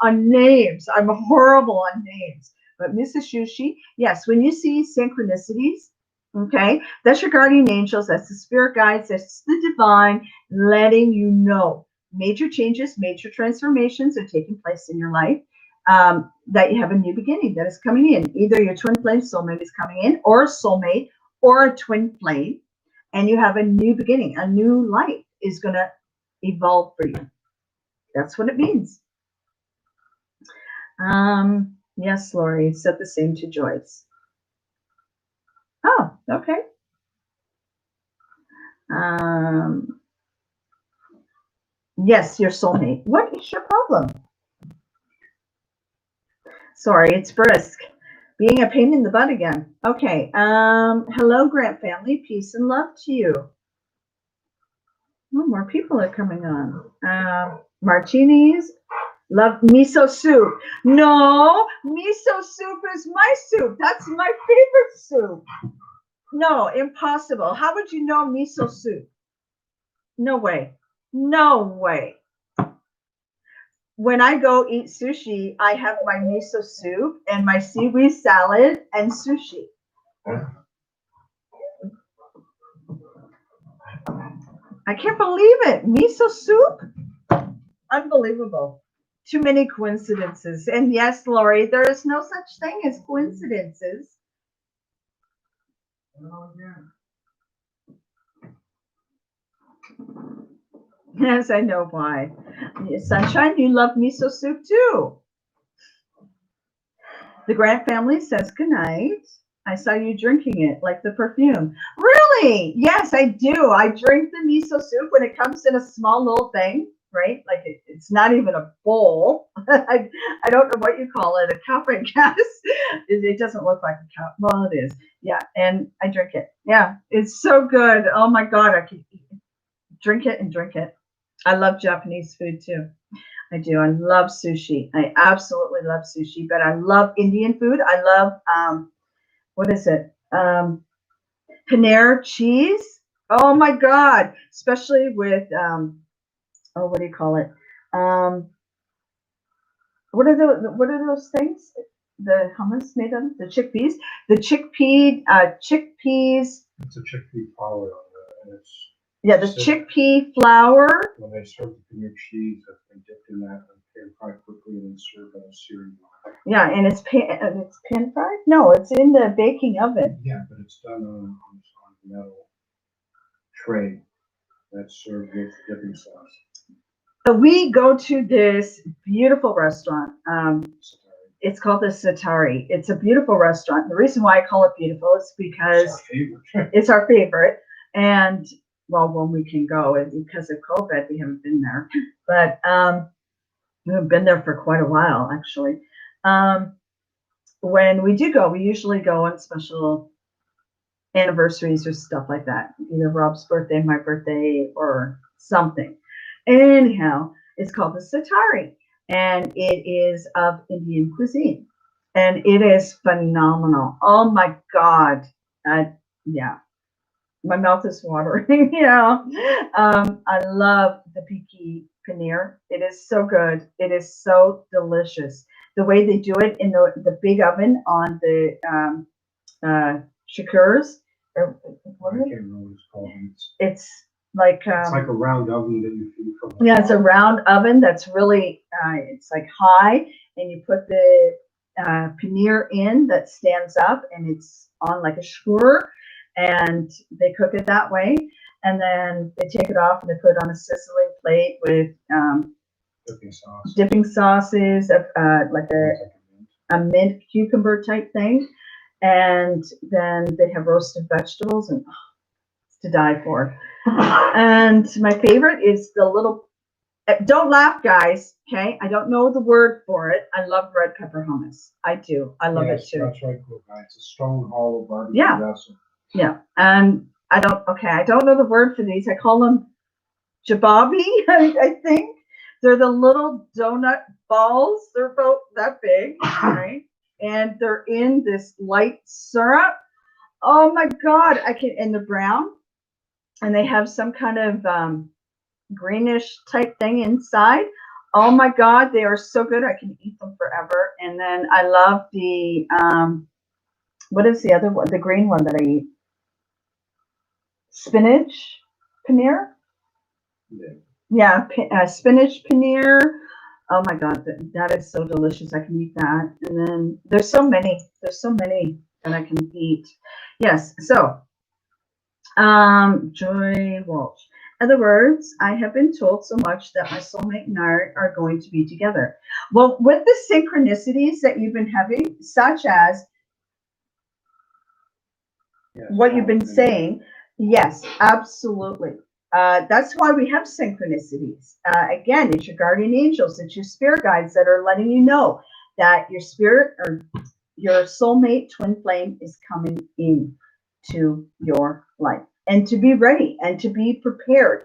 on names. I'm horrible on names. But Mitsubishi, yes, when you see synchronicities, okay, that's your guardian angels, that's the spirit guides, that's the divine letting you know major changes, major transformations are taking place in your life, that you have a new beginning that is coming in. Either your twin flame soulmate is coming in, or a soulmate, or a twin flame, and you have a new beginning. A new life is going to evolve for you. That's what it means. Yes, Lori, said the same to Joyce. Oh, okay. Yes, your soulmate. What is your problem? Sorry, it's Brisk. Being a pain in the butt again. Okay. Hello, Grant family. Peace and love to you. Oh, more people are coming on. Martinis. Love miso soup. No, miso soup is my soup. That's my favorite soup. No, impossible. How would you know miso soup? No way. No way. When I go eat sushi, I have my miso soup and my seaweed salad and sushi. I can't believe it. Miso soup? Unbelievable. Too many coincidences. And yes, Lori, there is no such thing as coincidences. Yes, I know why. Sunshine, you love miso soup too. The Grant family says goodnight. I saw you drinking it like the perfume. Really? Yes, I do. I drink the miso soup when it comes in a small little thing, right? Like it's not even a bowl. I don't know what you call it, a cup, I guess. It doesn't look like a cup. Well, it is. Yeah, and I drink it. Yeah, it's so good. Oh my God, I can drink it and drink it. I love Japanese food too. I do. I love sushi. I absolutely love sushi, but I love Indian food. I love what is it? Paneer cheese. Oh my God. Especially with oh, what do you call it? Um, what are those things? The hummus made of the chickpeas. The chickpeas. It's a chickpea flour on there, and it's Yeah, the chickpea flour. when they serve the paneer cheese, that's been dipped in that and pan fried quickly and then served on a searing line. Yeah, and it's pan fried. No, it's in the baking oven. Yeah, but it's done on a metal tray that's served with dipping sauce. We go to this beautiful restaurant. It's called the Satari. It's a beautiful restaurant. The reason why I call it beautiful is because it's our favorite. And well, when we can go, and because of COVID, we haven't been there. But we've been there for quite a while, actually. When we do go, we usually go on special anniversaries or stuff like that. Either Rob's birthday, my birthday, or something. Anyhow, it's called the Satari, and it is of Indian cuisine, and it is phenomenal. Oh my God. Yeah, my mouth is watering. I love the Piki paneer. It is so good. It is so delicious. The way they do it in the big oven on the shakurs. I can't remember what it's called. It's like it's like a round oven that you feed from. Yeah, it's a round oven that's really it's like high, and you put the paneer in that stands up, and it's on like a skewer, and they cook it that way, and then they take it off and they put it on a sizzling plate with dipping sauces, like a mint cucumber type thing, and then they have roasted vegetables, and it's to die for. And my favorite is the little. Don't laugh, guys. Okay, I don't know the word for it. I love red pepper hummus. I do. I love it too. That's right, cool guy. It's a stone hollow barbecue vessel. Yeah, and I don't know the word for these. I call them jababi. I think they're the little donut balls. They're about that big, right? And they're in this light syrup. Oh my God! And they're brown, and they have some kind of greenish type thing inside. Oh my God, they are so good. I can eat them forever. And then I love the what is the other one? The green one that I eat. Spinach paneer. Yeah, spinach paneer. Oh my God, that is so delicious. I can eat that. And then there's so many that I can eat. Yes. So, Joy Walsh. In other words, I have been told so much that my soulmate and I are going to be together. Well, with the synchronicities that you've been having, such as what you've been saying, yes, absolutely. That's why we have synchronicities. Again, it's your guardian angels, it's your spirit guides that are letting you know that your spirit or your soulmate twin flame is coming in to your life. And to be ready and to be prepared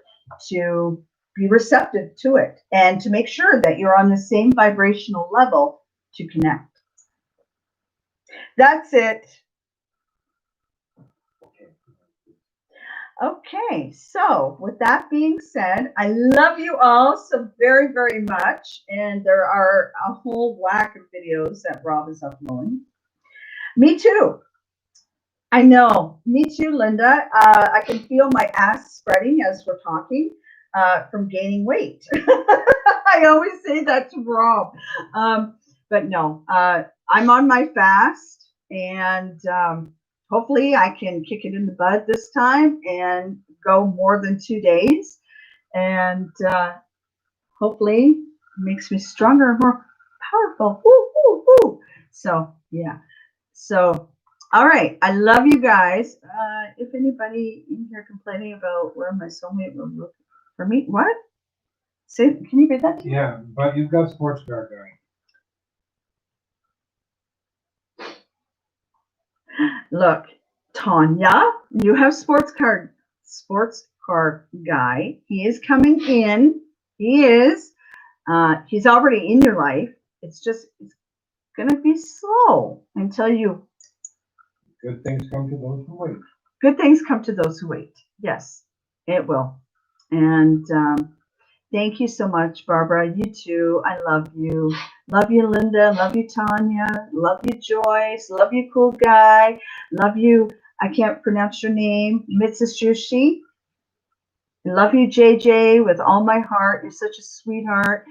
to be receptive to it and to make sure that you're on the same vibrational level to connect. That's it. Okay, so with that being said, I love you all so very, very much. And there are a whole whack of videos that Rob is uploading. Me too. I know. Me too, Linda. I can feel my ass spreading as we're talking from gaining weight. I always say that to Rob. But no, I'm on my fast, and hopefully I can kick it in the bud this time and go more than 2 days. And hopefully it makes me stronger and more powerful. Woo, woo, woo. So, yeah. So, all right. I love you guys. If anybody in here complaining about where my soulmate will look for me, what? Say, can you read that to me? Yeah, but you've got sports car guy. Look, Tanya, you have sports car guy. He is coming in. He is. He's already in your life. It's going to be slow until you. Good things come to those who wait. Good things come to those who wait. Yes, it will. And thank you so much, Barbara. You too. I love you. Love you, Linda. Love you, Tanya. Love you, Joyce. Love you, cool guy. Love you. I can't pronounce your name. Mitsushi. Love you, JJ, with all my heart. You're such a sweetheart.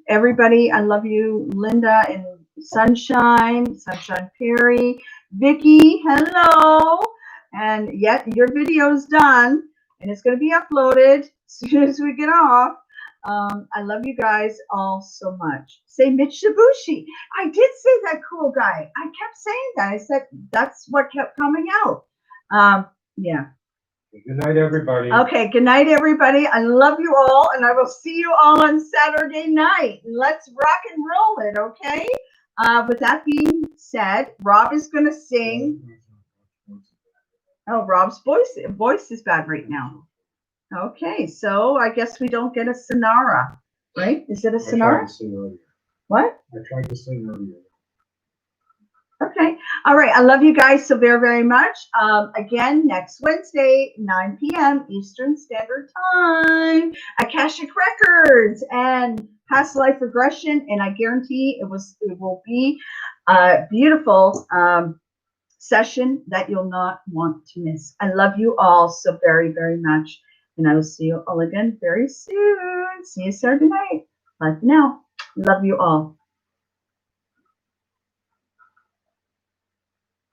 Everybody, I love you, Linda and Sunshine Perry, Vicky, hello. And yet your video's done and it's going to be uploaded as soon as we get off. I love you guys all so much. Say Mitsubishi. I did say that, cool guy. I kept saying that. I said that's what kept coming out. Yeah. Good night, everybody. Okay, good night, everybody. I love you all, and I will see you all on Saturday night. Let's rock and roll it, okay? With that being said, Rob is going to sing. Oh, Rob's voice is bad right now. Okay, so I guess we don't get a sonara, right? Is it a sonara? What? I tried to sing earlier. Okay. All right. I love you guys so very, very much. Again, next Wednesday, 9 p.m. Eastern Standard Time, Akashic Records and Past Life Regression. And I guarantee it will be a beautiful session that you'll not want to miss. I love you all so very, very much. And I will see you all again very soon. See you Saturday night. Bye for now. Love you all.